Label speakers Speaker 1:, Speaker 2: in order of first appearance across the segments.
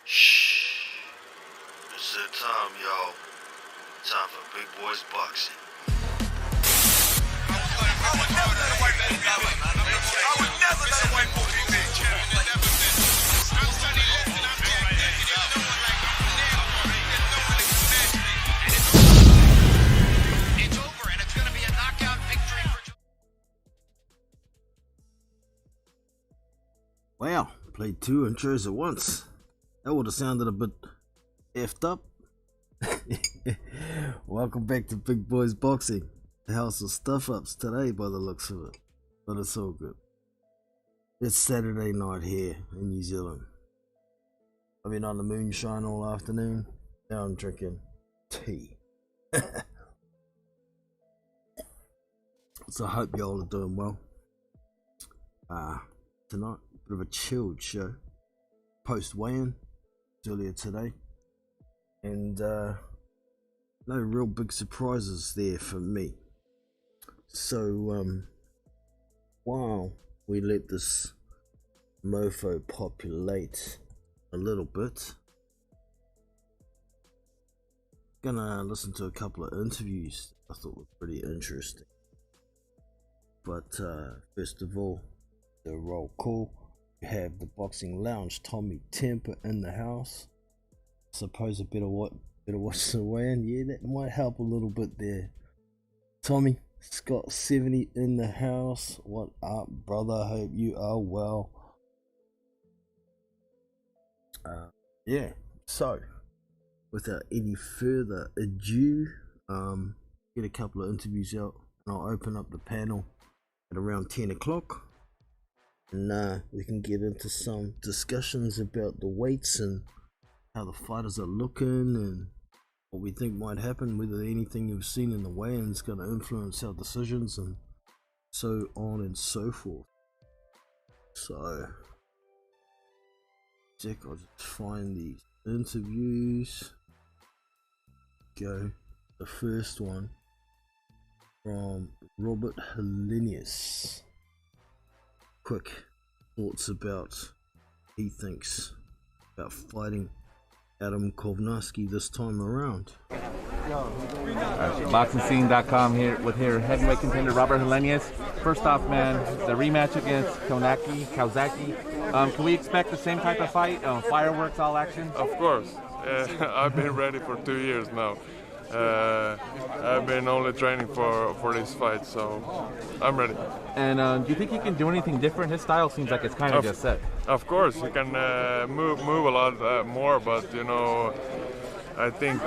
Speaker 1: Shh. It's that time, y'all. Time for Big Boys Boxing. I would never let a white boy beat me. I would never let a white boy beat me. I'm Sonny Liston, I'm Jack Dick, and no one like me. It's over, and it's going to be a knockout victory for...
Speaker 2: Wow, played two intros at once. That would have sounded a bit effed up. Welcome back to Big Boys Boxing. The house of stuff-ups today by the looks of it. But it's all good. It's Saturday night here in New Zealand. I've been on the moonshine all afternoon. Now I'm drinking tea. So I hope y'all are doing well. Tonight, bit of a chilled show. Post weigh-in earlier today. And no real big surprises there for me. So while we let this mofo populate a little bit, gonna listen to a couple of interviews I thought were pretty interesting. But first of all, the roll call. We have the Boxing Lounge, Tommy Temper in the house. Suppose a bit of watch the weigh-in. Yeah, that might help a little bit there. Tommy, Scott 70 in the house. What up, brother? Hope you are well. Yeah, so without any further ado, get a couple of interviews out and I'll open up the panel at around 10 o'clock. And we can get into some discussions about the weights and how the fighters are looking and what we think might happen, whether anything you've seen in the weigh-in is going to influence our decisions and so on and so forth. So, I'll just find these interviews. Go. The first one from Robert Helenius. Quick thoughts about he thinks about fighting Adam Kovnarski this time around.
Speaker 3: BoxingScene.com here with heavyweight contender Robert Helenius. First off, man, the rematch against Kawsaki. Can we expect the same type of fight? Fireworks, all action?
Speaker 4: Of course. I've been ready for 2 years now. I've been only training for this fight, so I'm ready.
Speaker 3: And do you think he can do anything different? His style seems like it's kind of just set.
Speaker 4: Of course, he can move a lot more, but you know, I think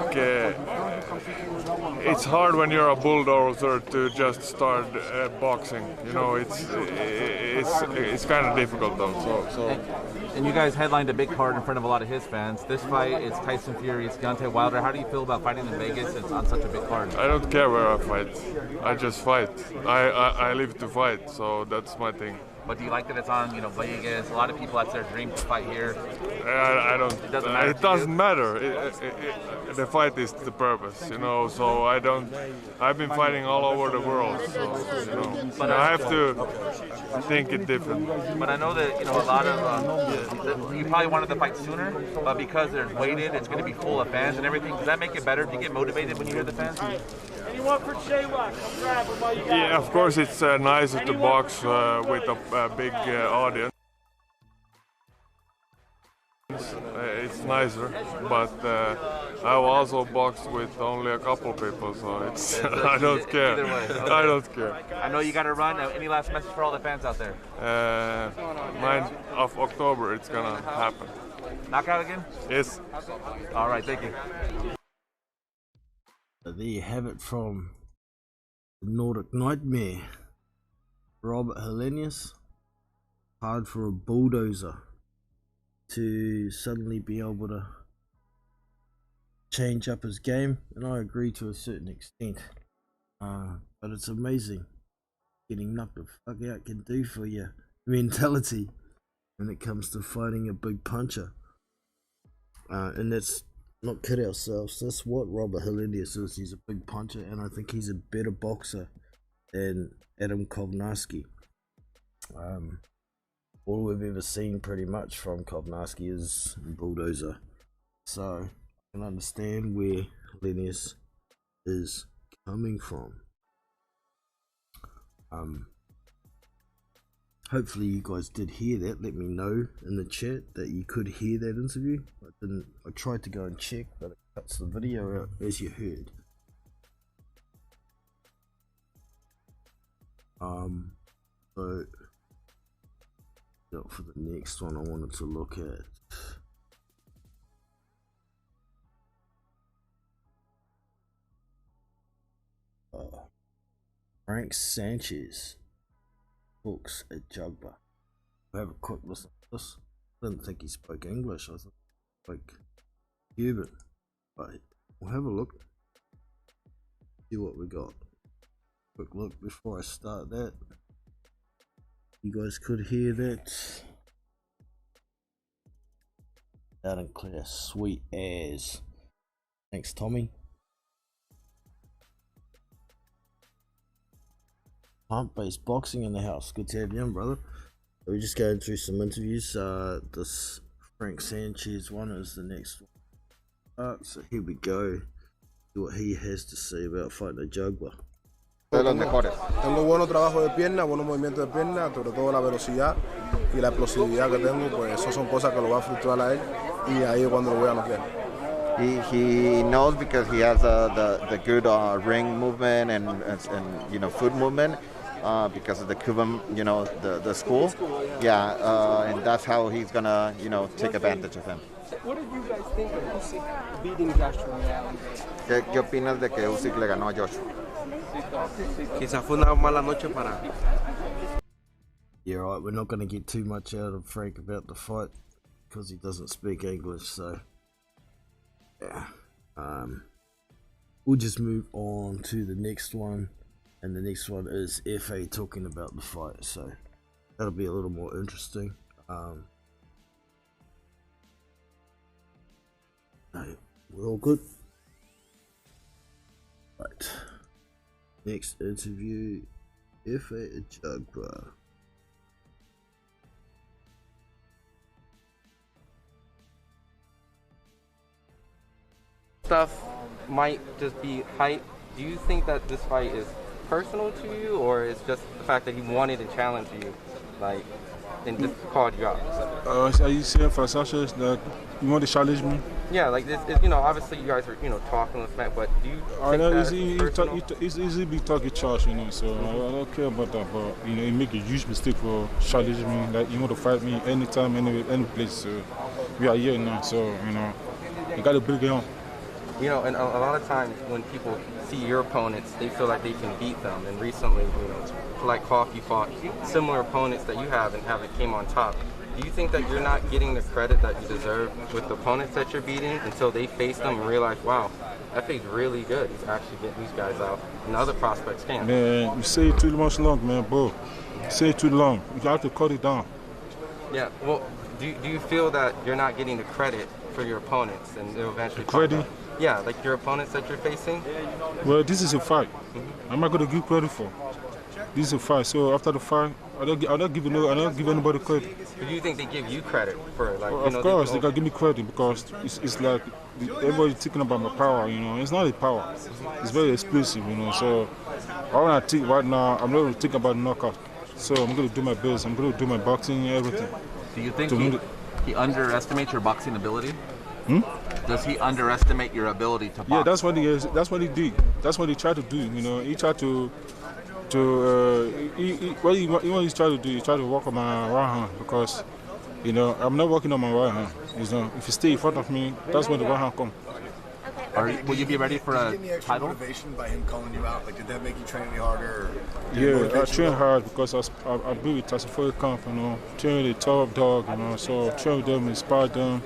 Speaker 4: it's hard when you're a bulldozer to just start boxing. You know, it's kind of difficult though. So.
Speaker 3: And you guys headlined a big card in front of a lot of his fans. This fight is Tyson Fury, it's Deontay Wilder. How do you feel about fighting in Vegas and on such a big card?
Speaker 4: I don't care where I fight. I just fight. I live to fight, so that's my thing.
Speaker 3: But do you like that it's on, Vegas? A lot of people, that's their dream to fight here.
Speaker 4: I don't.
Speaker 3: It doesn't matter.
Speaker 4: It doesn't matter. The fight is the purpose, So I don't. I've been fighting all over the world, so But I have to think it different.
Speaker 3: But I know that a lot of you probably wanted the fight sooner, but because there's weighted, it's going to be full of fans and everything. Does that make it better? Do you get motivated when you hear the fans?
Speaker 5: Anyone for J-Wack? I'm grabbing while you got
Speaker 4: Yeah, of course it's nicer to box with a big audience. It's nicer, but I've also boxed with only a couple people, so it's I don't care.
Speaker 3: Either way. Okay.
Speaker 4: I don't care.
Speaker 3: I know you got to run. Any last message for all the fans out there?
Speaker 4: 9th of October, it's gonna happen.
Speaker 3: Knockout again?
Speaker 4: Yes.
Speaker 3: All right, thank you.
Speaker 2: There you have it from the Nordic Nightmare, Robert Helenius. Hard for a bulldozer to suddenly be able to change up his game, and I agree to a certain extent. But it's amazing getting knocked the fuck out can do for your mentality when it comes to fighting a big puncher. And that's not kid ourselves, that's what Robert Helenius is. He's a big puncher, and I think he's a better boxer than Adam Kovnarski. All we've ever seen pretty much from Kovnarski is bulldozer So I can understand where Hellenius is coming from. Hopefully you guys did hear that. Let me know in the chat that you could hear that interview. I tried to go and check, but it cuts the video out as you heard. So for the next one I wanted to look at. Frank Sanchez books at Jugba. We'll have a quick listen to this. I didn't think he spoke English, I thought he spoke Cuban. But we'll have a look. See what we got. Quick look before I start that. You guys could hear that. Loud and clear, sweet as. Thanks, Tommy. Plant-based boxing in the house. Good to have you on, brother. We're just going through some interviews. This Frank Sanchez one is the next one. So here we go. See what he has to say about fighting a Jugba.
Speaker 6: De los mejores.
Speaker 7: Tengo buenos trabajos de pierna, buenos movimientos de pierna, sobre todo la velocidad y la explosividad que tengo, pues eso son cosas que lo va a fluctuar a él y ahí es cuando lo voy a noquear.
Speaker 6: He knows because he has the good ring movement and you know foot movement because of the Cuban the school. Yeah, and that's how he's gonna take advantage of him.
Speaker 8: What did you guys think of Usyk beating Joshua?
Speaker 6: ¿Qué opinas de que Usyk le ganó a Joshua?
Speaker 8: Quizás fue una mala noche para.
Speaker 2: Yeah, right. We're not going to get too much out of Frank about the fight because he doesn't speak English. So, yeah. We'll just move on to the next one, and the next one is FA talking about the fight. So that'll be a little more interesting. We're all good. Right. Next interview, FA Jugba.
Speaker 9: Stuff might just be hype. Do you think that this fight is personal to you, or it's just the fact that he wanted to challenge you, like, and just called you out?
Speaker 10: Are you saying for Sanchez that you want to challenge me?
Speaker 9: Yeah, like this. Obviously you guys are talking with Matt, but do you think
Speaker 10: it's easy to talk a trash, so I don't care about that. But you make a huge mistake for challenging me. Like you want to fight me anytime, any place. So we are here now, so you got to bring it on.
Speaker 9: And a lot of times when people see your opponents, they feel like they can beat them. And recently, like Coffee fought similar opponents that you have and haven't came on top. Do you think that you're not getting the credit that you deserve with the opponents that you're beating until they face them and realize, wow, that thing's really good. He's actually getting these guys out, and the other prospects can't.
Speaker 10: Man, you say it too much long, man, bro. You say it too long. You have to cut it down.
Speaker 9: Yeah, well, do you feel that you're not getting the credit for your opponents and they'll eventually
Speaker 10: credit?
Speaker 9: Yeah, like your opponents that you're facing?
Speaker 10: Well, this is a fight. I'm not going to give credit for. This is a fight, so after the fight, I don't give anybody credit.
Speaker 9: But do you think they give you credit for
Speaker 10: Of course, they can give me credit because it's like everybody's thinking about my power. It's not a power. It's very explosive. So all I think right now, I'm not going to think about knockout. So I'm going to do my best. I'm going to do my boxing, everything.
Speaker 3: Do you think he underestimates your boxing ability? Does he underestimate your ability to box?
Speaker 10: Yeah, that's what he is. That's what he did. That's what he tried to do. He tried what he's trying to do, he tried to work on my right hand because, I'm not working on my right hand. If you stay in front of me, that's when the right hand comes.
Speaker 3: Will you be ready for a
Speaker 7: Did you get any extra
Speaker 3: title?
Speaker 7: motivation by him calling you out? Like, did that make you train any harder?
Speaker 10: Yeah, I train hard because I be with Tasafori Camp, train with a top dog, so train with them, inspire them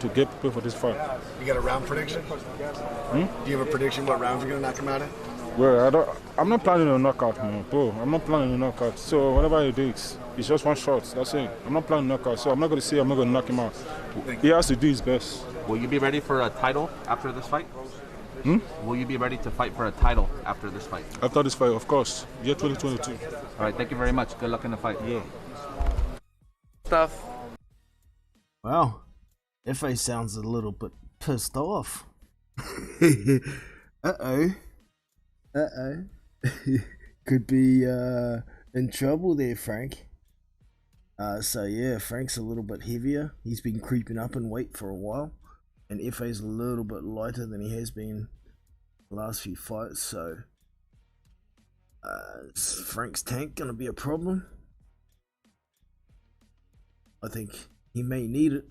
Speaker 10: to get prepared for this fight.
Speaker 7: You got a round prediction? Do you have a prediction what round you're going to knock him out in?
Speaker 10: Well, I'm not planning a knockout, bro. I'm not planning a knockout. So whatever it is, it's just one shot. That's it. I'm not planning a knockout. So I'm not going to say I'm not going to knock him out. He has to do his best.
Speaker 3: Will you be ready for a title after this fight? Will you be ready to fight for a title after this fight?
Speaker 10: After this fight, of course. Year 2022.
Speaker 3: All right, thank you very much. Good luck in the fight.
Speaker 10: Yeah.
Speaker 9: Stuff.
Speaker 2: Wow. FA sounds a little bit pissed off. Uh-oh. Could be in trouble there, Frank. So yeah, Frank's a little bit heavier. He's been creeping up in weight for a while. And FA's a little bit lighter than he has been the last few fights, so is Frank's tank gonna be a problem? I think he may need it.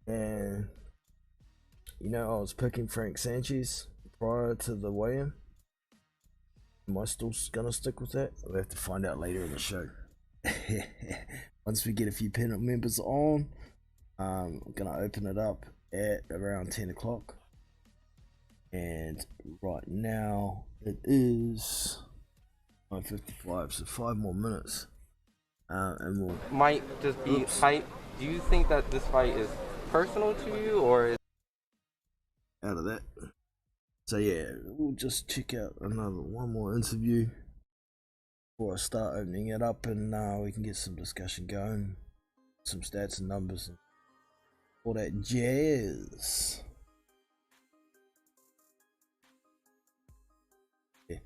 Speaker 2: And you know, I was picking Frank Sanchez prior to the weigh-in. Am I still gonna stick with that? We'll have to find out later in the show. Once we get a few panel members on, I'm gonna open it up at around 10 o'clock. And right now it is 9:55, so 5 more minutes. And we'll
Speaker 9: Might just be hype. Do you think that this fight is personal to you, or is
Speaker 2: out of that? So yeah, we'll just check out one more interview before I start opening it up, and we can get some discussion going, some stats and numbers and all that jazz. Yeah.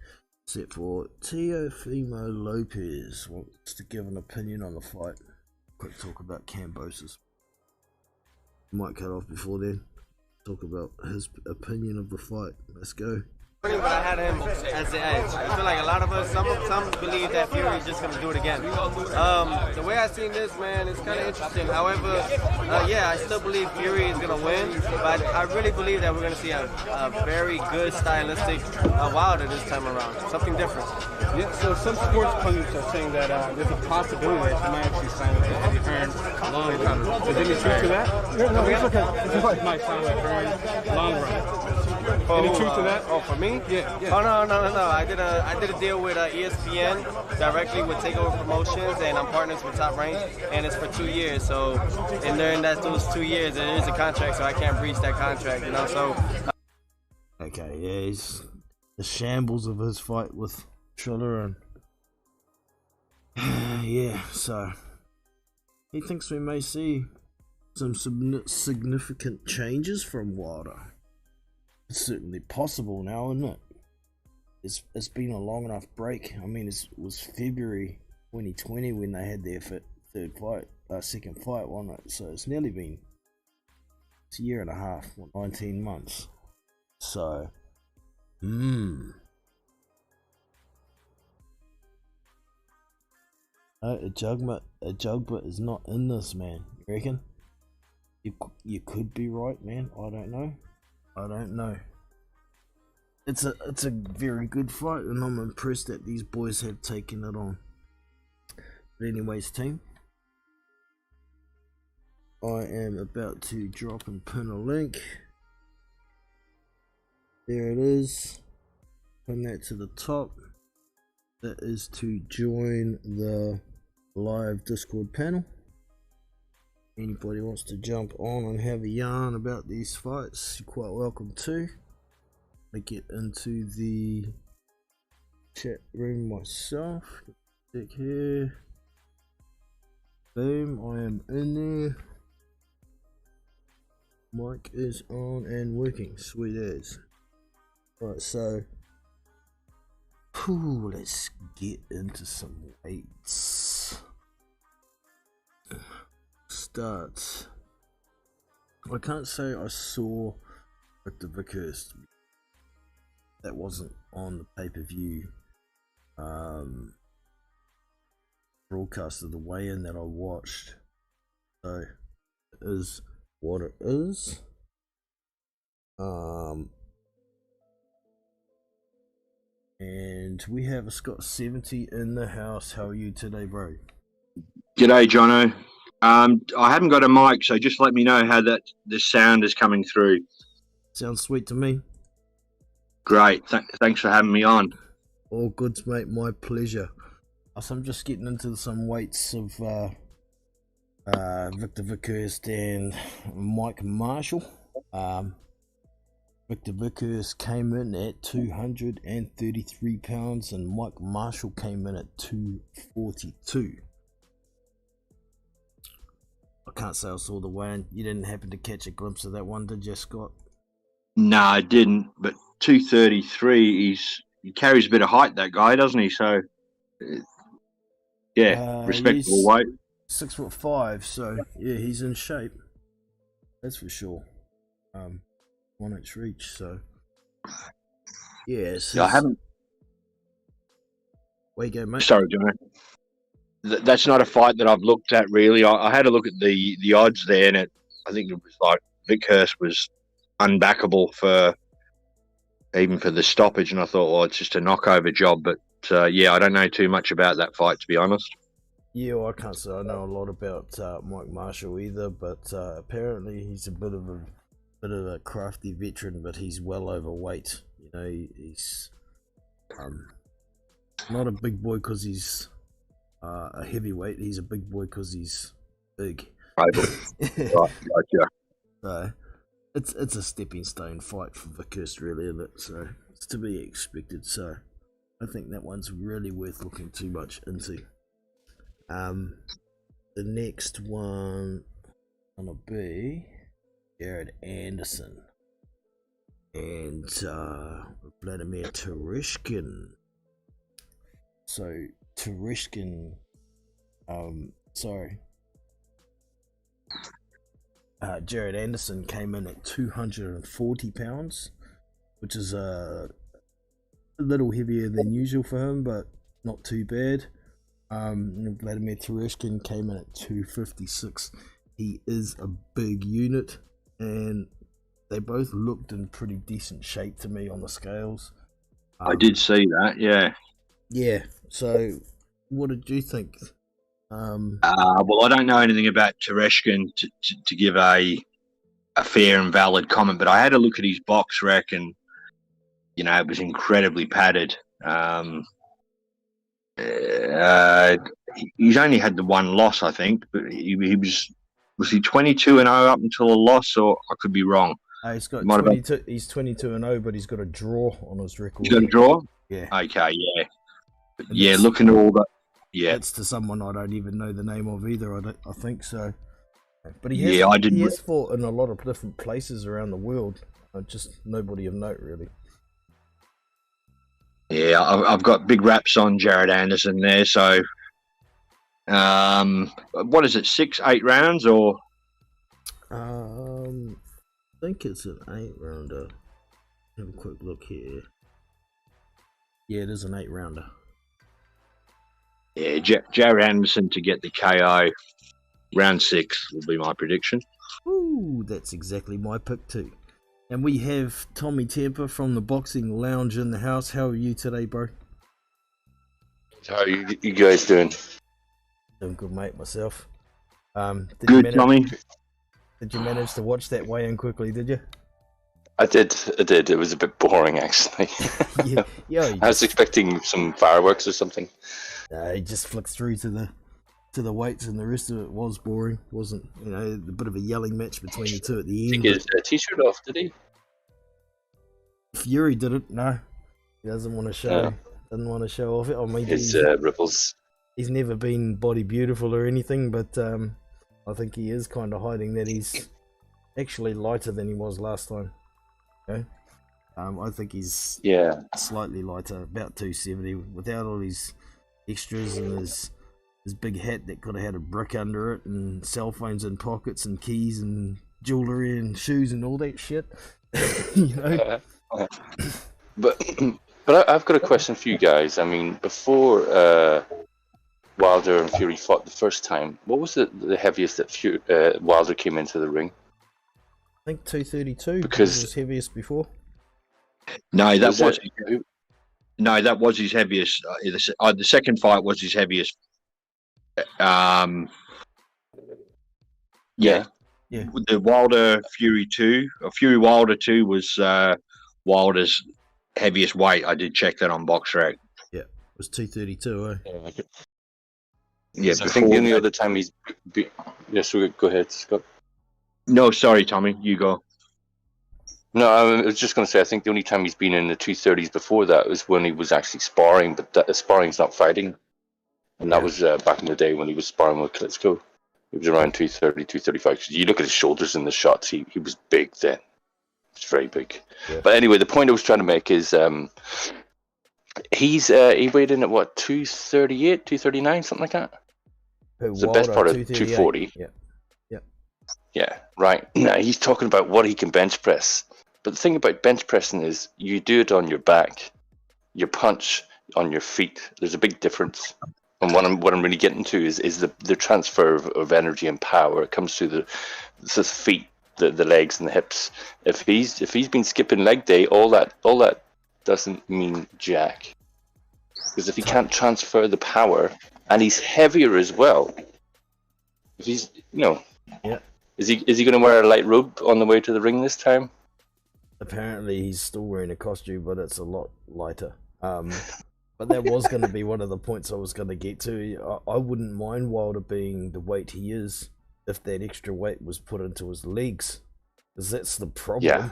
Speaker 2: Except for Teofimo Lopez wants to give an opinion on the fight. Quick talk about Kambosos. Might cut off before then. Talk about his opinion of the fight. Let's go.
Speaker 11: But I had him as the edge. I feel like a lot of us, some believe that Fury is just going to do it again. The way I seen this, man, it's kind of interesting. However, yeah, I still believe Fury is going to win, but I really believe that we're going to see a very good stylistic Wilder this time around. Something different.
Speaker 12: Yeah, so some sports pundits are saying that there's a possibility that he might actually sign with Eddie Hearn long run. Is there any truth to that?
Speaker 11: Yeah, no, it's okay.
Speaker 12: He might sign with Hearn long run. Any truth to that?
Speaker 11: Oh, for me?
Speaker 12: Yeah.
Speaker 11: Oh no. I did a deal with ESPN directly with Takeover Promotions, and I'm partners with Top Rank, and it's for 2 years. So, and during those 2 years, there is a contract, so I can't breach that contract. You know, so.
Speaker 2: Okay, yeah, he's the shambles of his fight with Triller, and yeah, so he thinks we may see some significant changes from Wilder. It's certainly possible now, isn't it? It's been a long enough break. I mean, it was February 2020 when they had their second fight, wasn't it? So it's nearly been a year and a half, 19 months. So, a Jugba is not in this, man. You reckon? You could be right, man. I don't know. It's a very good fight, and I'm impressed that these boys have taken it on. But anyways, team, I am about to drop and pin a link. There it is. Pin that to the top. That is to join the live Discord panel. Anybody wants to jump on and have a yarn about these fights, you're quite welcome to. I get into the chat room myself. Click here. Boom, I am in there. Mic is on and working. Sweet as. Alright, so let's get into some weights. Start. I can't say I saw Victor Vickers. That wasn't on the pay-per-view broadcast of the weigh-in that I watched. So it is what it is. And we have a Scott 70 in the house. How are you today, bro?
Speaker 13: G'day, Jono. I haven't got a mic, so just let me know how the sound is coming through.
Speaker 2: Sounds sweet to me.
Speaker 13: Great. Thanks for having me on.
Speaker 2: All good, mate. My pleasure. So I'm just getting into some weights of Victor Vickers and Mike Marshall. Victor Vickers came in at 233 pounds and Mike Marshall came in at 242. I can't say I saw the weigh-in. You didn't happen to catch a glimpse of that one, did you, Scott?
Speaker 13: No, I didn't. But 233, he carries a bit of height, that guy, doesn't he? So, yeah, respectable weight.
Speaker 2: 6'5", so yeah, he's in shape. That's for sure. 1 inch reach, so yes.
Speaker 13: Yeah, I haven't.
Speaker 2: Where you go, mate?
Speaker 13: Sorry, John. That's not a fight that I've looked at really. I had a look at the odds there, and I think it was like Vic Hurst was unbackable for the stoppage, and I thought, well, it's just a knockover job. But yeah, I don't know too much about that fight, to be honest.
Speaker 2: Yeah, well, I can't say I know a lot about Mike Marshall either, but apparently he's a bit of a crafty veteran, but he's well overweight. You know, he's not a big boy because he's a heavyweight. He's a big boy because he's big.
Speaker 13: Right, gotcha.
Speaker 2: So it's a stepping stone fight for Vickers, really, isn't it? So it's to be expected. So I think that one's really worth looking too much into. The next one gonna be Jared Anderson and Vladimir Tereshkin. So Tereshkin, Jared Anderson came in at 240 pounds, which is a little heavier than usual for him, but not too bad. Vladimir Tereshkin came in at 256. He is a big unit, and they both looked in pretty decent shape to me on the scales.
Speaker 13: I did see that, yeah.
Speaker 2: Yeah, so what did you think?
Speaker 13: Well, I don't know anything about Tereshkin to give a fair and valid comment, but I had a look at his box rec, and you know, it was incredibly padded. He's only had the one loss, I think, but he was he 22-0 up until a loss, or I could be wrong.
Speaker 2: He's got 22. He's 22-0, but he's got a draw on his record.
Speaker 13: He's got a draw.
Speaker 2: Yeah.
Speaker 13: Okay. Yeah. Yeah. Looking at all that. Yeah.
Speaker 2: It's to someone I don't even know the name of either. I think so. But he has fought in a lot of different places around the world. Just nobody of note, really.
Speaker 13: Yeah, I've got big raps on Jared Anderson there. So, what is it? 6-8 rounds, or?
Speaker 2: I think it's an 8-rounder. Have a quick look here. Yeah, it is an 8-rounder.
Speaker 13: Yeah, Jared Anderson to get the KO. Round 6 will be my prediction.
Speaker 2: Ooh, that's exactly my pick too. And we have Tommy Tampa from the Boxing Lounge in the house. How are you today, bro?
Speaker 14: How are you guys doing?
Speaker 2: Doing good, mate, myself.
Speaker 13: Good, Tommy.
Speaker 2: Did you manage to watch that weigh-in quickly, did you?
Speaker 14: I did. It was a bit boring, actually.
Speaker 2: yeah.
Speaker 14: I was expecting some fireworks or something.
Speaker 2: He just flicked through to the weights, and the rest of it was boring. Wasn't, you know, a bit of a yelling match between the two at the end.
Speaker 14: Did he get his t-shirt off, did he?
Speaker 2: Fury did it. No, he doesn't want to show. Doesn't want to show off it. I mean,
Speaker 14: his ripples.
Speaker 2: He's never been body beautiful or anything, but I think he is kind of hiding that he's actually lighter than he was last time. Okay, I think he's slightly lighter, about 270, without all his extras and his big hat that could have had a brick under it, and cell phones in pockets, and keys and jewellery and shoes and all that shit. You know.
Speaker 14: But I've got a question for you guys. I mean, before Wilder and Fury fought the first time, what was the heaviest that Wilder came into the ring?
Speaker 2: I think 232 because was heaviest before.
Speaker 13: No, that was his heaviest. The second fight was his heaviest. Yeah. The Wilder Fury 2, or Fury Wilder 2 was Wilder's heaviest weight. I did check that on BoxRec.
Speaker 2: Yeah, it was 232.
Speaker 13: Yeah,
Speaker 14: I think the only other time he's. Yes, go ahead, Scott.
Speaker 13: No, sorry, Tommy, you go.
Speaker 14: No, I was just going to say, I think the only time he's been in the 230s before that was when he was actually sparring, but sparring's not fighting. And that was back in the day when he was sparring with Klitschko. He was around 230, 235. You look at his shoulders in the shots, he was big then. It's very big.
Speaker 2: Yeah.
Speaker 14: But anyway, the point I was trying to make is he weighed in at what, 238, 239, something like that? It's the best part of 240.
Speaker 2: Yeah.
Speaker 14: Yeah, right. Now he's talking about what he can bench press. But the thing about bench pressing is you do it on your back, your punch on your feet. There's a big difference. And what I'm really getting to is the transfer of energy and power. It comes through the feet, the legs and the hips. If he's been skipping leg day, all that doesn't mean jack. Because if he can't transfer the power, and he's heavier as well, if he's
Speaker 2: Yeah.
Speaker 14: Is he going to wear a light robe on the way to the ring this time?
Speaker 2: Apparently he's still wearing a costume, but it's a lot lighter. But that was going to be one of the points I was going to get to. I wouldn't mind Wilder being the weight he is if that extra weight was put into his legs, because that's the problem.
Speaker 14: Yeah.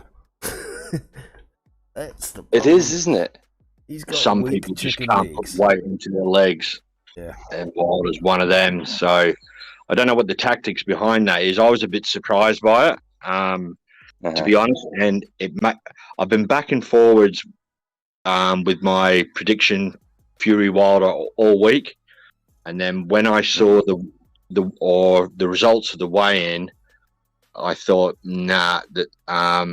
Speaker 2: That's the problem.
Speaker 14: It is, isn't it?
Speaker 2: He's got
Speaker 13: Some
Speaker 2: weak
Speaker 13: people just
Speaker 2: chicken
Speaker 13: can't
Speaker 2: legs.
Speaker 13: put weight into their legs.
Speaker 2: Yeah.
Speaker 13: And Wilder's one of them. So I don't know what the tactics behind that is. I was a bit surprised by it, to be honest. And I've been back and forwards with my prediction, Fury Wilder, all week. And then when I saw the results of the weigh-in, I thought, nah, that I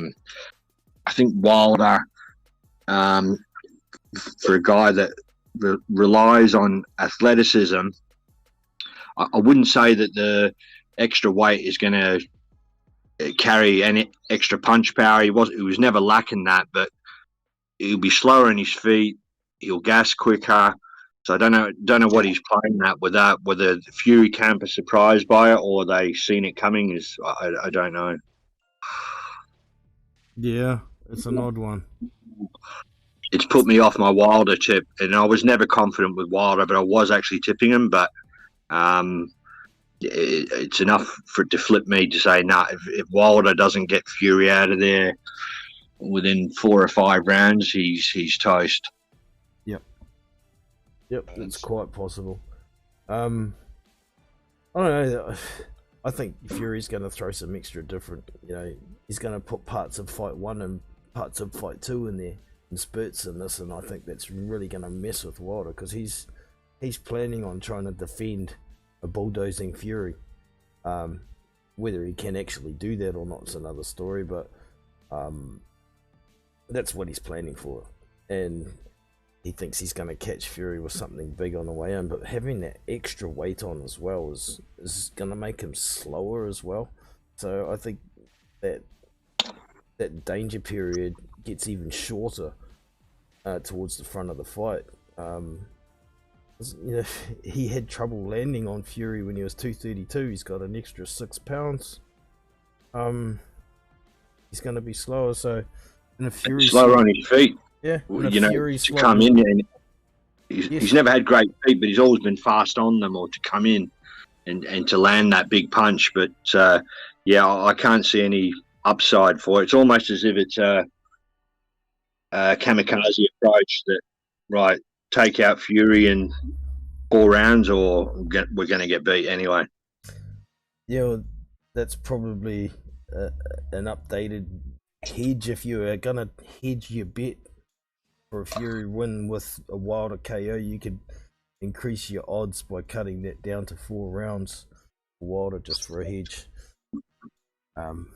Speaker 13: think Wilder, for a guy that relies on athleticism, I wouldn't say that the extra weight is going to carry any extra punch power. He was never lacking that, but he'll be slower on his feet. He'll gas quicker. So I don't know what he's playing at with that. Whether the Fury camp is surprised by it or they seen it coming I don't know.
Speaker 2: Yeah, it's an odd one.
Speaker 13: It's put me off my Wilder tip, and I was never confident with Wilder, but I was actually tipping him. But it's enough for it to flip me to say, nah, if Wilder doesn't get Fury out of there within 4 or 5 rounds, he's toast.
Speaker 2: Yep, it's quite possible. I don't know. I think Fury's going to throw some extra different. He's going to put parts of fight 1 and parts of fight 2 in there, and spurts in this, and I think that's really going to mess with Wilder, because he's planning on trying to defend a bulldozing Fury. Whether he can actually do that or not is another story, but that's what he's planning for, and he thinks he's going to catch Fury with something big on the way in, but having that extra weight on as well is going to make him slower as well. So I think that danger period gets even shorter towards the front of the fight. He had trouble landing on Fury when he was 232. He's got an extra 6 pounds. He's going to be slower. So, and if Fury's
Speaker 13: slower on his feet.
Speaker 2: Yeah,
Speaker 13: to come in, and he's never had great feet, but he's always been fast on them, or to come in and to land that big punch. But I can't see any upside for it. It's almost as if it's a kamikaze approach that, right, take out Fury in 4 rounds, or we're going to get beat anyway.
Speaker 2: Yeah, well, that's probably an updated hedge. If you are going to hedge your bet for a Fury win with a Wilder KO, you could increase your odds by cutting that down to 4 rounds for Wilder, just for a hedge. And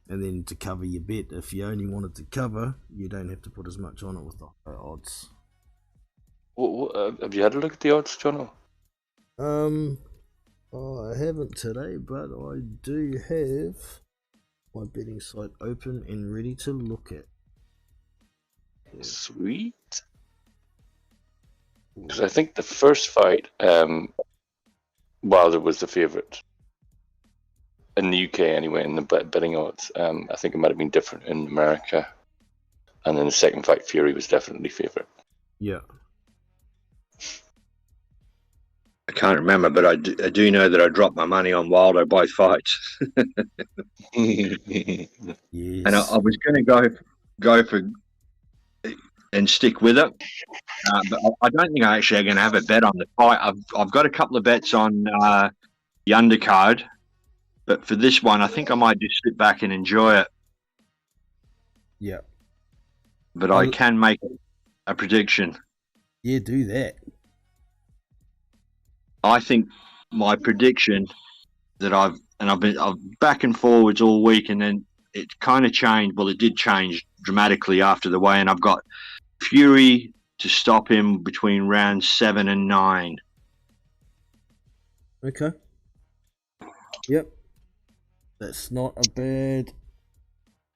Speaker 2: then to cover your bet, if you only wanted to cover, you don't have to put as much on it with the higher odds.
Speaker 14: Have you had a look at the odds, Jono?
Speaker 2: I haven't today, but I do have my betting site open and ready to look at.
Speaker 14: Sweet. Because I think the first fight, Wilder was the favourite. In the UK anyway, in the betting odds. I think it might have been different in America. And then the second fight, Fury was definitely favourite.
Speaker 2: Yeah.
Speaker 13: I can't remember, but I do know that I dropped my money on Wilder both fights.
Speaker 2: Yes.
Speaker 13: And I was going to go for and stick with it, but I don't think I actually am going to have a bet on the fight. I've got a couple of bets on the undercard. But for this one, I think I might just sit back and enjoy it.
Speaker 2: Yeah.
Speaker 13: But I can make a prediction.
Speaker 2: Yeah, do that.
Speaker 13: I think my prediction that I've been back and forwards all week, and then it kind of changed. Well, it did change dramatically after the weigh, and I've got Fury to stop him between rounds 7 and 9.
Speaker 2: Okay. Yep. That's not a bad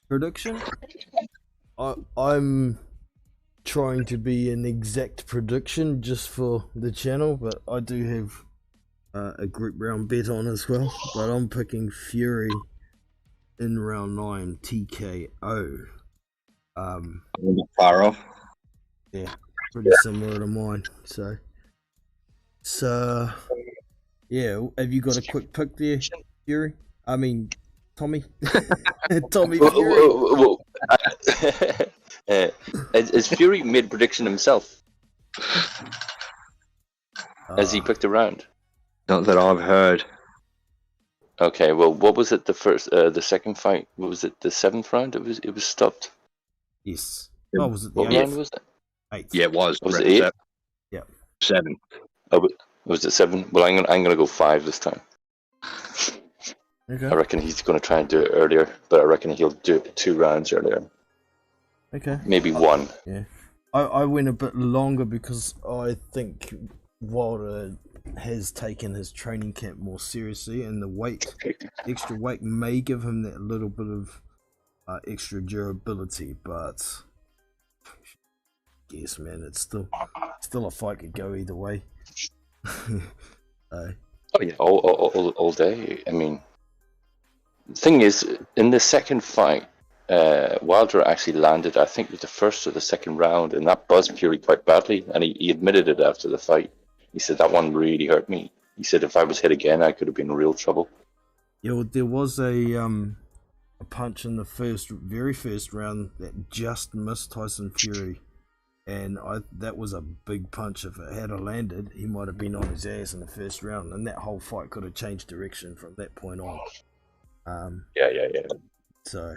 Speaker 2: prediction. I'm trying to be an exact prediction just for the channel, but I do have a group round bet on as well. But I'm picking Fury in round 9 TKO.
Speaker 13: I'm not far off.
Speaker 2: Yeah, pretty similar to mine. So yeah. Have you got a quick pick there, Fury? I mean, Tommy. Tommy Fury.
Speaker 14: Has Fury made a prediction himself? Has he picked a round?
Speaker 13: Not that I've heard.
Speaker 14: Okay, well, what was it? The second fight? What was it? The 7th round? It was stopped.
Speaker 2: Yes. Oh, was it the
Speaker 14: what round was it?
Speaker 2: 8th.
Speaker 13: Yeah, it was.
Speaker 14: Was it 8?
Speaker 2: Yeah.
Speaker 13: 7.
Speaker 14: Oh, was it 7? Well, I'm gonna go 5 this time.
Speaker 2: Okay.
Speaker 14: I reckon he's going to try and do it earlier, but I reckon he'll do it 2 rounds earlier.
Speaker 2: Okay.
Speaker 14: Maybe 1.
Speaker 2: Yeah. I went a bit longer because I think Wilder has taken his training camp more seriously, and the extra weight may give him that little bit of extra durability, but yes, man, it's still a fight, could go either way.
Speaker 14: Oh yeah, all day. I mean, the thing is, in the second fight, Wilder actually landed, I think it was the first or the second round, and that buzzed Fury quite badly, and he admitted it after the fight. He said, that one really hurt me. He said, if I was hit again, I could have been in real trouble.
Speaker 2: Yeah, well, there was a punch in the very first round that just missed Tyson Fury, and that was a big punch. If it had landed, he might have been on his ass in the first round, and that whole fight could have changed direction from that point on.
Speaker 14: Yeah.
Speaker 2: So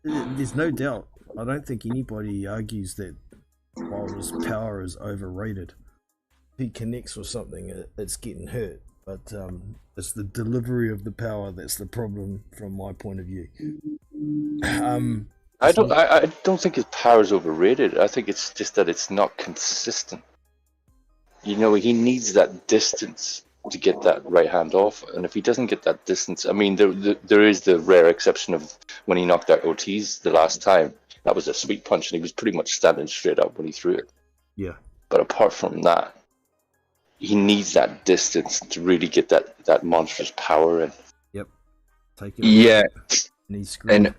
Speaker 2: there's no doubt. I don't think anybody argues that Wilder's power is overrated. If he connects with something, it's getting hurt. But it's the delivery of the power that's the problem from my point of view.
Speaker 14: I don't think his power is overrated. I think it's just that it's not consistent. You know, he needs that distance to get that right hand off, and if he doesn't get that distance, I mean, there is the rare exception of when he knocked out Ortiz the last time. That was a sweet punch, and he was pretty much standing straight up when he threw it.
Speaker 2: Yeah.
Speaker 14: But apart from that, he needs that distance to really get that monstrous power in.
Speaker 2: Yep. Take it.
Speaker 13: Yeah.
Speaker 2: And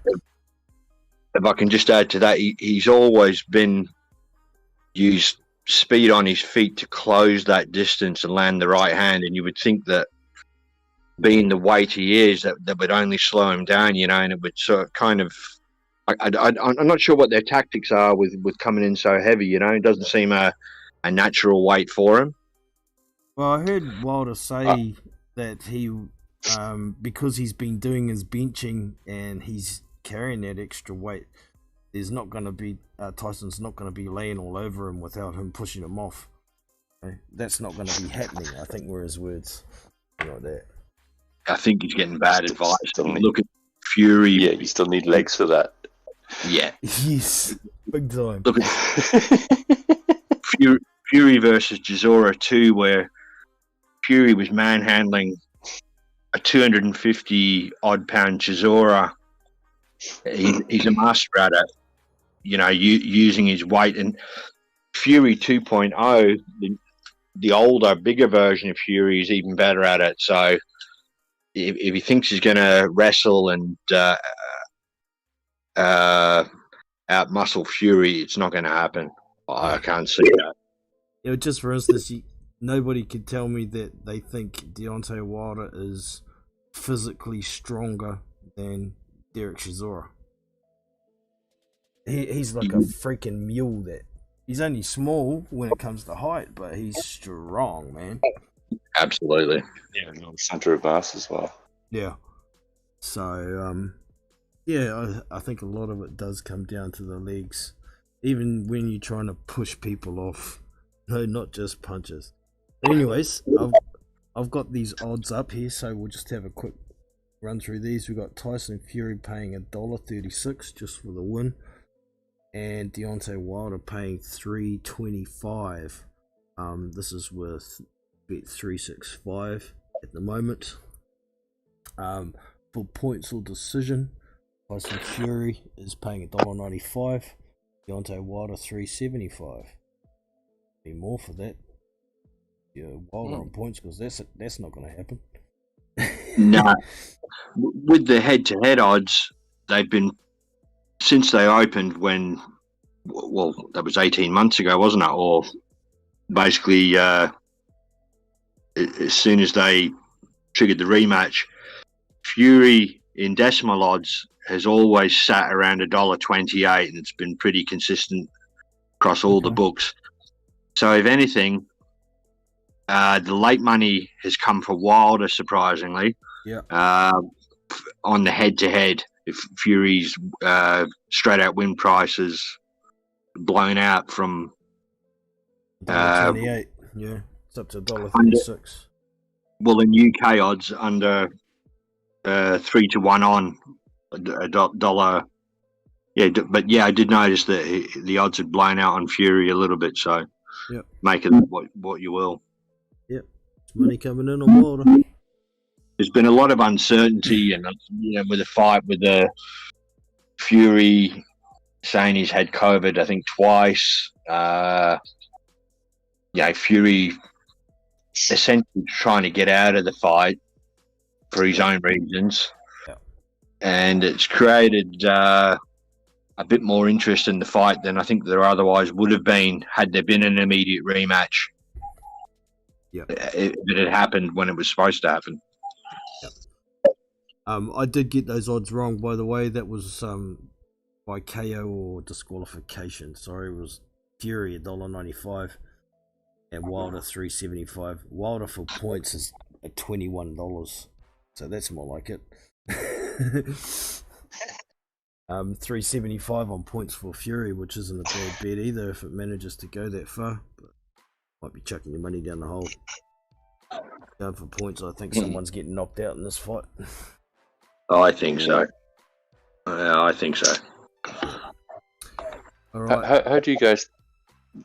Speaker 13: if I can just add to that, he's always been used speed on his feet to close that distance and land the right hand, and you would think that being the weight he is, that would only slow him down, you know, and it would sort of kind of I'm not sure what their tactics are with coming in so heavy, you know. It doesn't seem a natural weight for him.
Speaker 2: Well, I heard Wilder say that he because he's been doing his benching and he's carrying that extra weight, there's not going to be Tyson's not going to be laying all over him without him pushing him off. Okay? That's not going to be happening, I think, were his words. Like that.
Speaker 13: I think he's getting bad advice. Look at Fury.
Speaker 14: Yeah, you still need legs for that.
Speaker 13: Yeah.
Speaker 2: Yes, big time.
Speaker 13: Look at Fury versus Chisora 2, where Fury was manhandling a 250 odd pound Chisora. He's a master at it, you know, using his weight. And Fury 2.0, the older, bigger version of Fury, is even better at it. So if he thinks he's going to wrestle and out muscle Fury, it's not going to happen. I can't see that.
Speaker 2: You know, just for instance, nobody could tell me that they think Deontay Wilder is physically stronger than Derek Chisora. He's like a freaking mule. That he's only small when it comes to height, but he's strong, man.
Speaker 13: Absolutely.
Speaker 14: Yeah, no center of mass as well.
Speaker 2: Yeah. So, yeah, I think a lot of it does come down to the legs. Even when you're trying to push people off. No, not just punches. But anyways, I've got these odds up here, so we'll just have a quick run through these. We've got Tyson Fury paying $1.36 just for the win. And Deontay Wilder paying $3.25. This is with Bet365 at the moment. For points or decision, Tyson Fury is paying $1.95. Deontay Wilder $3.75. Be more for that. Yeah, Wilder on points, because that's not going to happen.
Speaker 13: No. With the head-to-head odds, they've been, since they opened when, well, that was 18 months ago, wasn't it? Or basically, as soon as they triggered the rematch, Fury in decimal odds has always sat around $1.28, and it's been pretty consistent across all the books. So if anything, the late money has come for Wilder, surprisingly.
Speaker 2: Yeah.
Speaker 13: On the head-to-head, if Fury's straight-out win price is blown out from
Speaker 2: $1.28. Yeah, it's up to $1.36.
Speaker 13: Well, in UK odds, under 3-1 on a dollar. Yeah, but yeah, I did notice that the odds had blown out on Fury a little bit. So,
Speaker 2: yep.
Speaker 13: Make it what you will.
Speaker 2: Yep, it's money coming in on Wilder.
Speaker 13: There's been a lot of uncertainty, and with the fight, with the Fury saying he's had COVID, I think twice. Fury essentially trying to get out of the fight for his own reasons, and it's created a bit more interest in the fight than I think there otherwise would have been had there been an immediate rematch.
Speaker 2: Yeah,
Speaker 13: it had happened when it was supposed to happen.
Speaker 2: I did get those odds wrong, by the way. That was by KO or disqualification. Sorry, it was Fury $1.95 and Wilder $3.75. Wilder for points is at $21, so that's more like it. $3.75 on points for Fury, which isn't a bad bet either if it manages to go that far. But might be chucking your money down the hole. Going for points, I think someone's getting knocked out in this fight.
Speaker 13: I think so. I think so.
Speaker 2: All right.
Speaker 14: How do you guys?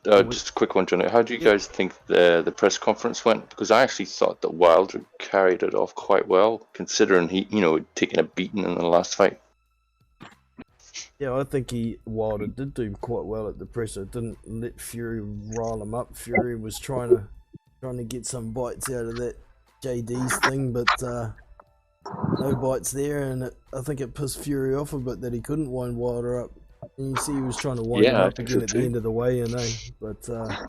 Speaker 14: Just a quick one, Johnny. How do you guys think the press conference went? Because I actually thought that Wilder carried it off quite well, considering he, taking a beating in the last fight.
Speaker 2: Yeah, I think Wilder did do quite well at the presser. Didn't let Fury rile him up. Fury was trying to get some bites out of that JD's thing, but no bites there, and I think it pissed Fury off a bit that he couldn't wind Wilder up. And you see he was trying to wind him up again at the end of the weigh-in, but I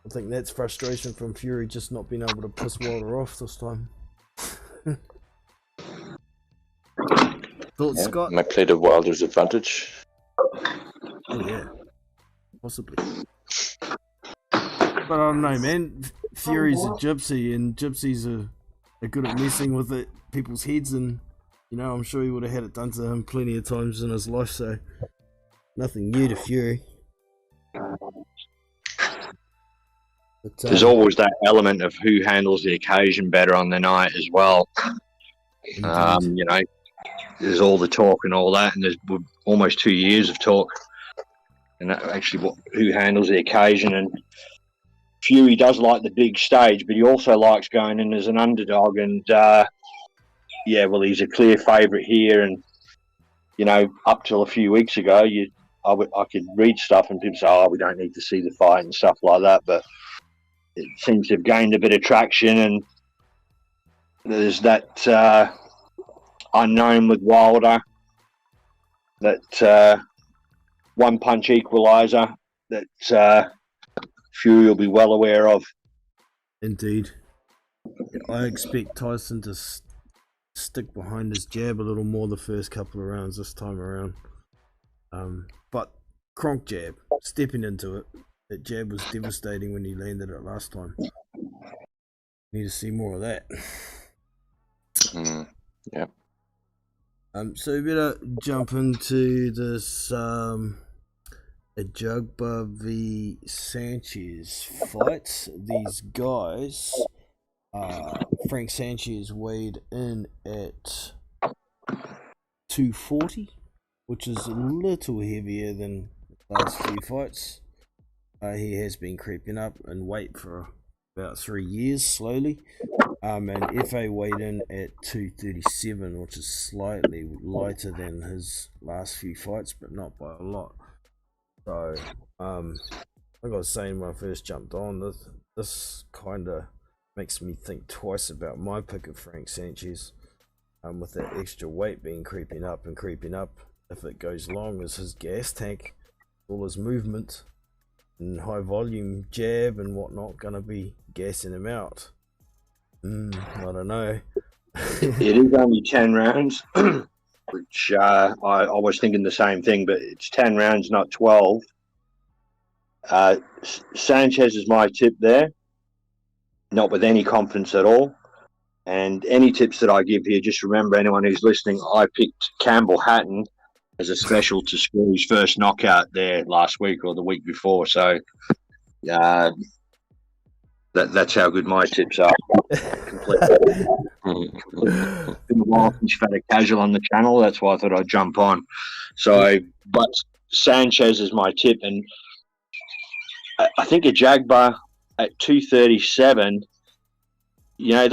Speaker 2: think that's frustration from Fury just not being able to piss Wilder off this time. Thoughts, Scott?
Speaker 14: Might play to Wilder's advantage.
Speaker 2: Oh yeah, possibly. But I don't know, man. Fury's a gypsy, and gypsies are good at messing with people's heads, and I'm sure he would have had it done to him plenty of times in his life, so nothing new to Fury. But,
Speaker 13: there's always that element of who handles the occasion better on the night as well. There's all the talk and all that, and there's almost 2 years of talk, and that actually who handles the occasion. And Fury does like the big stage, but he also likes going in as an underdog. And he's a clear favourite here. And up till a few weeks ago, I could read stuff and people say, "Oh, we don't need to see the fight" and stuff like that. But it seems to have gained a bit of traction, and there's that unknown with Wilder, that one punch equaliser that Fury will be well aware of.
Speaker 2: Indeed. I expect Tyson to stick behind his jab a little more the first couple of rounds this time around. But Kronk jab, stepping into it, That jab was devastating when he landed it last time. Need to see more of that.
Speaker 14: Yeah.
Speaker 2: So we better jump into this Ajagba v Sanchez fight. These guys, Frank Sanchez weighed in at 240, which is a little heavier than the last few fights. He has been creeping up in weight for about 3 years slowly. And FA weighed in at 237, which is slightly lighter than his last few fights, but not by a lot. So, like I was saying when I first jumped on, this kind of makes me think twice about my pick of Frank Sanchez. With that extra weight being creeping up, if it goes long as his gas tank, all his movement and high volume jab and whatnot gonna be gassing him out. I don't know.
Speaker 13: It is only 10 rounds, which I was thinking the same thing, but it's 10 rounds, not 12. Sanchez is my tip there, not with any confidence at all. And any tips that I give here, just remember, anyone who's listening, I picked Campbell Hatton as a special to score his first knockout there last week or the week before. So that's how good my tips are. Completely. Been a while since you've had a casual on the channel. That's why I thought I'd jump on. So, but Sanchez is my tip, and I think a Jagba at 237. You know,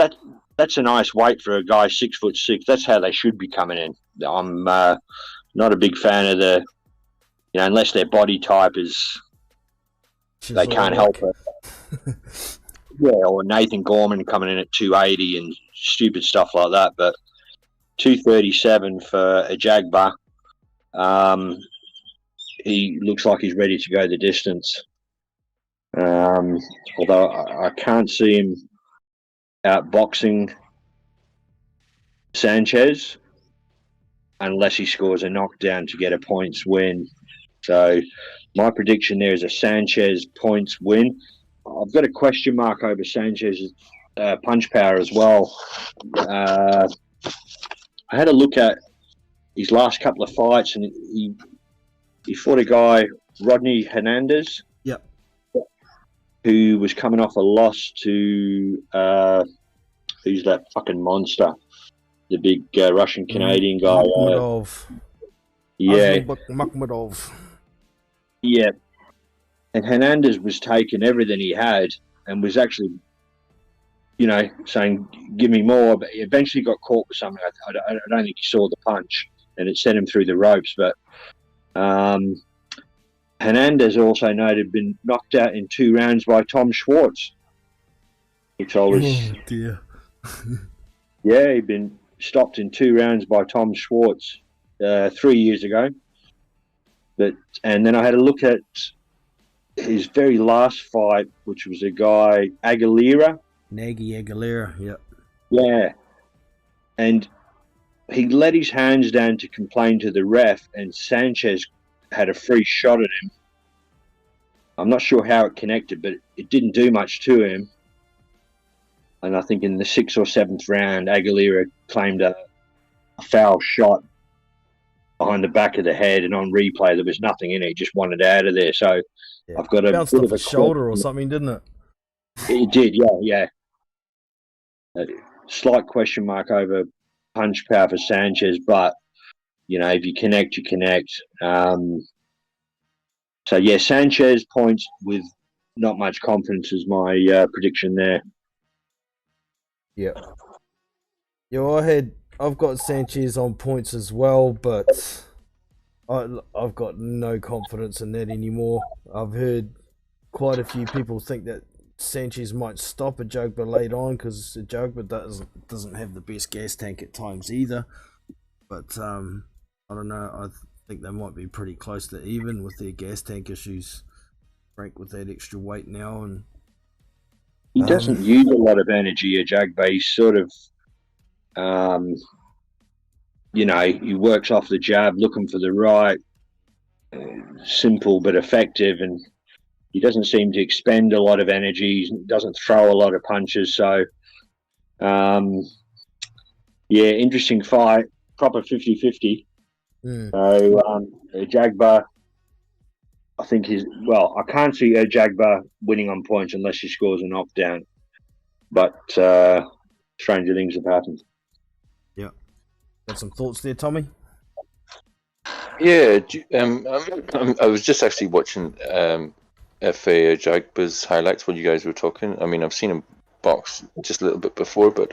Speaker 13: that's a nice weight for a guy 6'6". That's how they should be coming in. I'm not a big fan of the, unless their body type is they can't help it. Yeah, or Nathan Gorman coming in at 280 and stupid stuff like that. But 237 for a Jagba. He looks like he's ready to go the distance. Although I can't see him outboxing Sanchez unless he scores a knockdown to get a points win. So my prediction there is a Sanchez points win. I've got a question mark over Sanchez's punch power as well. I had a look at his last couple of fights, and he fought a guy, Rodney Hernandez.
Speaker 2: Yep.
Speaker 13: Who was coming off a loss to who's that fucking monster? The big Russian Canadian guy.
Speaker 2: Makhmudov.
Speaker 13: Yeah. And Hernandez was taking everything he had and was actually, saying, give me more. But he eventually got caught with something. I don't think he saw the punch, and it sent him through the ropes. But Hernandez also noted been knocked out in 2 rounds by Tom Schwartz. He told us.
Speaker 2: Oh, dear.
Speaker 13: Yeah, he'd been stopped in 2 rounds by Tom Schwartz 3 years ago. And then I had a look at his very last fight, which was a guy, Aguilera.
Speaker 2: Nagy Aguilera, yep.
Speaker 13: Yeah. And he let his hands down to complain to the ref, and Sanchez had a free shot at him. I'm not sure how it connected, but it didn't do much to him. And I think in the 6th or 7th round, Aguilera claimed a foul shot behind the back of the head, and on replay there was nothing in it. He just wanted out of there. So
Speaker 2: yeah.
Speaker 13: I've got a
Speaker 2: bounced
Speaker 13: bit
Speaker 2: off
Speaker 13: of a
Speaker 2: his shoulder or something, didn't it?
Speaker 13: It did, yeah. A slight question mark over punch power for Sanchez, but if you connect, you connect. So yeah, Sanchez points with not much confidence is my prediction there.
Speaker 2: Yeah. I've got Sanchez on points as well, but I've got no confidence in that anymore. I've heard quite a few people think that Sanchez might stop Ajagba late on because Ajagba doesn't have the best gas tank at times either. But I don't know. I think they might be pretty close to even with their gas tank issues. Frank with that extra weight now, and
Speaker 13: he doesn't use a lot of energy. Ajagba, he's sort of, he works off the jab, looking for the right, simple but effective, and he doesn't seem to expend a lot of energy. He doesn't throw a lot of punches. So, yeah, interesting fight. Proper 50-50. So, Jagba, I think I can't see Jagba winning on points unless he scores a knockdown. But stranger things have happened.
Speaker 2: Yeah. Got some thoughts there, Tommy?
Speaker 14: Yeah, I was just actually watching FA Jagba's highlights while you guys were talking. I mean, I've seen him box just a little bit before, but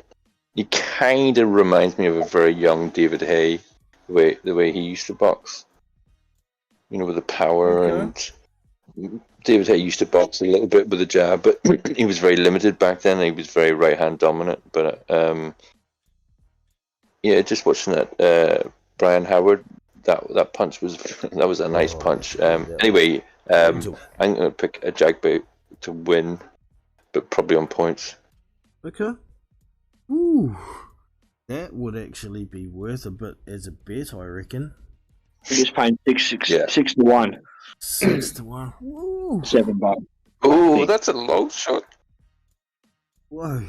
Speaker 14: he kind of reminds me of a very young David Hay, the way he used to box. You know, with the power and David Hay used to box a little bit with the jab, but he was very limited back then. He was very right hand dominant. But yeah, just watching that Brian Howard, that punch was a nice punch. Anyway, I'm going to pick a Jagba to win, but probably on points.
Speaker 2: Okay. Ooh, that would actually be worth a bit as a bet, I reckon.
Speaker 13: We're just paying 6 to 1.
Speaker 2: 6 to 1. Ooh.
Speaker 13: $7.
Speaker 14: Oh, that's a low shot.
Speaker 2: Whoa.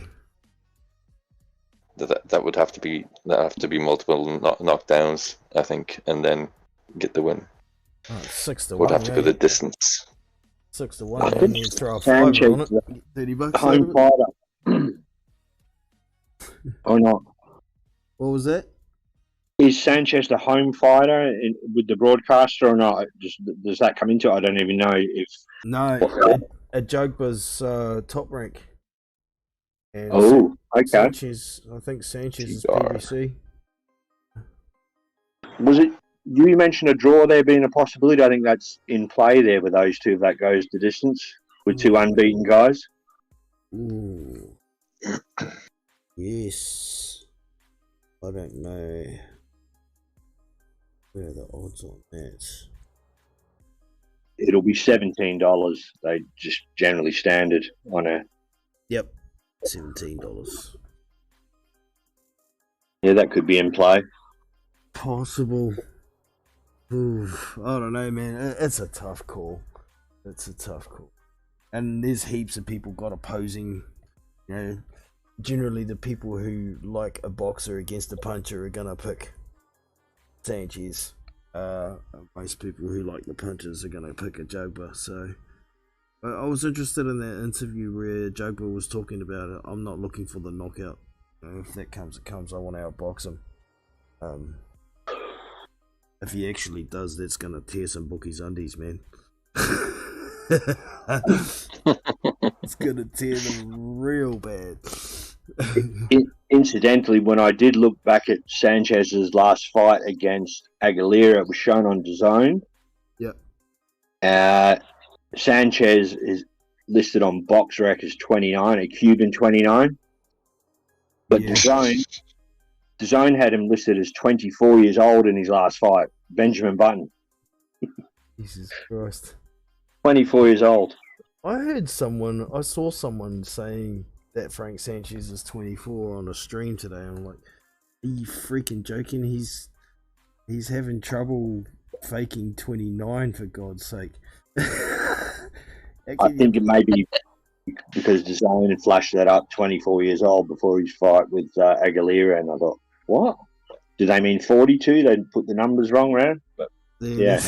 Speaker 14: That would have to be multiple knockdowns, I think, and then get the win.
Speaker 2: 6 to 1.
Speaker 14: Would have to go the distance.
Speaker 2: 6 to 1. And you throw a $5 on it. $30.
Speaker 13: Home fighter. Or not?
Speaker 2: What was that?
Speaker 13: Is Sanchez the home fighter with the broadcaster or not? Does that come into it? I don't even know if.
Speaker 2: No, Jagba's top rank. And
Speaker 13: okay.
Speaker 2: Sanchez, I think Sanchez is PBC.
Speaker 13: Was it? You mentioned a draw there being a possibility. I think that's in play there with those two if that goes the distance with two unbeaten guys.
Speaker 2: Ooh. Yes. I don't know where are the odds on that.
Speaker 13: It'll be $17. They just generally standard on a.
Speaker 2: Yep. $17.
Speaker 13: Yeah, that could be in play.
Speaker 2: Possible. Oof, I don't know, man. It's a tough call. And there's heaps of people got opposing. You know, generally the people who like a boxer against a puncher are gonna pick Sanchez. Most people who like the punchers are gonna pick a Jagba. So I was interested in that interview where Jagba was talking about it. I'm not looking for the knockout. You know, if that comes, it comes. I want to outbox him. If he actually does, that's gonna tear some bookies' undies, man. It's gonna tear them real bad.
Speaker 13: Incidentally, when I did look back at Sanchez's last fight against Aguilera, it was shown on DAZN.
Speaker 2: Yep.
Speaker 13: Sanchez is listed on BoxRec as 29, a Cuban 29. But DAZN had him listed as 24 years old in his last fight. Benjamin Button.
Speaker 2: Jesus Christ.
Speaker 13: 24 years old.
Speaker 2: I saw someone saying that Frank Sanchez is 24 on a stream today. I'm like, are you freaking joking? He's having trouble faking 29, for God's sake.
Speaker 13: I think it may be because DAZN had flashed that up 24 years old before his fight with Aguilera, and I thought, what? Do they mean 42? They put the numbers wrong around? But yeah.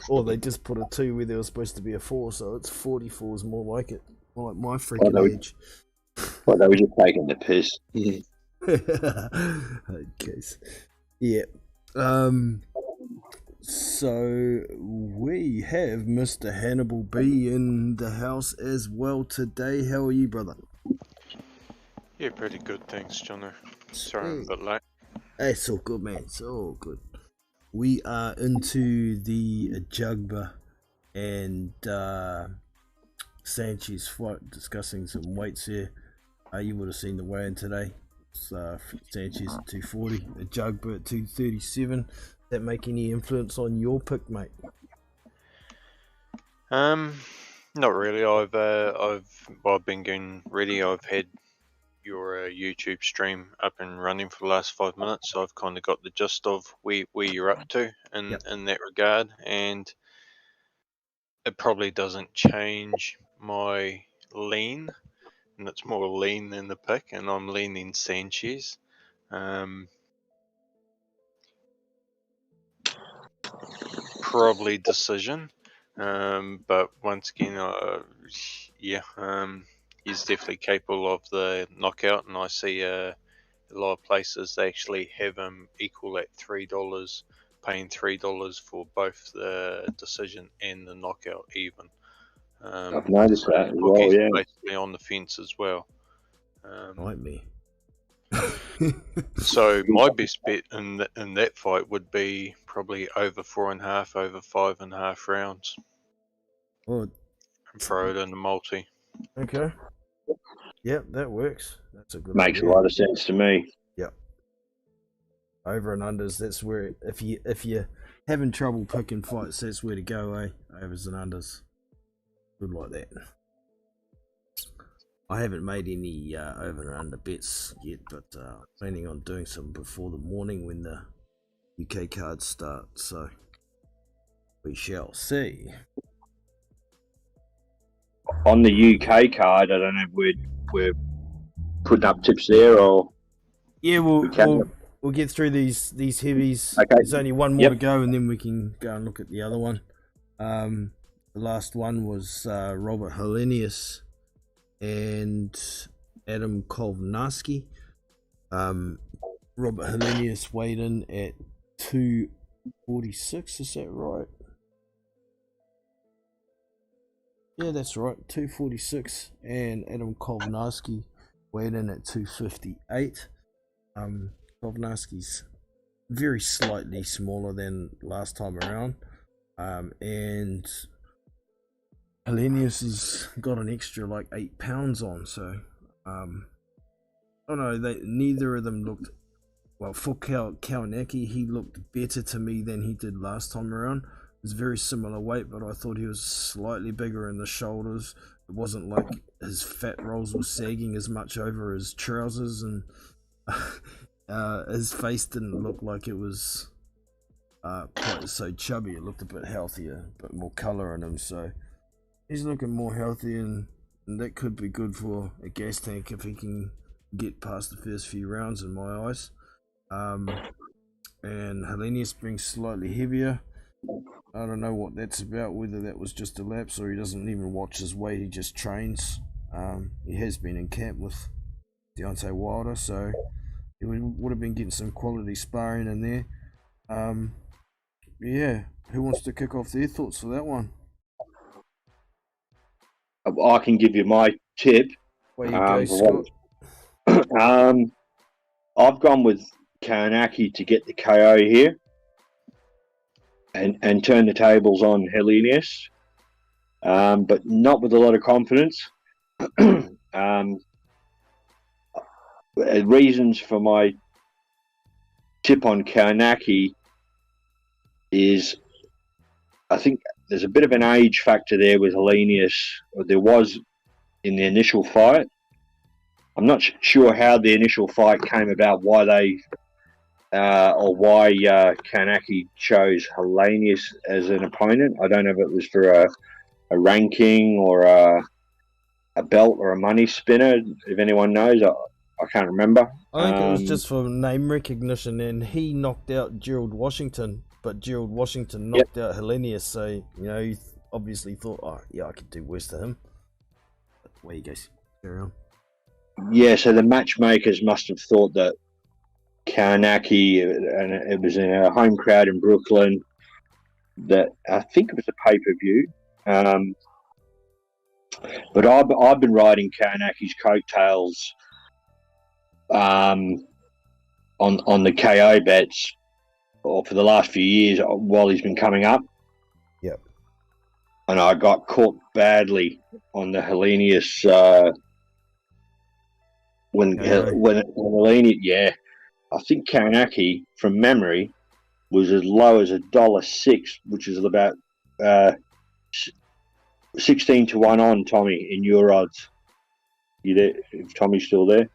Speaker 2: Or they just put a 2 where there was supposed to be a 4, so it's 44 is more like it. More like my freaking age.
Speaker 13: Well, they were just taking the piss.
Speaker 2: Okay. Yeah. So we have Mr. Hannibal B in the house as well today. How are you, brother?
Speaker 15: Yeah, pretty good, thanks, Jono. Sorry I'm a bit late.
Speaker 2: It's all good, man. It's all good. We are into the Jagba and Sanchez fight, discussing some weights here. You would have seen the weigh-in today. It's Sanchez at 240, a Jagba at 237. Does that make any influence on your pick, mate?
Speaker 15: Not really. I've been getting ready. I've had your YouTube stream up and running for the last 5 minutes, so I've kind of got the gist of where you're up to in that regard. And it probably doesn't change my lean, and it's more lean than the pick, and I'm leaning Sanchez. Probably decision, but once again, yeah, he's definitely capable of the knockout, and I see a lot of places they actually have him equal at $3, paying $3 for both the decision and the knockout even.
Speaker 13: I've noticed
Speaker 15: So
Speaker 13: that as well.
Speaker 15: bookies
Speaker 13: Yeah,
Speaker 15: basically on the fence as well.
Speaker 2: Like me.
Speaker 15: So my best bet in that fight would be probably over 4.5, over 5.5 rounds.
Speaker 2: Well,
Speaker 15: And throw it in the multi.
Speaker 2: okay. Yep, that works. That's a good
Speaker 13: makes
Speaker 2: idea.
Speaker 13: a lot of sense to me.
Speaker 2: Yep. Over and unders. That's where if you're having trouble picking fights, that's where to go. Overs and unders. Good like that. I haven't made any over and under bets yet, but planning on doing some before the morning when the UK cards start. So we shall see.
Speaker 13: On the UK card, I don't know if we're putting up tips there or.
Speaker 2: Yeah, we'll get through these heavies.
Speaker 13: Okay.
Speaker 2: There's only one more to go, and then we can go and look at the other one. The last one was Robert Helenius and Adam Kovnarski. Robert Helenius weighed in at 246. Is that right? Yeah, that's right. 246, and Adam Kovnarski weighed in at 258. Kovnarski's very slightly smaller than last time around, and Helenius has got an extra like 8 pounds on. So, neither of them looked well. For Kawanaki, he looked better to me than he did last time around. It was very similar weight, but I thought he was slightly bigger in the shoulders. It wasn't like his fat rolls were sagging as much over his trousers, and his face didn't look like it was quite so chubby. It looked a bit healthier, a bit more colour in him. So he's looking more healthy, and that could be good for a gas tank if he can get past the first few rounds, in my eyes. And Helenius being slightly heavier. I don't know what that's about, whether that was just a lapse or he doesn't even watch his weight, he just trains. He has been in camp with Deontay Wilder, so he would have been getting some quality sparring in there. Yeah, who wants to kick off their thoughts for that one?
Speaker 13: I can give you my tip.
Speaker 2: Where you go, Scott?
Speaker 13: I've gone with Kawanaki to get the KO here and turn the tables on Helenius, but not with a lot of confidence. Reasons for my tip on Kawanaki is I think there's a bit of an age factor there with Helenius. There was in the initial fight. I'm not sure how the initial fight came about, why they why Kawanaki chose Helenius as an opponent. I don't know if it was for a ranking or a belt or a money spinner. If anyone knows, I can't remember.
Speaker 2: I think it was just for name recognition, and he knocked out Gerald Washington, but Gerald Washington knocked out Helenius, so he obviously thought, oh yeah, I could do worse to him. But where you go, carry on.
Speaker 13: Yeah, so the matchmakers must have thought that Kawanaki, and it was in a home crowd in Brooklyn, that I think it was a pay-per-view. But I've been riding Kawanaki's coattails on the KO bets for the last few years while he's been coming up.
Speaker 2: Yep.
Speaker 13: And I got caught badly on the Helenius when Helenius, yeah. I think Kawanaki, from memory, was as low as $1.06, which is about 16 to 1 on Tommy in your odds. You there? If Tommy's still there,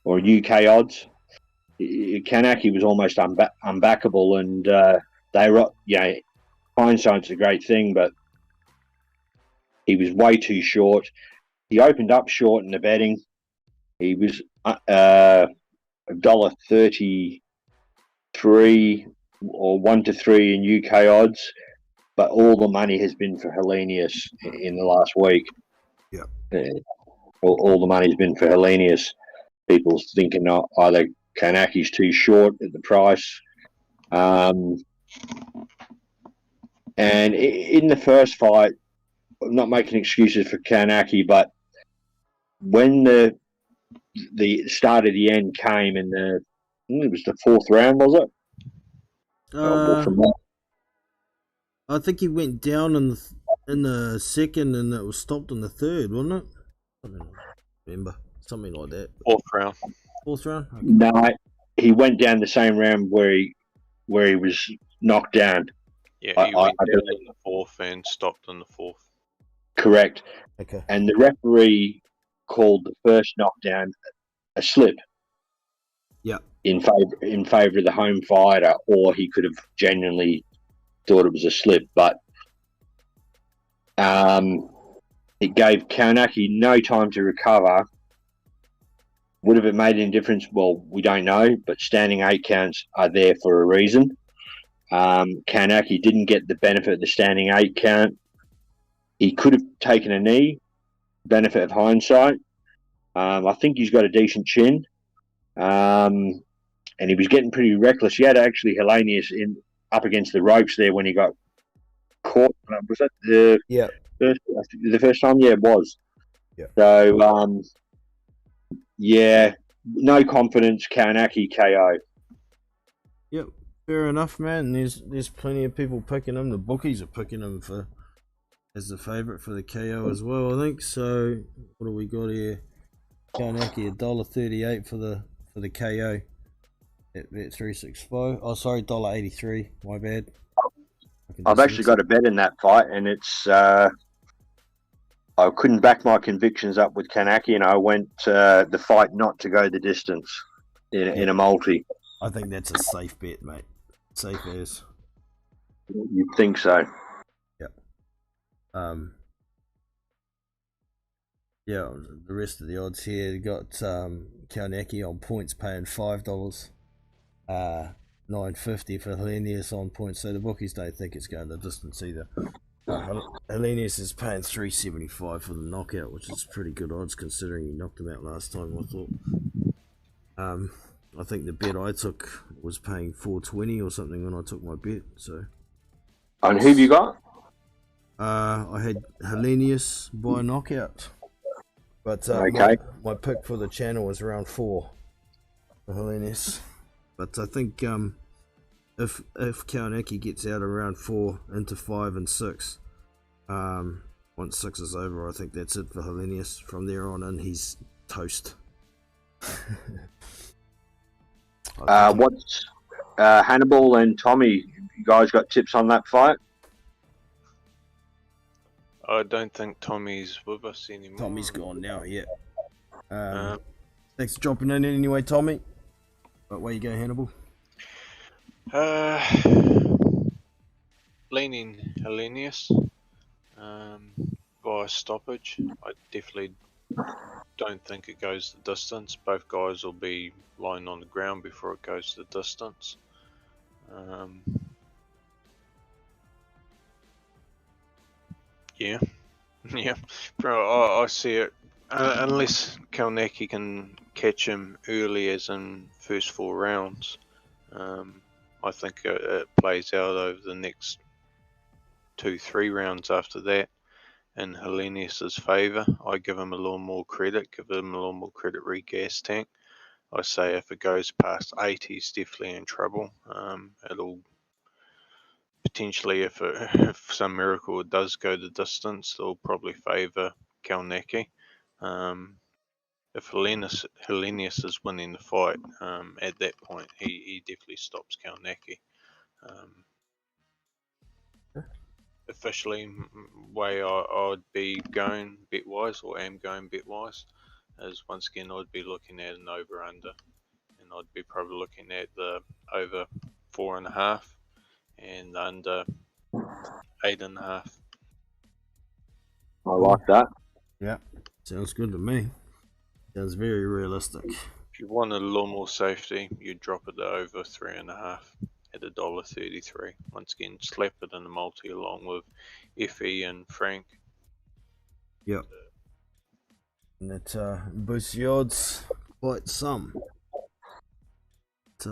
Speaker 13: or UK odds, Kawanaki was almost unbackable, and they were, hindsight's a great thing, but He was way too short. He opened up short in the betting. He was $1.33 or 1-3 in UK odds, but all the money has been for Hellenius in the last week.
Speaker 2: Yeah.
Speaker 13: All the money's been for Hellenius. People's thinking either Kanaki's too short at the price. And in the first fight, I'm not making excuses for Kanaki, but when the start of the end came in it was the fourth round, was it?
Speaker 2: I think he went down in the second, and it was stopped in the third, wasn't it? I don't remember, something like that.
Speaker 15: Fourth round.
Speaker 2: Fourth round. Okay.
Speaker 13: No, he went down the same round where he was knocked down.
Speaker 15: Yeah, he went down in the fourth and stopped in the fourth.
Speaker 13: Correct.
Speaker 2: Okay.
Speaker 13: And the referee called the first knockdown a slip.
Speaker 2: Yeah.
Speaker 13: In favor of the home fighter, or he could have genuinely thought it was a slip, but it gave Kaunaki no time to recover. Would have it made any difference? Well, we don't know, but standing 8 counts are there for a reason. Kaunaki didn't get the benefit of the standing 8 count. He could have taken a knee, benefit of hindsight. I think he's got a decent chin. And he was getting pretty reckless. He had actually Hellenius up against the ropes there when he got caught. Was that the first time? Yeah, it was.
Speaker 2: Yeah.
Speaker 13: So, no confidence, Kaunaki KO.
Speaker 2: Yep, fair enough, man. There's plenty of people picking him. The bookies are picking him as the favourite for the KO as well, I think. So, what do we got here? Kaunaki $1.38 for the KO. At bet 365. Oh, sorry, $1.83. My bad.
Speaker 13: I've actually got a bet in that fight, and it's I couldn't back my convictions up with Kanaki, and I went the fight not to go the distance in a multi.
Speaker 2: I think that's a safe bet, mate. Safe as.
Speaker 13: You'd think so.
Speaker 2: Yep. Yeah, the rest of the odds here got Kaunaki on points paying $5. $9.50 for Hellenius on points, so the bookies don't think it's going the distance either. Hellenius is paying $3.75 for the knockout, which is pretty good odds considering he knocked him out last time, I thought. I think the bet I took was paying $4.20 or something when I took my bet. So.
Speaker 13: And who have you got?
Speaker 2: I had Hellenius by knockout, but my pick for the channel was around 4 for Hellenius. But I think if Kaunaki gets out around 4 into 5 and 6, once 6 is over, I think that's it for Hellenius. From there on in, he's toast.
Speaker 13: What's Hannibal and Tommy? You guys got tips on that fight?
Speaker 15: I don't think Tommy's with us anymore.
Speaker 2: Tommy's gone now, yeah. Thanks for dropping in anyway, Tommy. But where you go, Hannibal?
Speaker 15: Leaning Hellenius via stoppage. I definitely don't think it goes the distance. Both guys will be lying on the ground before it goes the distance. Yeah. Bro, I see it. Unless Kaunaki can catch him early, as in first 4 rounds, I think it plays out over the next 2-3 rounds after that in Hellenius' favour. I give him a little more credit, re-gas tank. I say if it goes past 8, he's definitely in trouble. It'll potentially, if some miracle it does go the distance, it'll probably favour Kaunaki. If Hellenius is winning the fight, at that point he definitely stops Kaunaki. Officially, way I'd be going bet-wise, or am going bet-wise, is once again I'd be looking at an over-under, and I'd be probably looking at the over 4.5 and under 8.5.
Speaker 13: like that.
Speaker 2: Yeah, sounds good to me. Sounds very realistic.
Speaker 15: If you wanted a little more safety, you'd drop it to over 3.5 at $1.33. Once again, slap it in the multi along with Fe and Frank.
Speaker 2: Yep. And that boosts the odds quite some. But,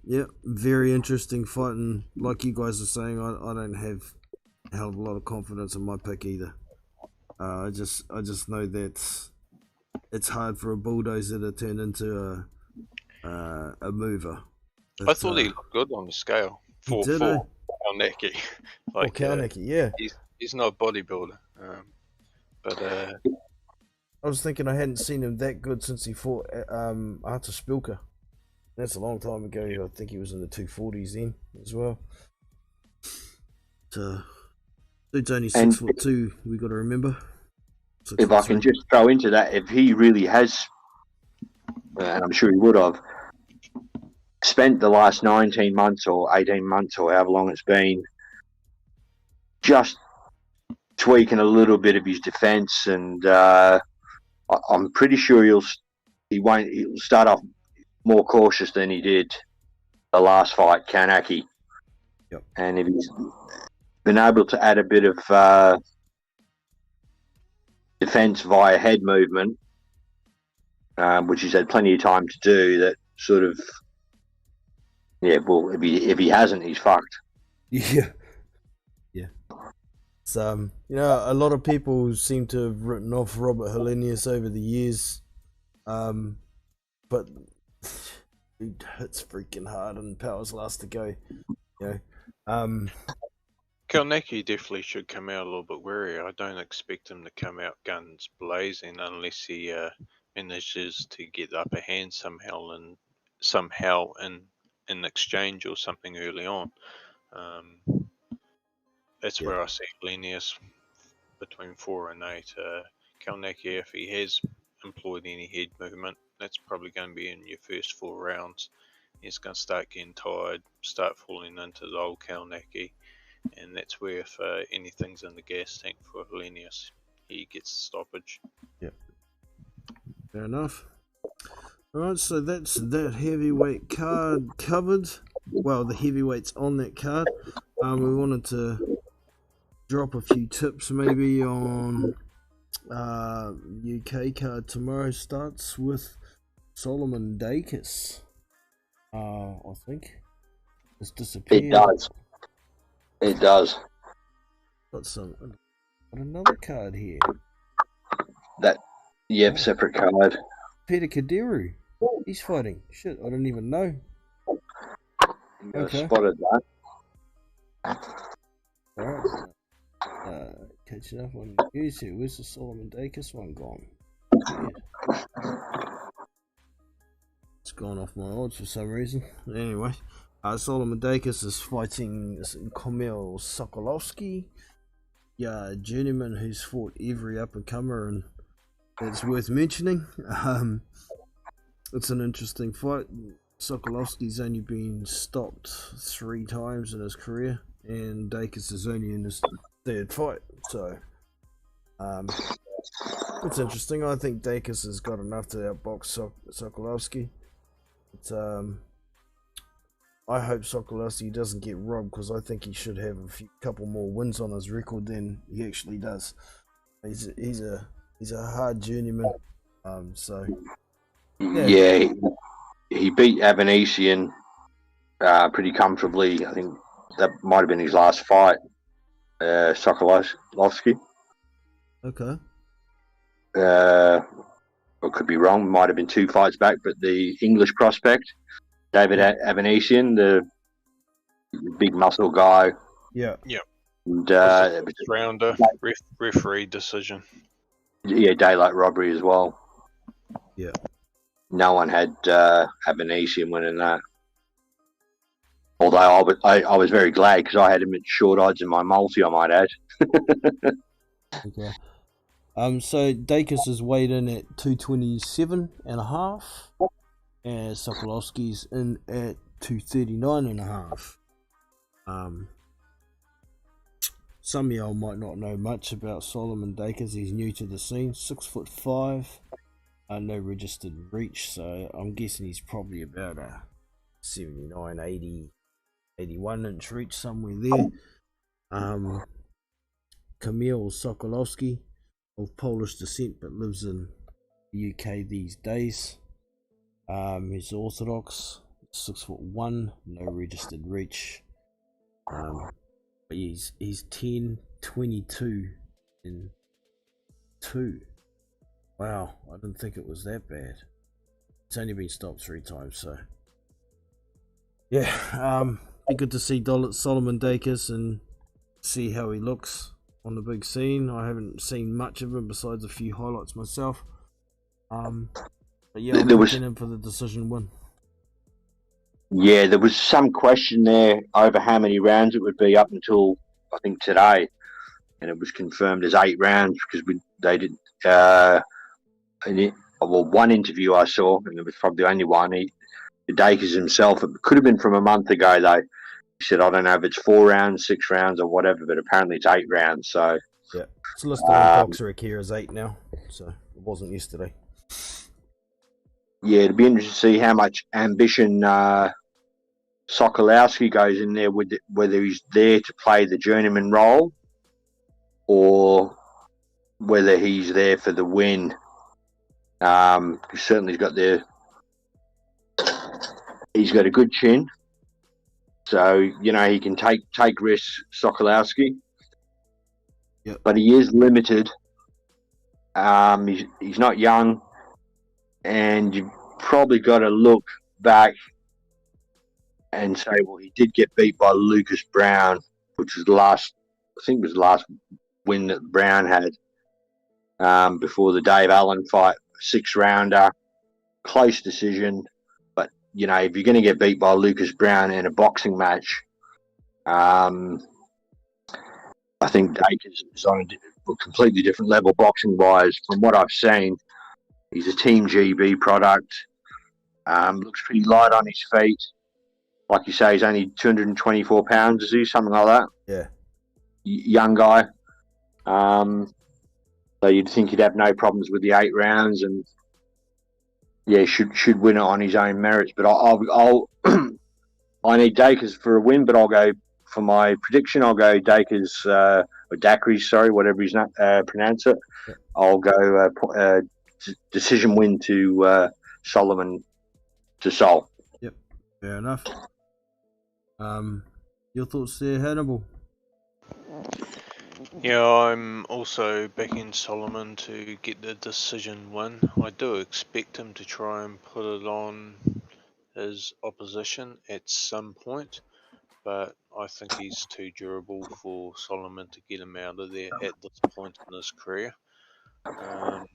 Speaker 2: yeah, very interesting fight, and like you guys are saying, I don't have a hell of a lot of confidence in my pick either. I just know that it's hard for a bulldozer to turn into a mover.
Speaker 15: I thought he looked good on the scale.
Speaker 2: He did,
Speaker 15: for Kalnecki. Like,
Speaker 2: Kalnecki, yeah.
Speaker 15: He's not a bodybuilder. But
Speaker 2: I was thinking I hadn't seen him that good since he fought Artur Spilka. That's a long time ago. I think he was in the 240s then as well. So, dude's only 6'2", we got to remember.
Speaker 13: If I can just throw into that, if he really has, and I'm sure he would have, spent the last 19 months or 18 months or however long it's been just tweaking a little bit of his defence, and I'm pretty sure he'll start off more cautious than he did the last fight, Kanaki.
Speaker 2: Yep.
Speaker 13: And if he's been able to add a bit of defence via head movement, which he's had plenty of time to do, that sort of, yeah, well, if he hasn't, he's fucked.
Speaker 2: Yeah. Yeah. So, a lot of people seem to have written off Robert Helenius over the years. But he hits freaking hard and powers last to go.
Speaker 15: Kalnecki definitely should come out a little bit wary. I don't expect him to come out guns blazing unless he manages to get the upper hand somehow in exchange or something early on. That's where I see Helenius between 4 and 8. Kalnecki, if he has employed any head movement, that's probably going to be in your first 4 rounds. He's going to start getting tired, start falling into the old Kalnecki, and that's where if anything's in the gas tank for Helenius, he gets the stoppage.
Speaker 2: Yep. Fair enough. Alright, so that's that heavyweight card covered. Well, the heavyweights on that card. We wanted to drop a few tips maybe on UK card tomorrow. Starts with Solomon Dacus. I think it's disappeared.
Speaker 13: It does.
Speaker 2: Got another card here.
Speaker 13: Separate card.
Speaker 2: Peter Kadiru. He's fighting. Shit, I didn't even know.
Speaker 13: Okay. Spotted that.
Speaker 2: Alright. Catching up on news here. Where's the Solomon Dacus one gone? It's gone off my odds for some reason. Anyway, Solomon Dacus is fighting Kamil Sokolowski. Yeah, a journeyman who's fought every up-and-comer, and it's worth mentioning. It's an interesting fight. Sokolowski's only been stopped 3 times in his career, and Dacus is only in his 3rd fight. So, it's interesting. I think Dacus has got enough to outbox Sokolowski. But, I hope Sokolowski doesn't get robbed, because I think he should have couple more wins on his record than he actually does. He's a hard journeyman. So
Speaker 13: yeah, he beat Avanesian pretty comfortably. I think that might have been his last fight. Sokolowski.
Speaker 2: Okay.
Speaker 13: I could be wrong. Might have been 2 fights back, but the English prospect, David Avanesian, the big muscle guy.
Speaker 2: Yeah.
Speaker 15: Yeah.
Speaker 13: And
Speaker 15: rounder, referee decision.
Speaker 13: Yeah, daylight robbery as well.
Speaker 2: Yeah.
Speaker 13: No one had Avanesian winning that. Although I was very glad, because I had him at short odds in my multi, I might add.
Speaker 2: Okay. So Dacus is weighed in at 227.5, and Sokolowski's in at 239.5. some of y'all might not know much about Solomon Dakers. He's new to the scene. 6'5", no registered reach, so I'm guessing he's probably about a 79, 80, 81 inch reach, somewhere there. Kamil Sokolowski, of Polish descent but lives in the UK these days. He's Orthodox, 6'1", no registered reach. But he's 10, 22, and 2. Wow, I didn't think it was that bad. It's only been stopped 3 times, so yeah. Be good to see Solomon Dakers and see how he looks on the big scene. I haven't seen much of him besides a few highlights myself. But yeah, I'm looking in for the decision win.
Speaker 13: Yeah, there was some question there over how many rounds it would be up until I think today, and it was confirmed as 8 rounds because they did. One interview I saw, and it was probably the only one. Dakers himself, it could have been from a month ago though. He said, I don't know if it's 4 rounds, 6 rounds, or whatever, but apparently it's 8 rounds. So
Speaker 2: yeah, it's listed on Boxer Akira as 8 now, so it wasn't yesterday.
Speaker 13: Yeah, it'd be interesting to see how much ambition Sokolowski goes in there, with whether he's there to play the journeyman role or whether he's there for the win. He's certainly he's got a good chin, so you know he can take risks, Sokolowski.
Speaker 2: Yep.
Speaker 13: But he is limited. He's not young, and you've probably got to look back and say, well, he did get beat by Lucas Brown, which was the last win that Brown had before the Dave Allen fight, 6-rounder, close decision. But you know, if you're going to get beat by Lucas Brown in a boxing match, I think Dakers is on a completely different level boxing wise. From what I've seen, he's a Team GB product. Looks pretty light on his feet. Like you say, he's only 224 pounds, is he? Something like that.
Speaker 2: Yeah.
Speaker 13: Young guy. So you'd think he'd have no problems with the 8 rounds, and yeah, should win it on his own merits. But I'll I need Dakers for a win, but I'll go for my prediction. I'll go Dakers or Daiquiri, sorry, whatever he's pronounce it.
Speaker 2: Yeah.
Speaker 13: I'll go decision win to Solomon to Sol.
Speaker 2: Yep, fair enough. Your thoughts there, Hannibal?
Speaker 15: Yeah, I'm also backing Solomon to get the decision win. I do expect him to try and put it on his opposition at some point, but I think he's too durable for Solomon to get him out of there at this point in his career. It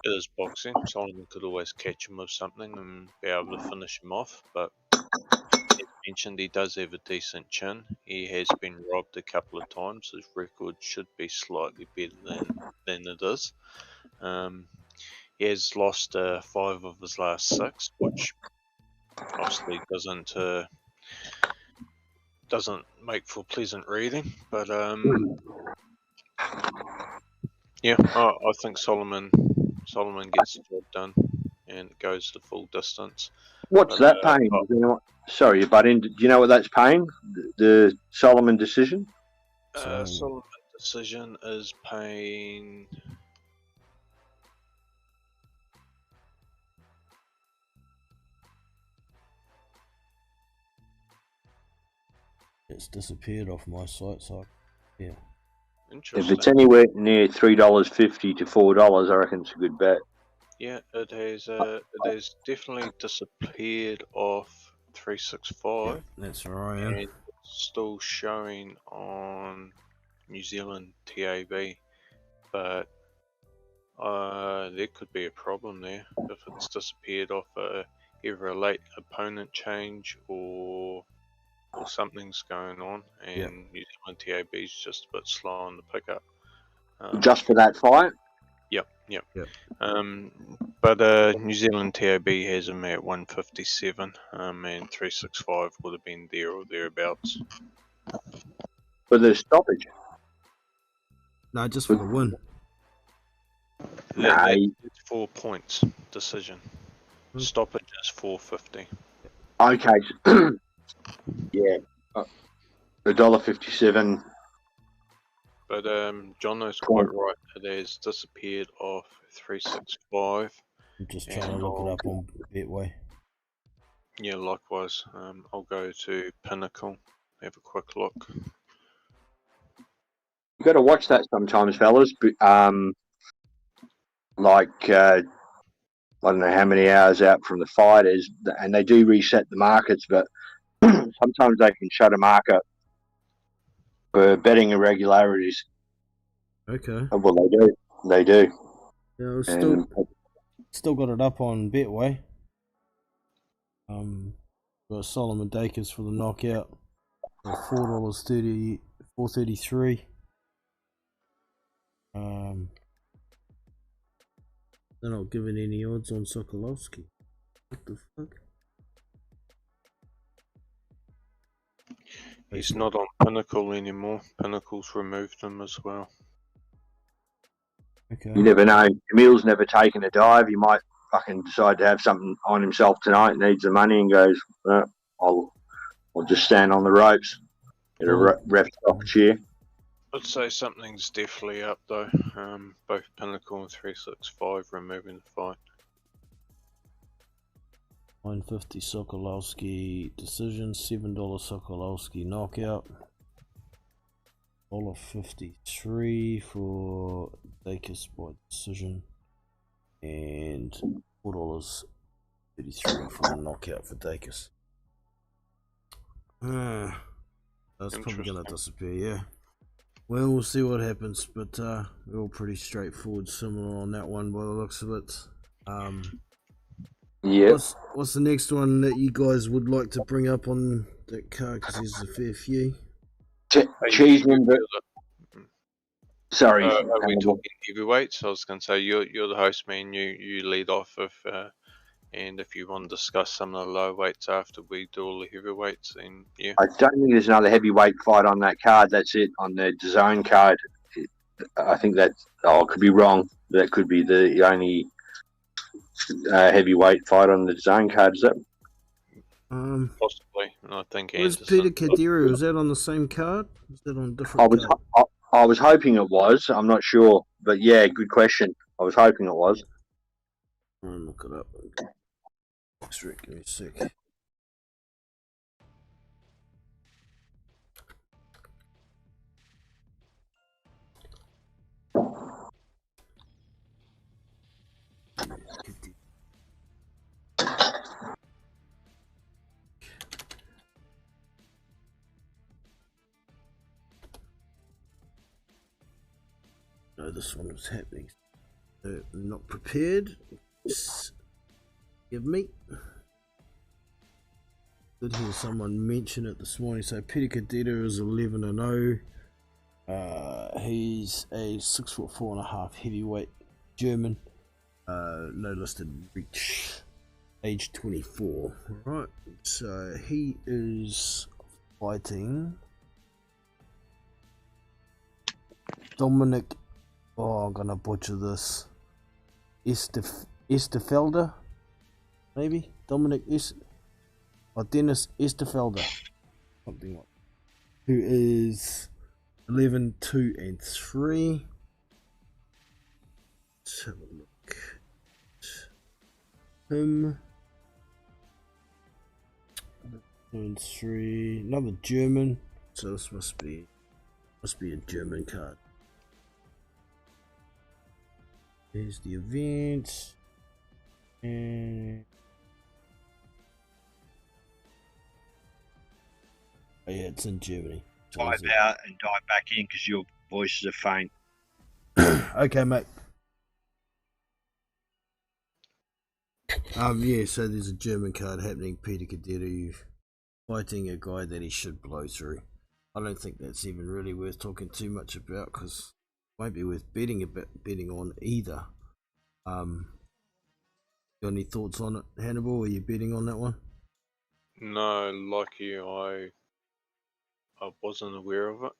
Speaker 15: is boxing. Solomon could always catch him with something and be able to finish him off, but as mentioned, he does have a decent chin. He has been robbed a couple of times. His record should be slightly better than it is. He has lost 5 of his last 6, which obviously doesn't make for pleasant reading. But yeah, I think Solomon gets the job done and goes the full distance.
Speaker 13: What's that paying? Sorry, but do you know what that's paying? The Solomon decision?
Speaker 15: Solomon decision is paying.
Speaker 2: It's disappeared off my site, so yeah.
Speaker 13: If it's anywhere near $3.50 to $4, I reckon it's a good bet.
Speaker 15: Yeah, it has definitely disappeared off 365.
Speaker 2: Yeah, that's right.
Speaker 15: And it's still showing on New Zealand TAB, but there could be a problem there if it's disappeared off either a late opponent change or something's going on, and New Zealand TAB is just a bit slow on the pickup.
Speaker 13: Just for that fight?
Speaker 15: Yep. But New Zealand TAB has him at 157, and 365 would have been there or thereabouts.
Speaker 13: For the stoppage.
Speaker 2: No, just for the win.
Speaker 15: It's 4 points decision. Stoppage is 450.
Speaker 13: Okay. Yeah. $1.57.
Speaker 15: But Jono's quite right. It has disappeared off 365.
Speaker 2: I'm just trying to look it up on Betway.
Speaker 15: Yeah, likewise. I'll go to Pinnacle, have a quick look.
Speaker 13: You've got to watch that sometimes, fellas. But, I don't know how many hours out from the fight is, and they do reset the markets, but sometimes they can shut a market for betting irregularities.
Speaker 2: Okay.
Speaker 13: Well, they do. They do.
Speaker 2: Yeah, still got it up on Betway. Got Solomon Dakis for the knockout. $4.30, $4.33. They're not giving any odds on Sokolowski. What the fuck?
Speaker 15: He's not on Pinnacle anymore. Pinnacle's removed him as well.
Speaker 2: Okay.
Speaker 13: You never know. Camille's never taken a dive. He might fucking decide to have something on himself tonight, needs the money, and goes, I'll just stand on the ropes. Get a ref off cheer.
Speaker 15: I'd say something's definitely up though. Both Pinnacle and 365 removing the fight.
Speaker 2: 950 Sokolowski decision, $7 Sokolowski knockout, $1.53 for Dakis by decision, and $4.33 for the knockout for Dakis. That's probably gonna disappear, yeah. Well, we'll see what happens, but we're all pretty straightforward, similar on that one by the looks of it.
Speaker 13: Yeah.
Speaker 2: What's the next one that you guys would like to bring up on that card? Because there's a fair few.
Speaker 13: Cheeseman, but sorry.
Speaker 15: Are we talking heavyweights? I was going to say you're the host, man. You lead off and if you want to discuss some of the low weights after we do all the heavyweights, then yeah.
Speaker 13: I don't think there's another heavyweight fight on that card. That's it on the zone card. I think that I could be wrong. That could be the only heavyweight fight on the zone card. Is that?
Speaker 15: Possibly. And I think
Speaker 2: Was
Speaker 15: Anderson.
Speaker 2: Peter Kadira? Was that on the same card? Was that on a different card?
Speaker 13: I was hoping it was. I'm not sure, but yeah, good question. I was hoping it was.
Speaker 2: I'll look it up. Give me a sec. No, this one was happening. Not prepared. Give me. Did hear someone mention it this morning. So Peter Cadetta is 11-0. He's a 6'4.5" heavyweight German. No listed reach. Age 24. Right. So he is fighting Dominic. Oh, I'm gonna butcher this. Esterfelder, maybe Dominic Dennis Esterfelder, something like. Who is 11-2-3. Let's have a look. Him. 2-3. Another German. So this must be a German card. Here's the event. And oh yeah, it's in Germany.
Speaker 13: Dive out and dive back in because your voices are faint.
Speaker 2: Okay, mate. Yeah, so there's a German card happening. Peter Cadetta fighting a guy that he should blow through. I don't think that's even really worth talking too much about because it won't be worth betting on either. Got any thoughts on it, Hannibal? Are you betting on that one?
Speaker 15: No, like you, I wasn't aware of it.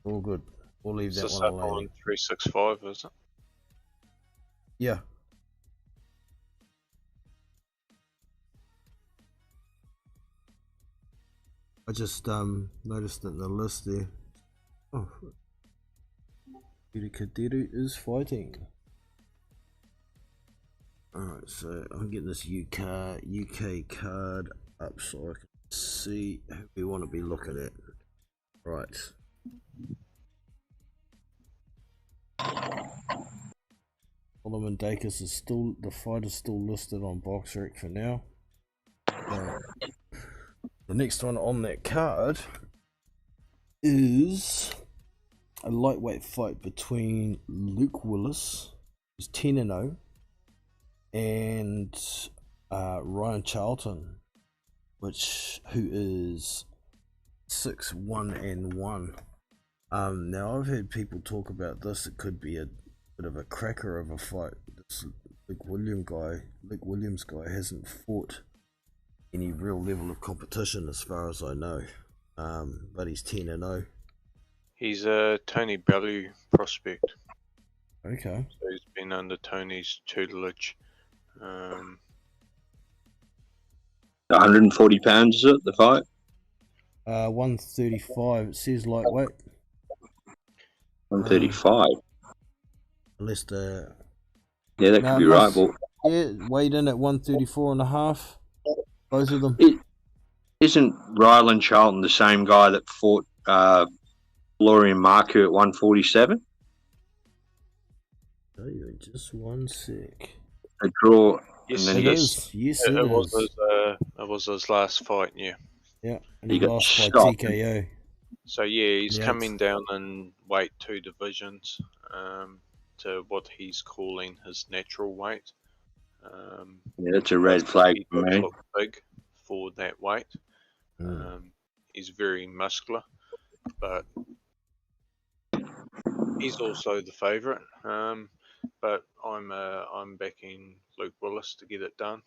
Speaker 2: All good. We'll leave
Speaker 15: Is
Speaker 2: that
Speaker 15: this
Speaker 2: one
Speaker 15: up
Speaker 2: alone.
Speaker 15: on 365, is it?
Speaker 2: Yeah. I just noticed that the list there. Oh, Kadiru is fighting. Alright, so I'll get this UK card up so I can see who we want to be looking at. Right. Solomon Dacus is still, the fight is still listed on BoxRec for now. The next one on that card is a lightweight fight between Luke Willis, who's 10-0, and Ryan Charlton, who is 6-1-1. Now I've heard people talk about this. It could be a bit of a cracker of a fight. This Luke Williams guy hasn't fought any real level of competition as far as I know, but he's 10-0.
Speaker 15: He's a Tony Bellew prospect.
Speaker 2: Okay.
Speaker 15: So he's been under Tony's tutelage.
Speaker 13: 140 pounds, is it, the fight?
Speaker 2: 135. It says lightweight.
Speaker 13: 135.
Speaker 2: Unless the...
Speaker 13: Yeah, that could be right. Well,
Speaker 2: yeah, weighed in at 134 and a half. Both of them.
Speaker 13: Isn't Ryland Charlton the same guy that fought Florian Marker at 147?
Speaker 2: Tell you in just one sec.
Speaker 13: A draw.
Speaker 15: Yes,
Speaker 13: and then
Speaker 15: it
Speaker 2: is. Yes,
Speaker 15: it was
Speaker 2: is.
Speaker 15: it was his last fight, yeah.
Speaker 2: Yeah, and
Speaker 13: He
Speaker 2: he
Speaker 13: got
Speaker 2: lost by
Speaker 13: stopped.
Speaker 2: TKO.
Speaker 15: So yeah, he's
Speaker 2: Yeah,
Speaker 15: coming down in weight 2 divisions to what he's calling his natural weight.
Speaker 13: Yeah, that's a red flag
Speaker 15: He
Speaker 13: for
Speaker 15: does
Speaker 13: me.
Speaker 15: look big for that weight. He's very muscular, but he's also the favourite. But I'm backing Luke Willis to get it done.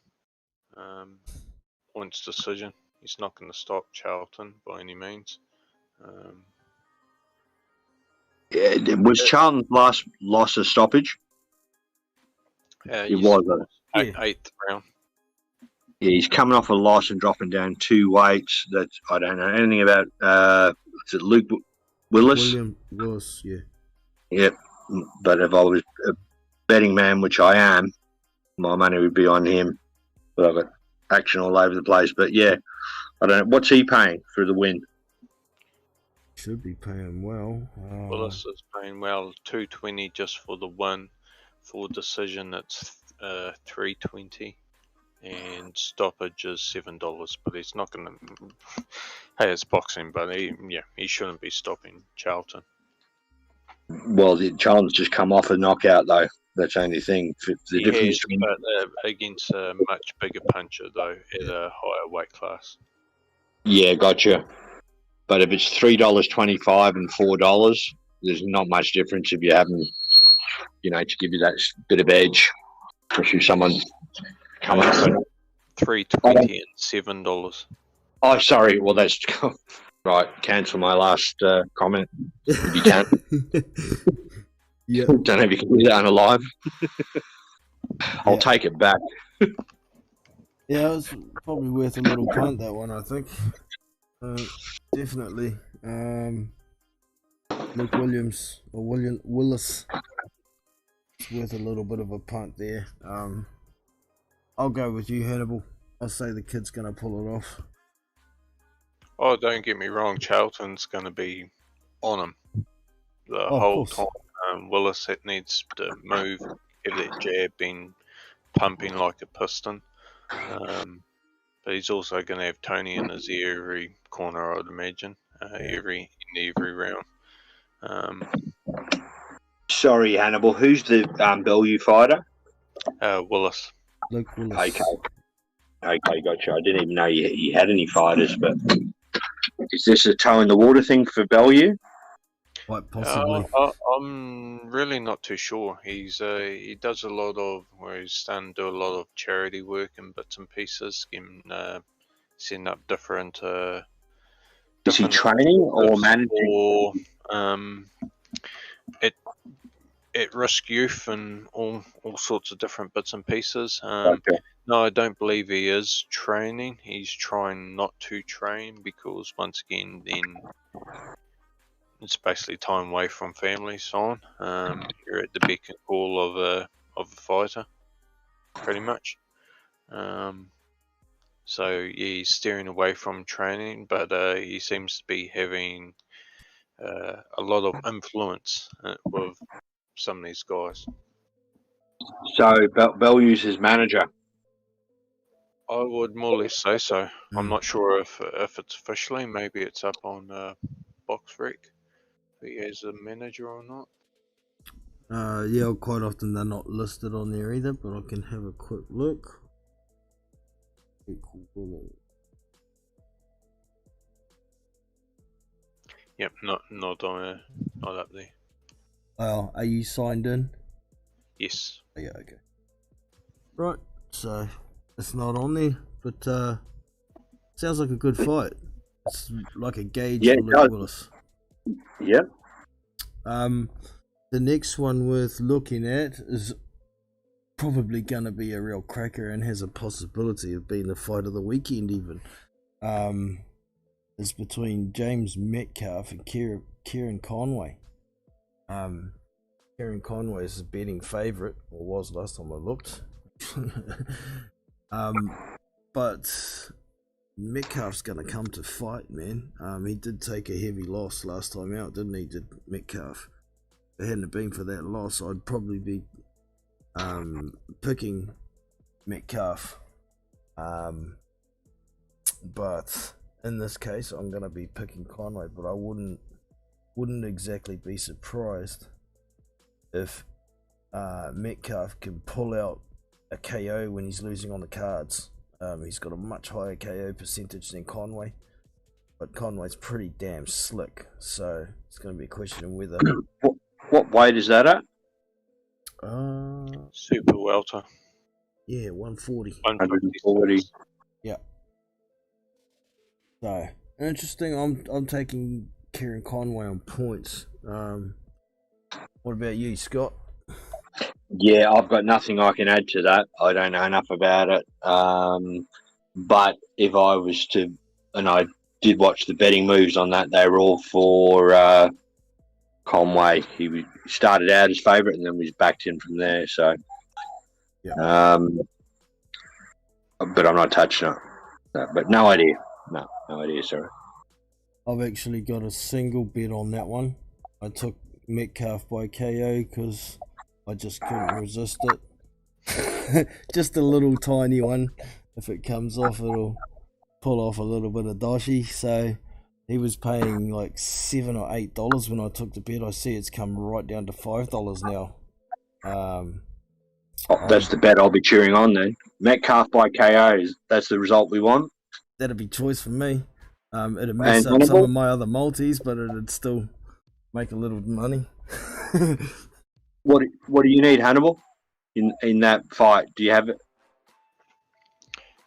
Speaker 15: Points decision. He's not going to stop Charlton by any means.
Speaker 13: Yeah, was Charlton's last loss a stoppage? It
Speaker 15: Yes,
Speaker 13: was.
Speaker 15: eighth round.
Speaker 13: Yeah, he's coming off a loss and dropping down 2 weights. That I don't know anything about. Is it Luke Willis?
Speaker 2: William Willis, yeah.
Speaker 13: Yep. But if I was a betting man, which I am, my money would be on him. But I've got action all over the place. But yeah, I don't know. What's he paying for the win?
Speaker 2: Should be paying well.
Speaker 15: Willis is paying well, 220 just for the win. For decision, it's 320, and stoppage is $7. But he's not going to. Hey, it's boxing, but he shouldn't be stopping Charlton.
Speaker 13: Well, Charlton's just come off a knockout, though. That's the only thing. The difference between...
Speaker 15: but against a much bigger puncher, though, at a higher weight class.
Speaker 13: Yeah, gotcha. But if it's $3.25 and $4, there's not much difference if you haven't, to give you that bit of edge. Especially someone coming up.
Speaker 15: $3.20 and $7.
Speaker 13: Oh, sorry. Well, that's right. Cancel my last comment if you can.
Speaker 2: Yeah.
Speaker 13: Don't know if you can do that on a live. I'll take it back.
Speaker 2: Yeah, it's probably worth a little punt, that one, I think. Definitely. Luke Williams or Willis. It's worth a little bit of a punt there. I'll go with you, Hannibal. I'll say the kid's going to pull it off.
Speaker 15: Oh, don't get me wrong. Charlton's going to be on him the
Speaker 2: Oh,
Speaker 15: whole
Speaker 2: of course.
Speaker 15: time. Willis needs to move, have that jab been pumping like a piston. But he's also going to have Tony in his ear every corner, I'd imagine, every round.
Speaker 13: Sorry, Hannibal. Who's the Bellew fighter?
Speaker 15: Willis.
Speaker 2: Luke Willis.
Speaker 13: Okay, gotcha. I didn't even know you had any fighters, but is this a toe in the water thing for Bellew?
Speaker 2: Quite possibly.
Speaker 15: I'm really not too sure. He does a lot of, he's starting to do a lot of charity work and bits and pieces, setting up different
Speaker 13: Is he
Speaker 15: different
Speaker 13: training or managing?
Speaker 15: or at risk youth and all sorts of different bits and pieces.
Speaker 13: Okay.
Speaker 15: No, I don't believe he is training. He's trying not to train because once again, then it's basically time away from family, so on. You're at the beck and call of a fighter, pretty much. So yeah, he's steering away from training, but he seems to be having a lot of influence with some of these guys.
Speaker 13: So Bellevue's his manager.
Speaker 15: I would more or less say so. I'm not sure if it's officially. Maybe it's up on BoxRec. If he has a manager or not.
Speaker 2: Yeah, quite often they're not listed on there either, but I can have a quick look.
Speaker 15: Yep, not up there.
Speaker 2: Oh, are you signed in?
Speaker 15: Yes.
Speaker 2: Oh, yeah, okay. Right, so it's not on there, but sounds like a good fight. It's like a gauge for Luke Willis.
Speaker 13: Yep.
Speaker 2: The next one worth looking at is probably going to be a real cracker and has a possibility of being the fight of the weekend even. It's between James Metcalf and Kieran Conway. Kieran Conway is a betting favourite, or was last time I looked. But Metcalf's going to come to fight, man. He did take a heavy loss last time out, didn't he? Did Metcalf? If it hadn't been for that loss, I'd probably be picking Metcalf. But in this case, I'm going to be picking Conway. But I wouldn't exactly be surprised if Metcalf can pull out a KO when he's losing on the cards. He's got a much higher KO percentage than Conway, but Conway's pretty damn slick, so it's going to be a question of whether.
Speaker 13: What weight is that at?
Speaker 15: Super welter.
Speaker 2: Yeah, 140.
Speaker 13: 140.
Speaker 2: Yeah. So interesting. I'm taking Kieran Conway on points. What about you, Scott?
Speaker 13: Yeah, I've got nothing I can add to that. I don't know enough about it. But if I was to, and I did watch the betting moves on that, they were all for Conway. He started out as favourite and then was backed in from there. So,
Speaker 2: yeah.
Speaker 13: But I'm not touching it. No, but no idea. No idea. Sorry.
Speaker 2: I've actually got a single bet on that one. I took Metcalf by KO because I just couldn't resist it. Just a little tiny one. If it comes off, it'll pull off a little bit of doshi. So he was paying like $7 or $8 when I took the bet. I see it's come right down to $5 now.
Speaker 13: That's the bet I'll be cheering on then. Metcalf by KO. That's the result we want.
Speaker 2: That'd be choice for me. It'd mess up some of my other multis, but it'd still make a little money.
Speaker 13: What do you need, Hannibal, in that fight? Do you have it?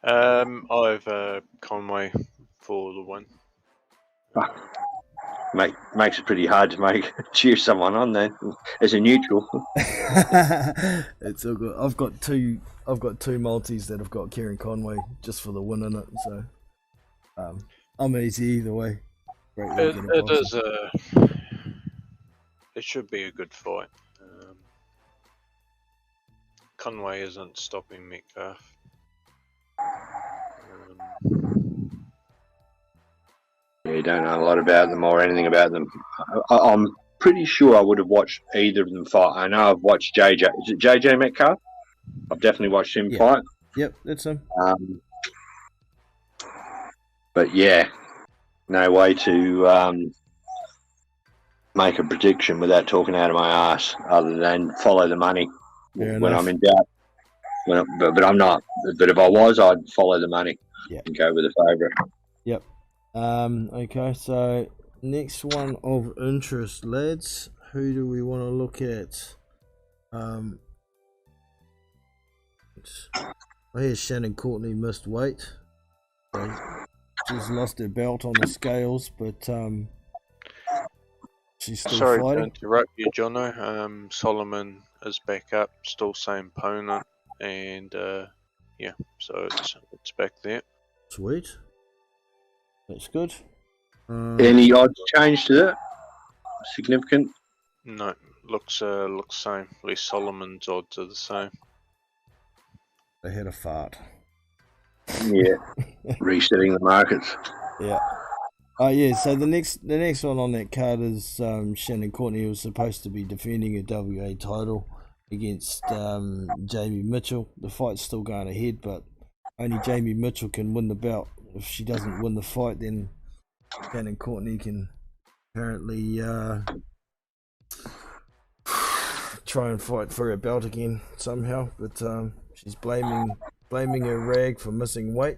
Speaker 15: I've Conway for the win.
Speaker 13: Makes it pretty hard to cheer someone on then as a neutral.
Speaker 2: It's all good. I've got two multis that have got Kieran Conway just for the win in it. So I'm easy either way.
Speaker 15: It should be a good fight. Conway isn't stopping Metcalf.
Speaker 13: Yeah, you don't know a lot about them or anything about them. I'm pretty sure I would have watched either of them fight. I know I've watched JJ. Is it JJ Metcalf? I've definitely watched him fight.
Speaker 2: Yep, that's him.
Speaker 13: But yeah, no way to make a prediction without talking out of my ass, other than follow the money when I'm in doubt. But I'm not. But if I was, I'd follow the money and go with the favourite.
Speaker 2: Yep. Okay, so next one of interest, lads. Who do we want to look at? I hear Shannon Courtney missed weight. she's lost her belt on the scales, but she's still
Speaker 15: Sorry to
Speaker 2: fighting.
Speaker 15: interrupt you, Jono. Solomon is back up, still same opponent, and yeah, so it's back there.
Speaker 2: Sweet. That's good.
Speaker 13: Any odds change to that? Significant?
Speaker 15: No, looks same. At least Solomon's odds are the same.
Speaker 2: They had a fart.
Speaker 13: Yeah, resetting the markets.
Speaker 2: Yeah. Oh yeah. So the next one on that card is Shannon Courtney, who was supposed to be defending her WA title against Jamie Mitchell. The fight's still going ahead, but only Jamie Mitchell can win the belt. If she doesn't win the fight, then Shannon Courtney can apparently try and fight for her belt again somehow. But she's blaming her rag for missing weight.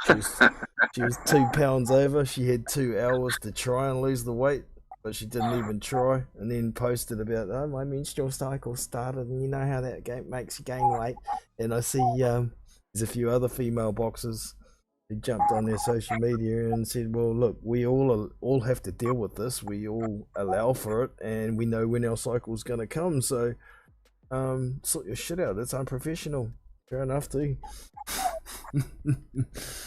Speaker 2: She was 2 pounds over. She had 2 hours to try and lose the weight, but she didn't even try. And then posted about, oh, my menstrual cycle started, and you know how that makes you gain weight. And I see there's a few other female boxers who jumped on their social media and said, well, look, we all have to deal with this. We all allow for it, and we know when our cycle's going to come. So sort your shit out. It's unprofessional. Fair enough, too.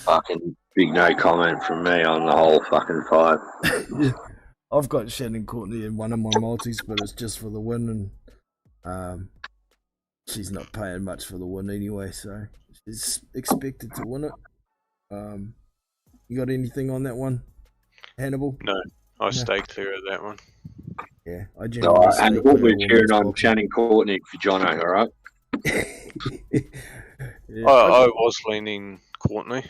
Speaker 13: Fucking big no comment from me on the whole fucking fight.
Speaker 2: Yeah. I've got Shannon Courtney in one of my multis, but it's just for the win, and she's not paying much for the win anyway, so she's expected to win it. You got anything on that one, Hannibal?
Speaker 15: No, I stay clear of that one.
Speaker 2: Yeah, I generally
Speaker 13: and what we're cheering on Shannon Courtney for Jono, all right?
Speaker 2: Yeah,
Speaker 15: I was leaning Courtney,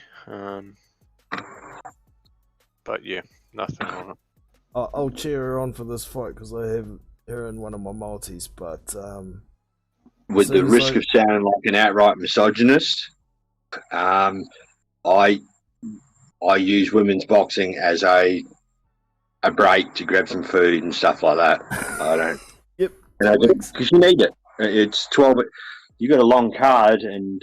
Speaker 15: but yeah, nothing on it.
Speaker 2: I'll cheer her on for this fight because I have her in one of my multis, but
Speaker 13: with the risk of sounding like an outright misogynist, I use women's boxing as a break to grab some food and stuff like that. I don't.
Speaker 2: Yep.
Speaker 13: Because you need it. It's 12. You got a long card, and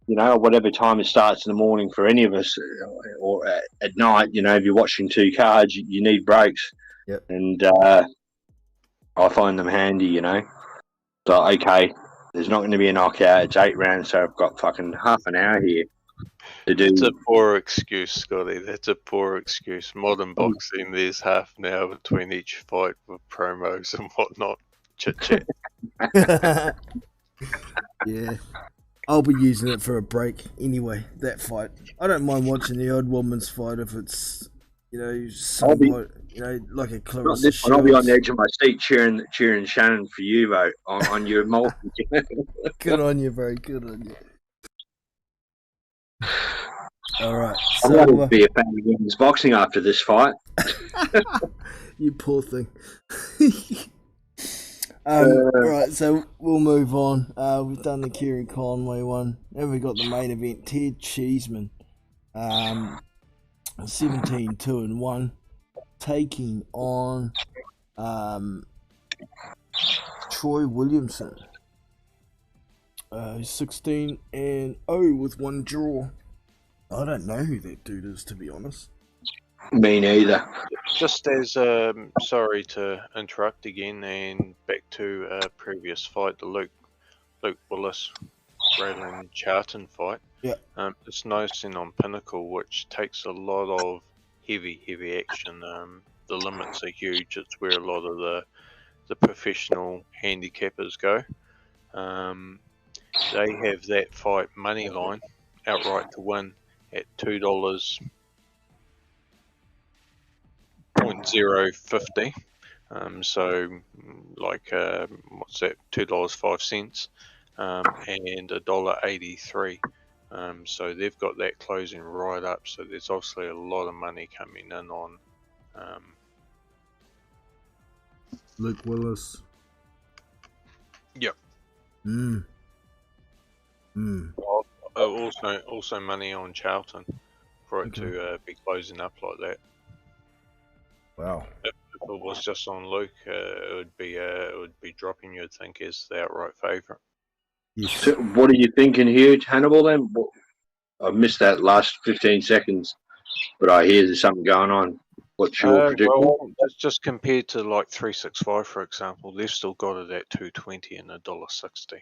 Speaker 13: you know, whatever time it starts in the morning for any of us, or at night, you know, if you're watching 2 cards, you need breaks.
Speaker 2: Yep.
Speaker 13: And I find them handy, you know. So okay, there's not going to be a knockout. It's 8 rounds, so I've got fucking half an hour here to do.
Speaker 15: That's a poor excuse, Scotty. That's a poor excuse. Modern boxing, there's half an hour between each fight with promos and whatnot. Chit chat.
Speaker 2: Yeah. I'll be using it for a break anyway, that fight. I don't mind watching the odd woman's fight if it's, you know, somewhat, you know, like a Clarissa
Speaker 13: this one, I'll be on the
Speaker 2: Shields.
Speaker 13: edge of my seat cheering Shannon for you, vote on your multi.
Speaker 2: Good on you, bro. Good on you. All right.
Speaker 13: I'm
Speaker 2: So,
Speaker 13: going to be a fan of women's boxing after this fight.
Speaker 2: you poor thing. All right, so we'll move on. We've done the Kieran Conway one. Then we got the main event, Ted Cheeseman, 17-2-1, taking on Troy Williamson, 16-0 with 1 draw. I don't know who that dude is, to be honest.
Speaker 13: Me neither.
Speaker 15: Just as sorry to interrupt again, and back to a previous fight, the Luke Willis Raylan Charlton fight.
Speaker 2: Yeah.
Speaker 15: It's noticing on Pinnacle, which takes a lot of heavy action. The limits are huge. It's where a lot of the professional handicappers go. They have that fight money line outright to win at $2.050. So like what's that? $2.05, and $1.83. So they've got that closing right up. So there's obviously a lot of money coming in on
Speaker 2: Luke Willis.
Speaker 15: Yep. Also money on Charlton for it to be closing up like that.
Speaker 2: Wow.
Speaker 15: If it was just on Luke, it would be dropping. You'd think as the outright favourite.
Speaker 13: So what are you thinking here, Hannibal? Then I missed that last 15 seconds, but I hear there's something going on. What's your prediction?
Speaker 15: Well, just compared to like 365, for example, they've still got it at 220 and $1.60.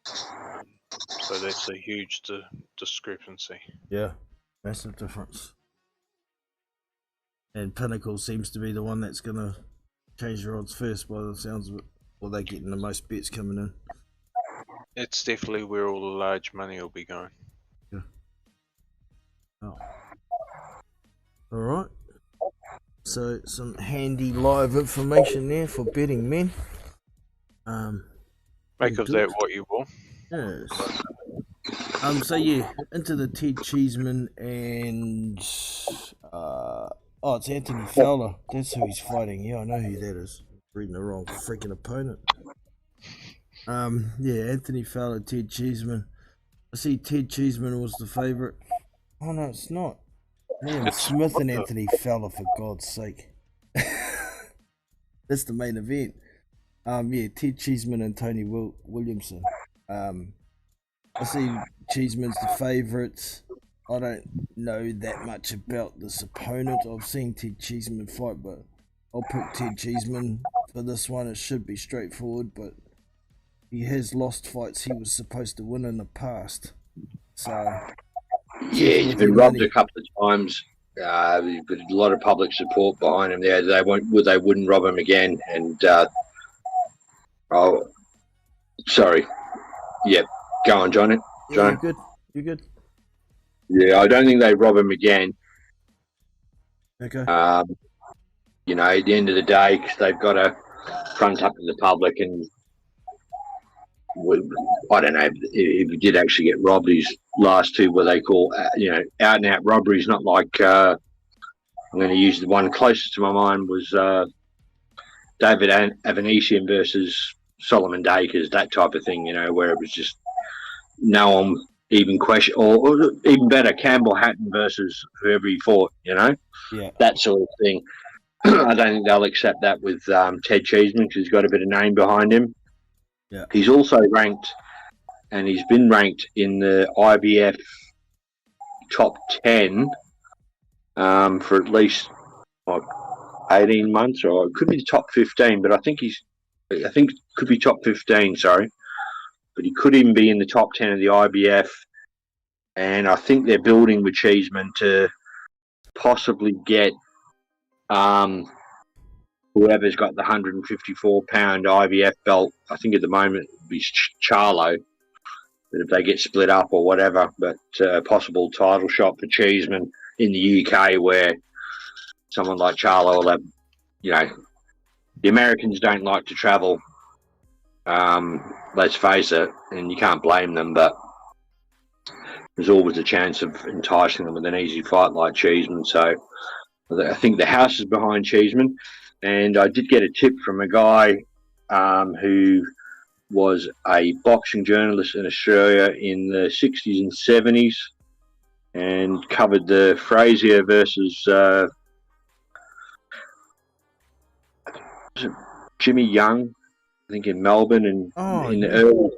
Speaker 15: So that's a huge discrepancy.
Speaker 2: Yeah, massive difference. And Pinnacle seems to be the one that's going to change their odds first by the sounds of it. Or they're getting the most bets coming in.
Speaker 15: It's definitely where all the large money will be going.
Speaker 2: Yeah. Oh. All right. So some handy live information there for betting men.
Speaker 15: Make of that what you will.
Speaker 2: Yes. So yeah, into the Ted Cheeseman and it's Anthony Fowler. That's who he's fighting. Yeah, I know who that is. Reading the wrong freaking opponent. Yeah, Anthony Fowler, Ted Cheeseman. I see Ted Cheeseman was the favourite. Oh no, it's not. Liam Smith and Anthony Fowler, for God's sake. That's the main event. Yeah, Ted Cheeseman and Tony Williamson. I see Cheeseman's the favourite. I don't know that much about this opponent. I've seen Ted Cheeseman fight, but I'll pick Ted Cheeseman for this one. It should be straightforward, but he has lost fights he was supposed to win in the past. So
Speaker 13: yeah, he's been robbed a couple of times. He's got a lot of public support behind him there. They wouldn't rob him again. And oh, sorry. Yep, go on, John.
Speaker 2: Yeah, you're good.
Speaker 13: Yeah, I don't think they rob him again.
Speaker 2: Okay.
Speaker 13: You know, at the end of the day, because they've got to front up to the public, and I don't know if he did actually get robbed. His last two, what they call, out and out robberies. Not like I'm going to use the one closest to my mind was David Avanesian versus Solomon Dakers, that type of thing. You know, where it was just no one even question, or even better, Campbell Hatton versus whoever he fought. You know, that sort of thing. I don't think they'll accept that with Ted Cheeseman because he's got a bit of name behind him.
Speaker 2: Yeah.
Speaker 13: He's also ranked, and he's been ranked in the IBF top 10 for at least 18 months, or it could be the top 15, but I think it could be top 15, sorry. But he could even be in the top 10 of the IBF, and I think they're building with Cheeseman to possibly get whoever's got the 154-pound IBF belt. I think at the moment it would be Charlo, but if they get split up or whatever, but possible title shot for Cheeseman in the UK, where someone like Charlo will have, the Americans don't like to travel, let's face it, and you can't blame them, but there's always a chance of enticing them with an easy fight like Cheeseman. So I think the house is behind Cheeseman. And I did get a tip from a guy who was a boxing journalist in Australia in the 60s and 70s and covered the Frazier versus Jimmy Young, I think in Melbourne, and in the early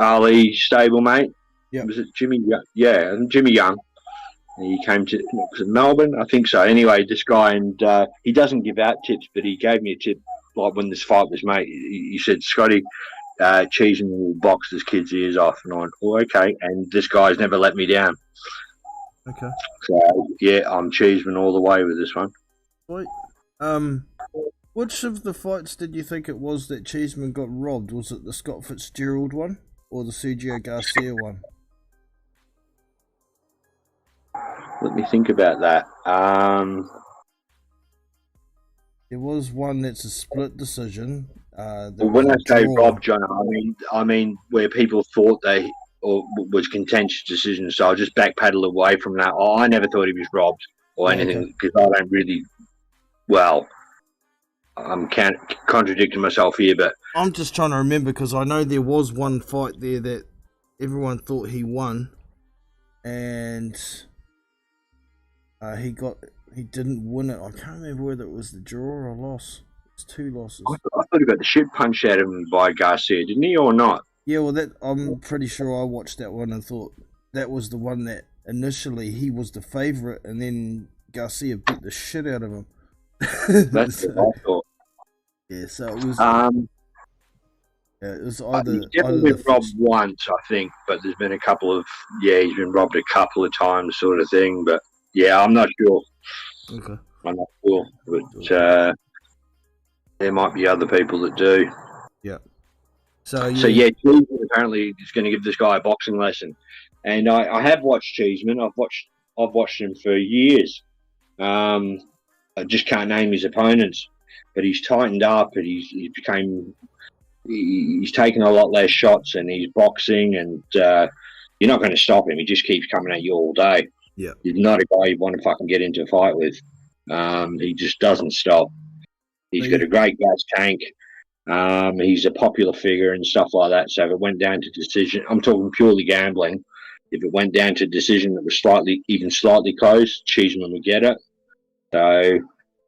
Speaker 13: Ali stablemate.
Speaker 2: Yep.
Speaker 13: Was it Jimmy Young? Yeah, Jimmy Young. He came to Melbourne, I think so. Anyway, this guy, and he doesn't give out tips, but he gave me a tip, like when this fight was made. He said, Scotty, Cheeseman will box this kid's ears off. And I went, oh, okay. And this guy's never let me down.
Speaker 2: Okay.
Speaker 13: So, yeah, I'm Cheeseman all the way with this one.
Speaker 2: Wait, which of the fights did you think it was that Cheeseman got robbed? Was it the Scott Fitzgerald one or the Sergio Garcia one?
Speaker 13: Let me think about that.
Speaker 2: There was one that's a split decision.
Speaker 13: Well, when I say robbed, John, I mean where people thought they or was contentious decisions. So I'll just backpedal away from that. I never thought he was robbed or anything because I don't really. Well, I'm contradicting myself here, but
Speaker 2: I'm just trying to remember because I know there was one fight there that everyone thought he won, and he didn't win it. I can't remember whether it was the draw or a loss. It's 2 losses.
Speaker 13: I thought he got the shit punched out of him by Garcia, didn't he, or not?
Speaker 2: Yeah, well, I'm pretty sure I watched that one and thought that was the one that initially he was the favorite, and then Garcia beat the shit out of him.
Speaker 13: That's what I thought.
Speaker 2: Yeah, so it was. It was
Speaker 13: He's definitely been robbed once, I think, but there's been a couple of he's been robbed a couple of times, sort of thing. But yeah, I'm not sure.
Speaker 2: Okay.
Speaker 13: I'm not sure, but there might be other people that do.
Speaker 2: Yeah.
Speaker 13: So yeah, Cheeseman apparently is going to give this guy a boxing lesson, and I have watched Cheeseman. I've watched him for years. I just can't name his opponents, but he's tightened up and he's taken a lot less shots and he's boxing, and you're not going to stop him. He just keeps coming at you all day.
Speaker 2: Yeah,
Speaker 13: he's not a guy you want to fucking get into a fight with. He just doesn't stop. He's got a great gas tank. He's a popular figure and stuff like that. So if it went down to decision, I'm talking purely gambling. If it went down to decision that was slightly close, Cheeseman would get it. So,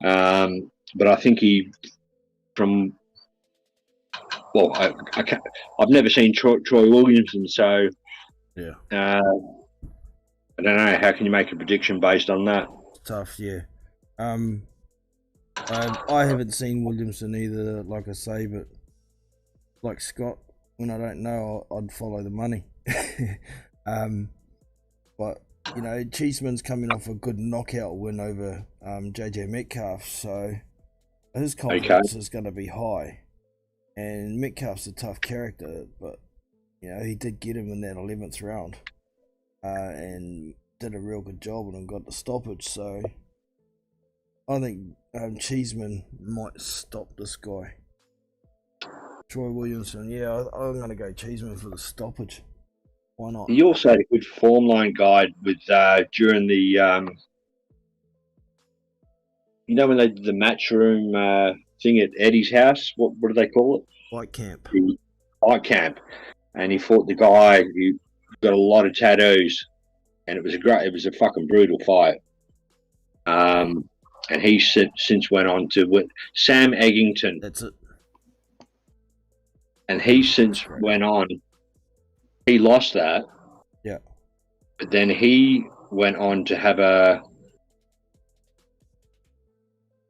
Speaker 13: but I think I've never seen Troy Williamson, so
Speaker 2: yeah.
Speaker 13: I don't know. How can you make a prediction based on that?
Speaker 2: Tough, yeah. I haven't seen Williamson either, like I say, but like Scott, when I don't know, I'd follow the money. But you know, Cheeseman's coming off a good knockout win over JJ Metcalf, so his confidence is going to be high. And Metcalf's a tough character, but you know, he did get him in that 11th round, and did a real good job and got the stoppage. So I think Cheeseman might stop this guy. Troy Williamson, yeah, I'm going to go Cheeseman for the stoppage. Why not?
Speaker 13: He also had a good form line guide with during the you know when they did the match room thing at Eddie's house. What do they call it?
Speaker 2: Fight camp.
Speaker 13: Fight camp, and he fought the guy who got a lot of tattoos, and it was a fucking brutal fight. And he since went on to with Sam Eggington.
Speaker 2: That's it.
Speaker 13: And he since went on. He lost that.
Speaker 2: Yeah.
Speaker 13: But then he went on to have a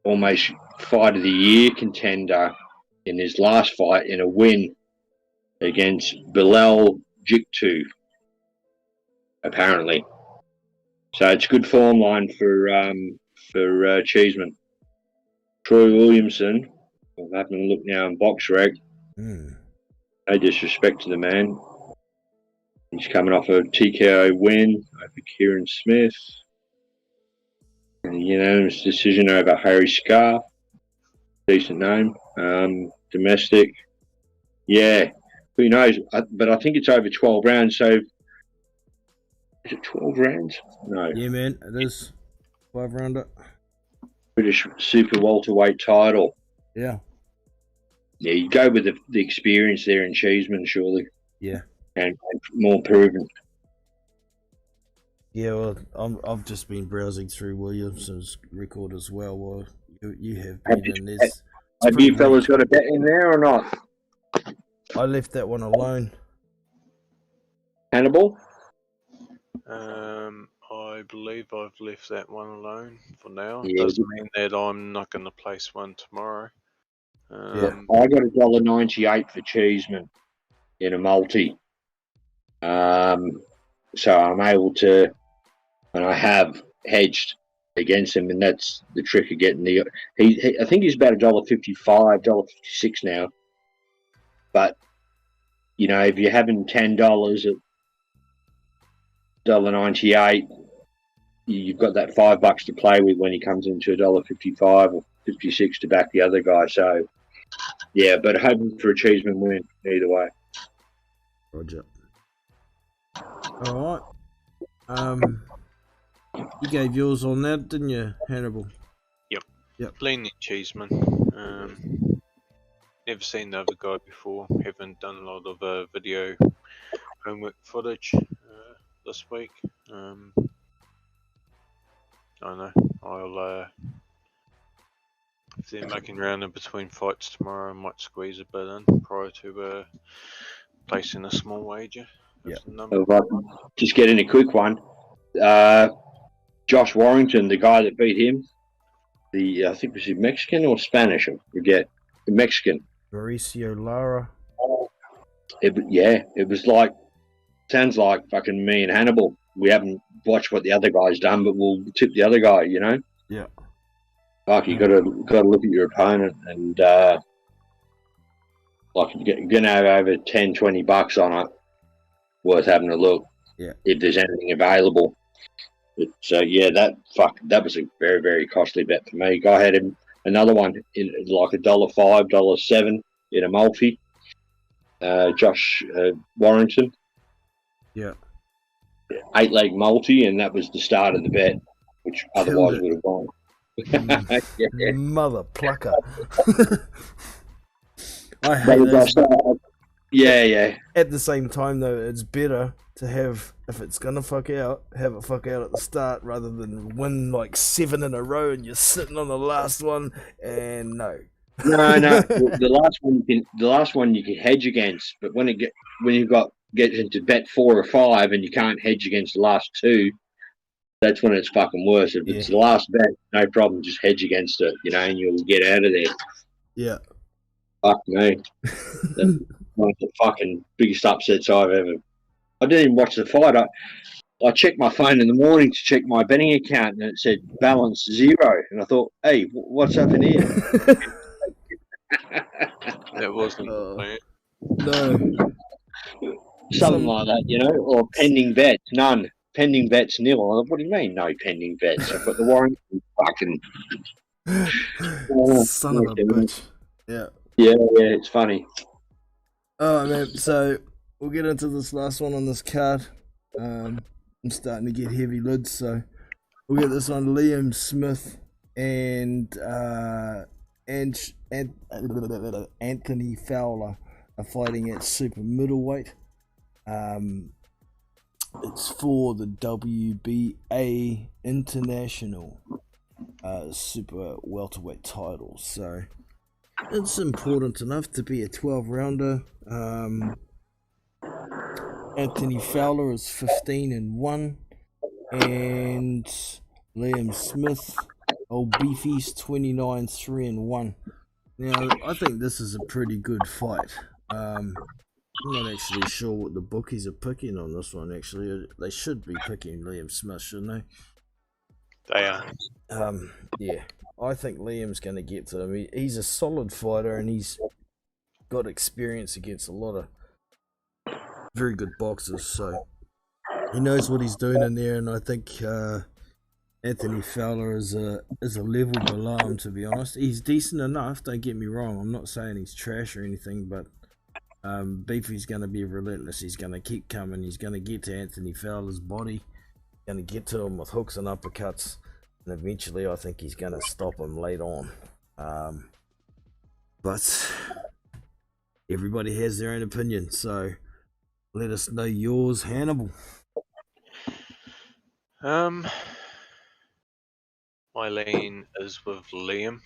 Speaker 13: almost fight of the year contender in his last fight in a win against Bilal Jiktu, apparently. So it's a good form line for Cheeseman. Troy Williamson, I'm having a look now in BoxRec. No disrespect to the man. He's coming off a TKO win over Kieran Smith. And a unanimous decision over Harry Scar. Decent name. Domestic. Yeah. Who knows? But I think it's over 12 rounds. So, is it 12 rounds? No.
Speaker 2: Yeah, man. It is. 5 rounder.
Speaker 13: British super welterweight title.
Speaker 2: Yeah.
Speaker 13: Yeah, you go with the experience there in Cheeseman, surely.
Speaker 2: Yeah.
Speaker 13: And more proven.
Speaker 2: Yeah, well, I've just been browsing through Williamson's record as well. Well, you have been.
Speaker 13: Have you fellas got a bet in there or not?
Speaker 2: I left that one alone.
Speaker 13: Hannibal?
Speaker 15: I believe I've left that one alone for now.
Speaker 13: Yeah.
Speaker 15: Doesn't mean that I'm not going to place one tomorrow.
Speaker 13: Yeah, I got $1.98 for Cheeseman in a multi. So I'm able to, and I have hedged against him, and that's the trick of getting the. I think he's about $1.55, $1.56 now. But you know, if you're having $10 at $1.98, you've got that $5 to play with when he comes into $1.55 or 56 to back the other guy. So yeah, but hoping for a Cheeseman win either way.
Speaker 2: Roger. All right. You gave yours on that, didn't you, Hannibal?
Speaker 15: Yep. Leaning Cheeseman. Never seen the other guy before. Haven't done a lot of video homework footage this week. I don't know. I'll if they're making around in between fights tomorrow, I might squeeze a bit in prior to placing a small wager.
Speaker 2: Yeah.
Speaker 13: If I can just get in a quick one. Josh Warrington, the guy that beat him, I think was he Mexican or Spanish? I forget. The Mexican.
Speaker 2: Mauricio Lara.
Speaker 13: It was like, sounds like fucking me and Hannibal. We haven't watched what the other guy's done, but we'll tip the other guy, you know?
Speaker 2: Yeah.
Speaker 13: Like, you gotta look at your opponent and, like, you're gonna have over 10, $20 on it. Worth having a look.
Speaker 2: Yeah.
Speaker 13: If there's anything available. But, that was a very, very costly bet for me. Guy had another one in like $1.05, $1.07 in a multi. Josh Warrington.
Speaker 2: Yeah.
Speaker 13: 8-leg multi, and that was the start of the bet, which otherwise would have gone.
Speaker 2: Mother plucker. I hate those.
Speaker 13: Yeah.
Speaker 2: At the same time, though, it's better to have, if it's gonna fuck out, have it fuck out at the start rather than win like 7 in a row and you're sitting on the last one. And no.
Speaker 13: The last one you can hedge against, but when you've gets into bet 4 or 5 and you can't hedge against the last 2, that's when it's fucking worse. If it's the last bet, no problem, just hedge against it, you know, and you'll get out of there.
Speaker 2: Yeah.
Speaker 13: Fuck me. That's one of the fucking biggest upsets I've ever. I didn't even watch the fight. I checked my phone in the morning to check my betting account, and it said balance 0. And I thought, hey, what's up in here?
Speaker 15: That wasn't the plan.
Speaker 2: No.
Speaker 13: Something like that, you know, or pending bets, none. Pending bets, nil. What do you mean, no pending bets? I've got the warrant. Fucking
Speaker 2: son of a bitch. Yeah.
Speaker 13: Yeah, it's funny.
Speaker 2: Oh man, so we'll get into this last one on this card. I'm starting to get heavy lids, so we'll get this one. Liam Smith and Anthony Fowler are fighting at super middleweight. It's for the WBA International super welterweight title, so it's important enough to be a 12-rounder. Anthony Fowler is 15-1, and Liam Smith, old beefy's 29-3-1. Now, I think this is a pretty good fight. I'm not actually sure what the bookies are picking on this one. Actually, they should be picking Liam Smith, shouldn't they?
Speaker 15: They are.
Speaker 2: Yeah, I think Liam's going to get to him. He's a solid fighter, and he's got experience against a lot of very good boxers, so he knows what he's doing in there. And I think Anthony Fowler is a level below him, to be honest. He's decent enough, don't get me wrong. I'm not saying he's trash or anything, but Beefy's going to be relentless. He's going to keep coming. He's going to get to Anthony Fowler's body, going to get to him with hooks and uppercuts, and eventually I think he's going to stop him late on. But everybody has their own opinion, so let us know yours, Hannibal.
Speaker 15: My lane is with Liam.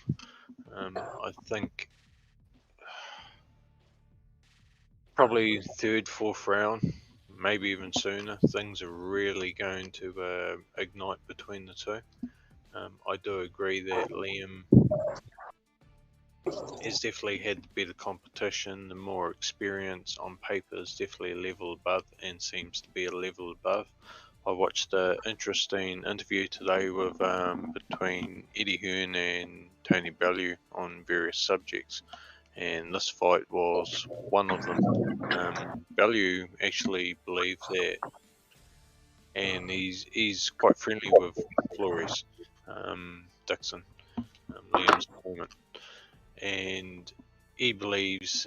Speaker 15: I think probably 3rd, 4th round, maybe even sooner. Things are really going to ignite between the two. I do agree that Liam has definitely had the better competition. The more experience on paper is definitely a level above and seems to be a level above. I watched an interesting interview today with between Eddie Hearn and Tony Bellew on various subjects, and this fight was one of them. Bellew actually believed that, and he's quite friendly with Flores Dixon, Liam's opponent, and he believes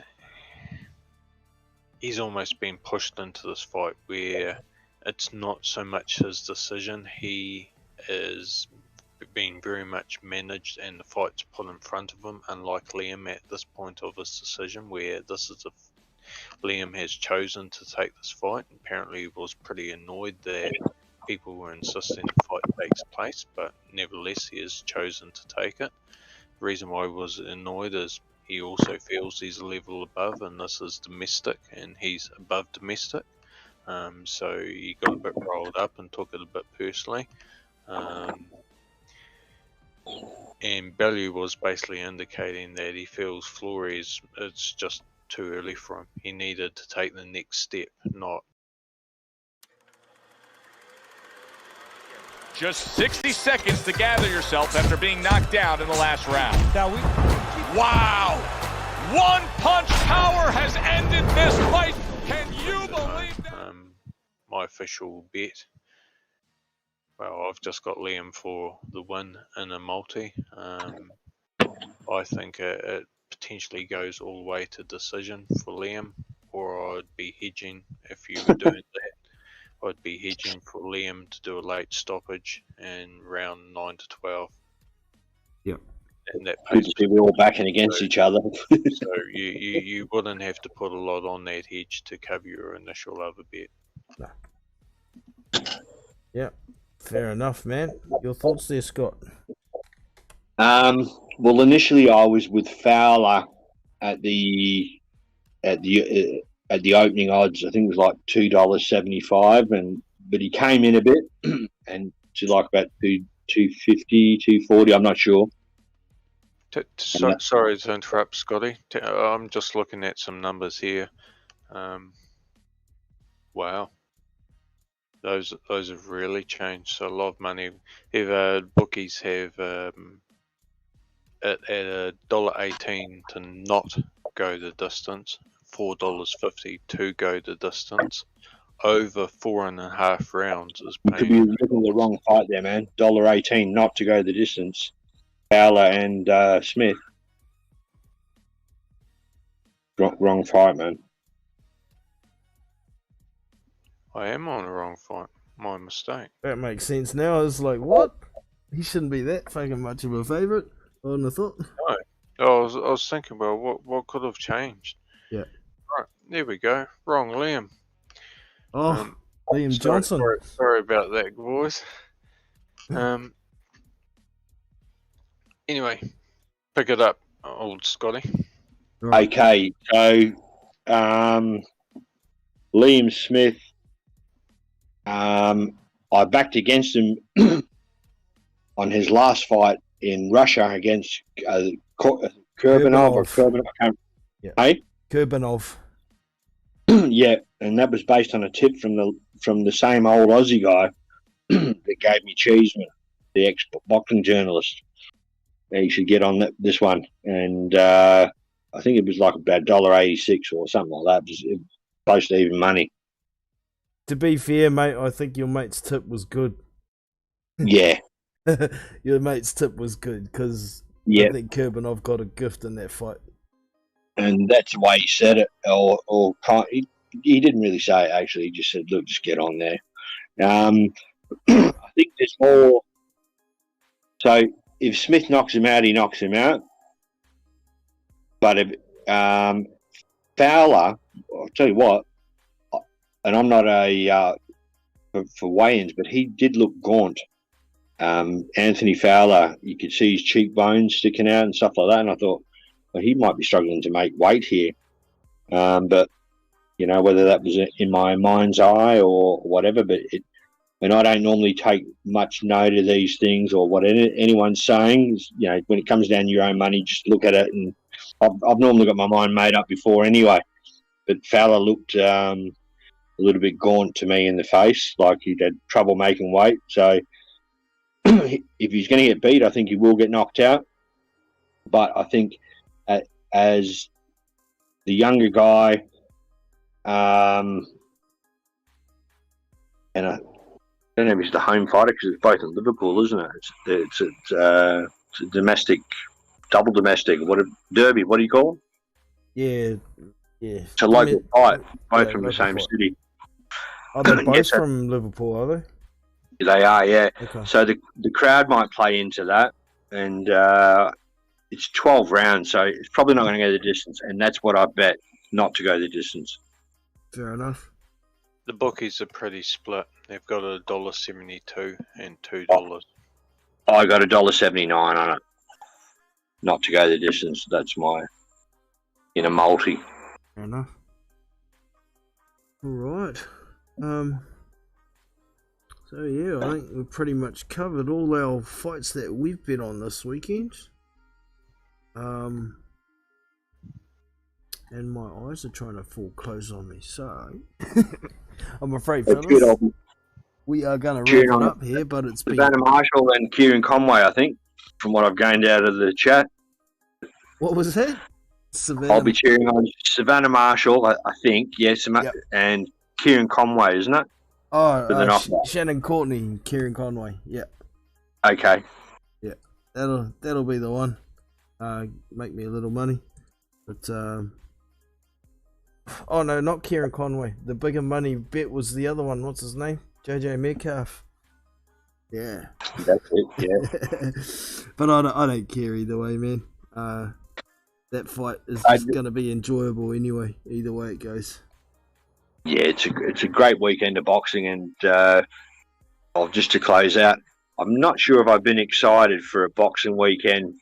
Speaker 15: he's almost been pushed into this fight where it's not so much his decision. He is being very much managed and the fight's put in front of him, unlike Liam at this point of his decision, where this is Liam has chosen to take this fight. Apparently he was pretty annoyed that people were insisting the fight takes place, but nevertheless he has chosen to take it. The reason why he was annoyed is he also feels he's a level above, and this is domestic and he's above domestic. So he got a bit rolled up and took it a bit personally. And Bellew was basically indicating that he feels Flores, it's just too early for him. He needed to take the next step, not.
Speaker 16: Just 60 seconds to gather yourself after being knocked out in the last round. Wow! One punch power has ended this fight. Can you believe that?
Speaker 15: My official bet. Well, I've just got Liam for the win in a multi. I think it potentially goes all the way to decision for Liam, or I'd be hedging if you were doing that. I'd be hedging for Liam to do a late stoppage in round 9 to 12.
Speaker 2: Yep.
Speaker 15: And that
Speaker 13: Good to see we're all backing against each other.
Speaker 15: So you wouldn't have to put a lot on that hedge to cover your initial over bet.
Speaker 2: Yeah, fair enough, man. Your thoughts there, Scott?
Speaker 13: Well, initially I was with Fowler at the opening odds. I think it was like $2.75, but he came in a bit and to like about 250, 240. I'm not sure.
Speaker 15: Sorry to interrupt, Scotty. I'm just looking at some numbers here. Wow, those have really changed. So a lot of money. If bookies have at $1.18 to not go the distance, $4.50 to go the distance, over 4.5 rounds is
Speaker 13: You could be
Speaker 15: paying.
Speaker 13: looking at the wrong fight there, man. $1.18 not to go the distance. Fowler and Smith. Wrong fight, man.
Speaker 15: I am on the wrong fight. My mistake.
Speaker 2: That makes sense now. I was like, what? He shouldn't be that fucking much of a favourite. I wouldn't have thought.
Speaker 15: No, I was thinking about what could have changed.
Speaker 2: Yeah.
Speaker 15: Right, there we go. Wrong Liam.
Speaker 2: Oh, Liam Johnson.
Speaker 15: Sorry about that, boys. Anyway, pick it up, old Scotty.
Speaker 13: Okay, so Liam Smith, I backed against him on his last fight in Russia against Kurbanov or Kurbanov.
Speaker 2: Yeah.
Speaker 13: Hey?
Speaker 2: Kurbanov.
Speaker 13: Yeah, and that was based on a tip from the same old Aussie guy that gave me Cheeseman, the ex-boxing journalist. He should get on this one, and I think it was like about $1.86 or something like that. It was close to even money.
Speaker 2: To be fair, mate, I think your mate's tip was good.
Speaker 13: Yeah.
Speaker 2: Your mate's tip was good because
Speaker 13: Yeah.
Speaker 2: I think Kurbanov got a gift in that fight.
Speaker 13: And that's the way he said it, or he didn't really say it actually. He just said, "Look, just get on there." I think there's more. So if Smith knocks him out, he knocks him out. But if Fowler, I'll tell you what, and I'm not for weigh-ins, but he did look gaunt. Anthony Fowler, you could see his cheekbones sticking out and stuff like that, and I thought, well, he might be struggling to make weight here. But you know, whether that was in my mind's eye or whatever, and I don't normally take much note of these things or what anyone's saying. You know, when it comes down to your own money, just look at it, and I've normally got my mind made up before anyway. But Fowler looked a little bit gaunt to me in the face, like he'd had trouble making weight. So if he's going to get beat, I think he will get knocked out. But I think as the younger guy, and I don't know if he's the home fighter because it's both in Liverpool, isn't it? It's a domestic, double domestic, derby. What do you call it?
Speaker 2: Yeah.
Speaker 13: It's a local fight, both from the same city.
Speaker 2: Are they both from Liverpool, are they?
Speaker 13: They are, yeah.
Speaker 2: Okay.
Speaker 13: So the crowd might play into that, and it's 12 rounds, so it's probably not going to go the distance, and that's what I bet, not to go the distance.
Speaker 2: Fair enough.
Speaker 15: The bookies are pretty split. They've got $1.72 and $2.
Speaker 13: I got $1.79 on it, not to go the distance. That's my in a multi.
Speaker 2: Fair enough. All right. So yeah, I think we've pretty much covered all our fights that we've been on this weekend. And my eyes are trying to fall close on me, so I'm afraid, fellas, we are going to wrap it up here. But it's been
Speaker 13: Savannah Marshall and Kieran Conway, I think, from what I've gained out of the chat.
Speaker 2: What was that? Savannah.
Speaker 13: I'll be cheering on Savannah Marshall, I think, yes, and Kieran Conway, isn't it?
Speaker 2: Oh, Shannon Courtney and Kieran Conway. Yeah.
Speaker 13: Okay.
Speaker 2: Yeah, that'll be the one. Make me a little money, but oh no, not Kieran Conway. The bigger money bet was the other one. What's his name? JJ Metcalf. Yeah.
Speaker 13: That's it. Yeah.
Speaker 2: But I don't care either way, man. That fight is just going to be enjoyable anyway. Either way it goes.
Speaker 13: Yeah, it's a great weekend of boxing, and just to close out, I'm not sure if I've been excited for a boxing weekend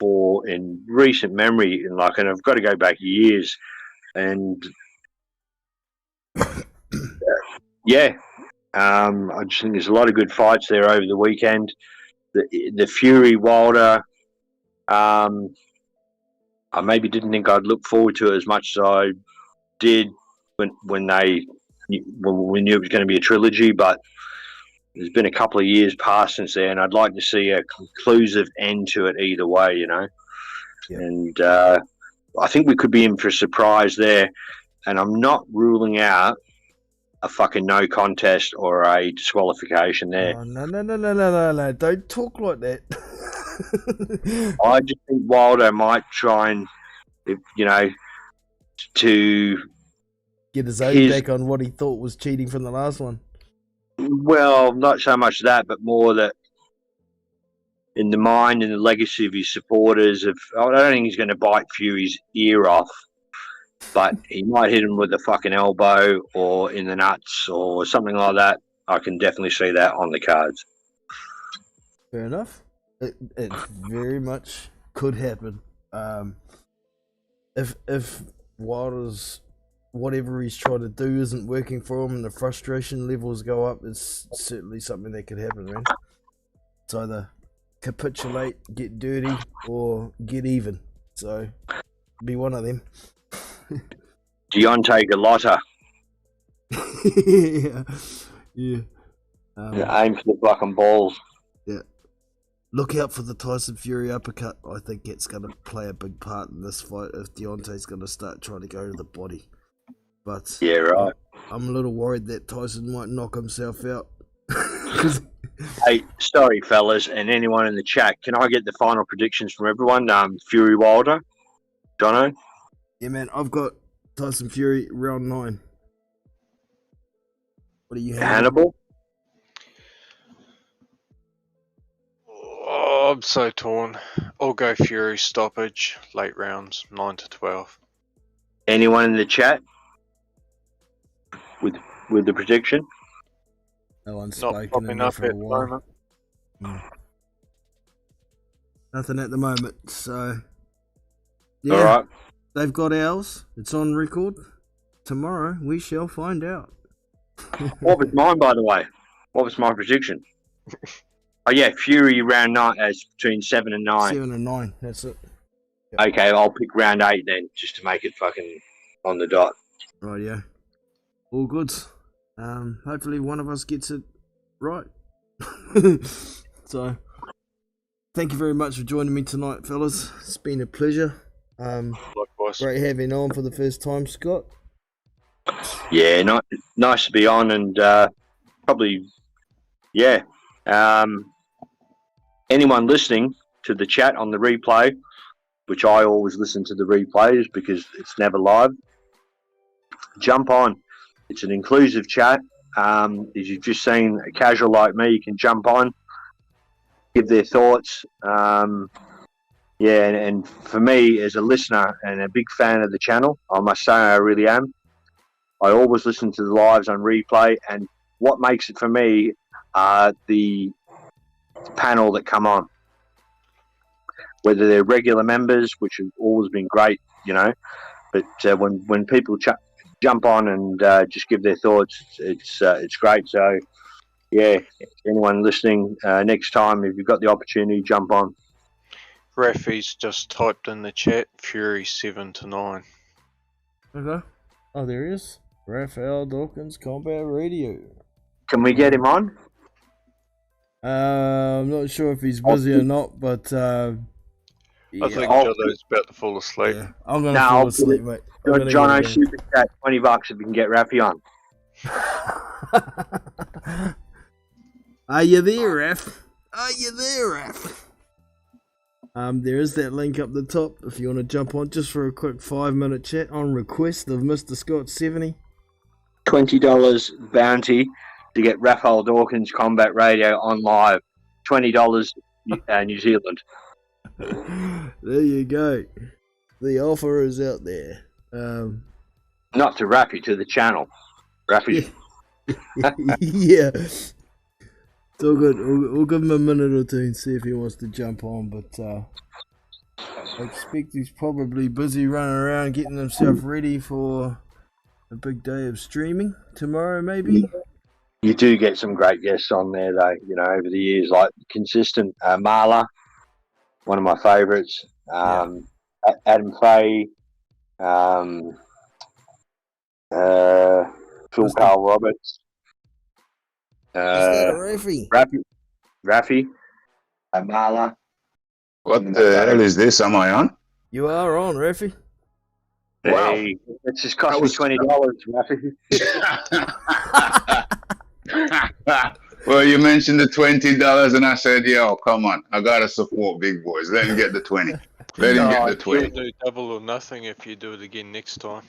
Speaker 13: in recent memory, and I've got to go back years, and yeah, I just think there's a lot of good fights there over the weekend. The Fury Wilder, I maybe didn't think I'd look forward to it as much as I did when we knew it was going to be a trilogy, but there's been a couple of years past since then. I'd like to see a conclusive end to it either way, you know. Yeah. And I think we could be in for a surprise there. And I'm not ruling out a fucking no contest or a disqualification there.
Speaker 2: Oh, no. Don't talk like that.
Speaker 13: I just think Wilder might try and, to
Speaker 2: get his own back on what he thought was cheating from the last one.
Speaker 13: Well, not so much that, but more that in the mind and the legacy of his supporters. I don't think he's going to bite Fury's ear off, but he might hit him with a fucking elbow or in the nuts or something like that. I can definitely see that on the cards.
Speaker 2: Fair enough. It very much could happen. If Wilder's whatever he's trying to do isn't working for him and the frustration levels go up, it's certainly something that could happen, man. It's either capitulate, get dirty, or get even. So, be one of them.
Speaker 13: Deontay Gallotta.
Speaker 2: Yeah.
Speaker 13: Aim for the fucking balls.
Speaker 2: Yeah. Look out for the Tyson Fury uppercut. I think it's going to play a big part in this fight if Deontay's going to start trying to go to the body. But
Speaker 13: yeah, right.
Speaker 2: I'm a little worried that Tyson might knock himself out.
Speaker 13: Hey, sorry, fellas, and anyone in the chat, can I get the final predictions from everyone? Fury Wilder, Jono?
Speaker 2: Yeah, man, I've got Tyson Fury round 9. What do you have?
Speaker 13: Hannibal?
Speaker 15: Oh, I'm so torn. I'll go Fury stoppage, late rounds, 9 to 12.
Speaker 13: Anyone in the chat with the prediction?
Speaker 2: No one's
Speaker 15: not
Speaker 2: spoken
Speaker 15: popping up
Speaker 2: for
Speaker 15: at
Speaker 2: a
Speaker 15: the
Speaker 2: while.
Speaker 15: moment.
Speaker 2: Nothing at the moment, so yeah.
Speaker 13: All right.
Speaker 2: They've got ours. It's on record. Tomorrow we shall find out.
Speaker 13: What was mine, by the way? What was my prediction? Oh yeah, Fury round 9 as between 7 and 9.
Speaker 2: 7 and 9. That's it.
Speaker 13: Yep. Okay, I'll pick round 8 then, just to make it fucking on the dot.
Speaker 2: Right, yeah. All good. Hopefully one of us gets it right. So, thank you very much for joining me tonight, fellas. It's been a pleasure.
Speaker 15: Likewise.
Speaker 2: Great having you on for the first time, Scott.
Speaker 13: Yeah, nice to be on, and probably, yeah. Anyone listening to the chat on the replay, which I always listen to the replays because it's never live, jump on. It's an inclusive chat. As you've just seen, a casual like me, you can jump on, give their thoughts. Yeah, and for me, as a listener and a big fan of the channel, I must say I really am. I always listen to the lives on replay, and what makes it for me are the panel that come on. Whether they're regular members, which have always been great, you know, but when people jump on and just give their thoughts. It's great. So yeah, anyone listening, next time if you've got the opportunity, jump on.
Speaker 15: Rafi's just typed in the chat Fury 7 to 9.
Speaker 2: Okay. Oh, there he is. Raphael Dawkins, Combat Radio.
Speaker 13: Can we get him on?
Speaker 2: I'm not sure if he's busy or not, but
Speaker 15: I think Jono's about to fall asleep.
Speaker 2: Yeah, I'm gonna fall asleep, mate.
Speaker 13: Jono, super chat, $20 if we can get Rafi on.
Speaker 2: Are you there, Raf? Are you there, Raf? There is that link up the top if you want to jump on just for a quick 5-minute chat on request of Mr. Scott 70.
Speaker 13: $20 bounty to get Raphael Dawkins Combat Radio on live. $20 New Zealand.
Speaker 2: There you go. The offer is out there.
Speaker 13: Not to Rafi, to the channel. Rafi.
Speaker 2: Yeah. It's all good. We'll give him a minute or two and see if he wants to jump on, but I expect he's probably busy running around getting himself ready for a big day of streaming tomorrow, maybe.
Speaker 13: You do get some great guests on there, though, you know, over the years, like consistent Marla, one of my favourites, Adam Fay, Phil Carl Roberts.
Speaker 2: Is that a Rafi?
Speaker 13: Rafi, Marla.
Speaker 17: What the hell is this? Am I on?
Speaker 2: You are on, Rafi.
Speaker 17: Wow.
Speaker 13: Hey, it just cost me $20, Rafi.
Speaker 17: Well, you mentioned the $20, and I said, "Yo, come on, I gotta support big boys. Let him get the 20. Let him get the 20."
Speaker 15: You'll do double or nothing if you do it again next time.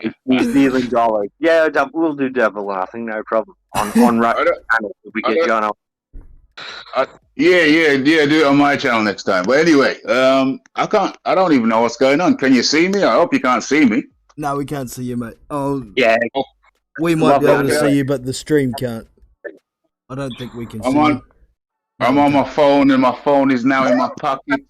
Speaker 13: It's New Zealand dollars. Yeah, we'll do double or nothing, no problem. On Rafi channel, if we get John on.
Speaker 17: Yeah, do it on my channel next time. But anyway, I don't even know what's going on. Can you see me? I hope you can't see me.
Speaker 2: No, we can't see you, mate. Oh,
Speaker 13: yeah.
Speaker 2: We might be able to see you, but the stream can't. I don't think we can see you.
Speaker 17: I'm on my phone, and my phone is now in my pocket.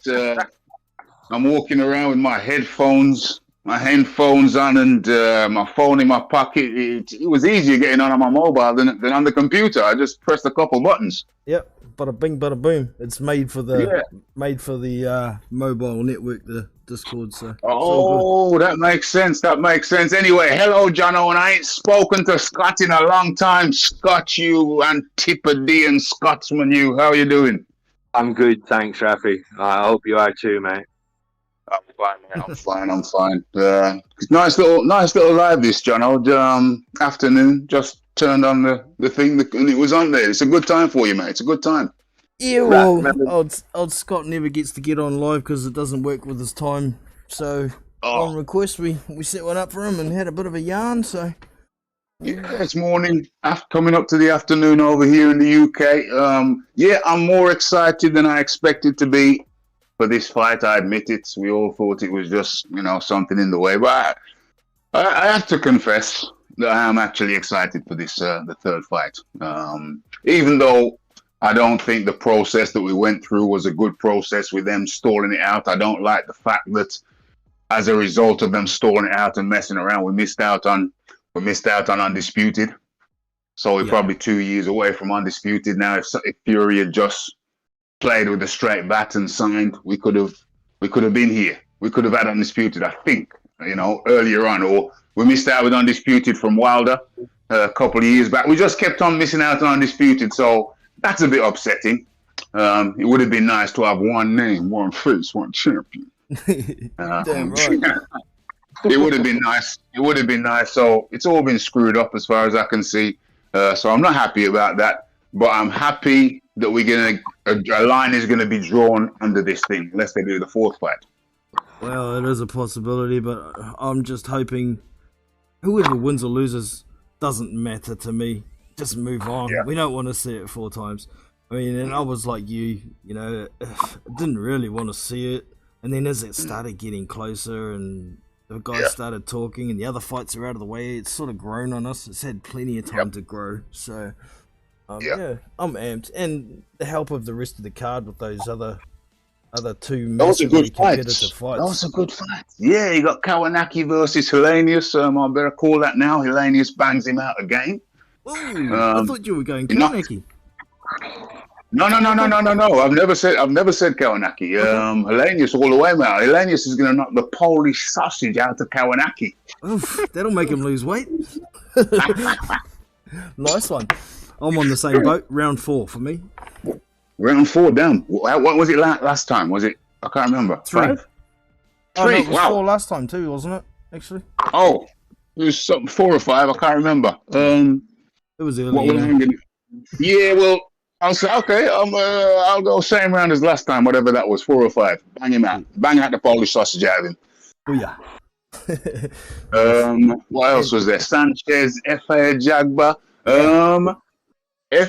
Speaker 17: I'm walking around with my headphones on, and my phone in my pocket. It was easier getting on my mobile than on the computer. I just pressed a couple buttons.
Speaker 2: Yep. Bada bing, bada boom. It's made for the mobile network, the Discord. So.
Speaker 17: Oh, that makes sense. Anyway, hello, Jono, and I ain't spoken to Scott in a long time. Scott, you Antipodean Scotsman, you. How you doing?
Speaker 13: I'm good, thanks, Rafi. I hope you are too, mate.
Speaker 17: I'm fine, man. I'm fine. Nice little live this, Jono. Afternoon, just turned on the thing and it was on there. It's a good time for you, mate. It's a good time.
Speaker 2: Yeah, well, old Scott never gets to get on live because it doesn't work with his time. So on request, we set one up for him and had a bit of a yarn. So
Speaker 17: yeah, it's morning, coming up to the afternoon over here in the UK. I'm more excited than I expected to be for this fight. I admit it. We all thought it was just something in the way, but I have to confess that I am actually excited for this the third fight. Even though I don't think the process that we went through was a good process with them stalling it out. I don't like the fact that as a result of them stalling it out and messing around, we missed out on Undisputed. So we're probably 2 years away from Undisputed now. If Fury had just played with a straight bat and signed, we could have been here. We could have had Undisputed, I think, earlier on. Or we missed out with Undisputed from Wilder a couple of years back. We just kept on missing out on Undisputed. So that's a bit upsetting. It would have been nice to have one name, one face, one champion.
Speaker 2: Damn right.
Speaker 17: It would have been nice. So it's all been screwed up as far as I can see. So I'm not happy about that. But I'm happy that a line is gonna be drawn under this thing unless they do the fourth fight.
Speaker 2: Well, it is a possibility, but I'm just hoping whoever wins or loses doesn't matter to me. Just move on. Yeah. We don't want to see it 4 times. I mean, and I was like you, didn't really want to see it. And then as it started getting closer and the guys started talking and the other fights are out of the way, it's sort of grown on us. It's had plenty of time to grow. So, I'm amped. And the help of the rest of the card with those other other two
Speaker 17: That was a
Speaker 2: massively
Speaker 17: good fight.
Speaker 2: competitive fights.
Speaker 17: That was a good fight. Yeah, you got Kawanaki versus Hellenius. I better call that now. Hellenius bangs him out again.
Speaker 2: Ooh, I thought you were going Kawanaki.
Speaker 17: No. I've never said Kawanaki. Hellenius all the way, man. Hellenius is going to knock the Polish sausage out of Kawanaki.
Speaker 2: Oof, that'll make him lose weight. Nice one. I'm on the same boat. Round 4 for me.
Speaker 17: Round 4 down. What was it last time? Was it? I can't remember.
Speaker 2: 3.
Speaker 17: 5?
Speaker 2: Oh, no,
Speaker 17: 3.
Speaker 2: it was 4 last time too, wasn't it? Actually.
Speaker 17: Oh, it was something 4 or 5. I can't remember.
Speaker 2: It was early.
Speaker 17: Yeah, well, I'll say okay. I'll go same round as last time, whatever that was, 4 or 5. Bang him out. Bang out the Polish sausage out of him.
Speaker 2: Oh yeah.
Speaker 17: What else was there? Sanchez, F.A. Jagba.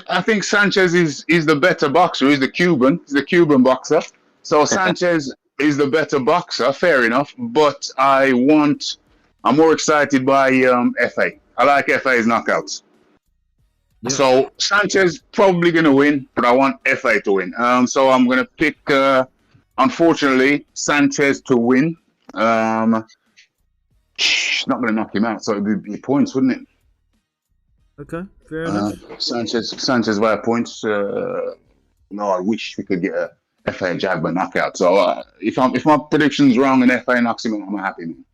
Speaker 17: I think Sanchez is the better boxer. He's the Cuban. He's the Cuban boxer. So Sanchez is the better boxer. Fair enough. But I'm more excited by F.A. I like F.A.'s knockouts. Yep. So Sanchez probably going to win, but I want F.A. to win. So I'm going to pick, unfortunately, Sanchez to win. It's not going to knock him out, so it would be points, wouldn't it?
Speaker 2: Okay, fair enough.
Speaker 17: Sanchez via points. No, I wish we could get a F.A. Jagba knockout. So if my prediction's wrong and F.A. knocks him out, I'm happy, man.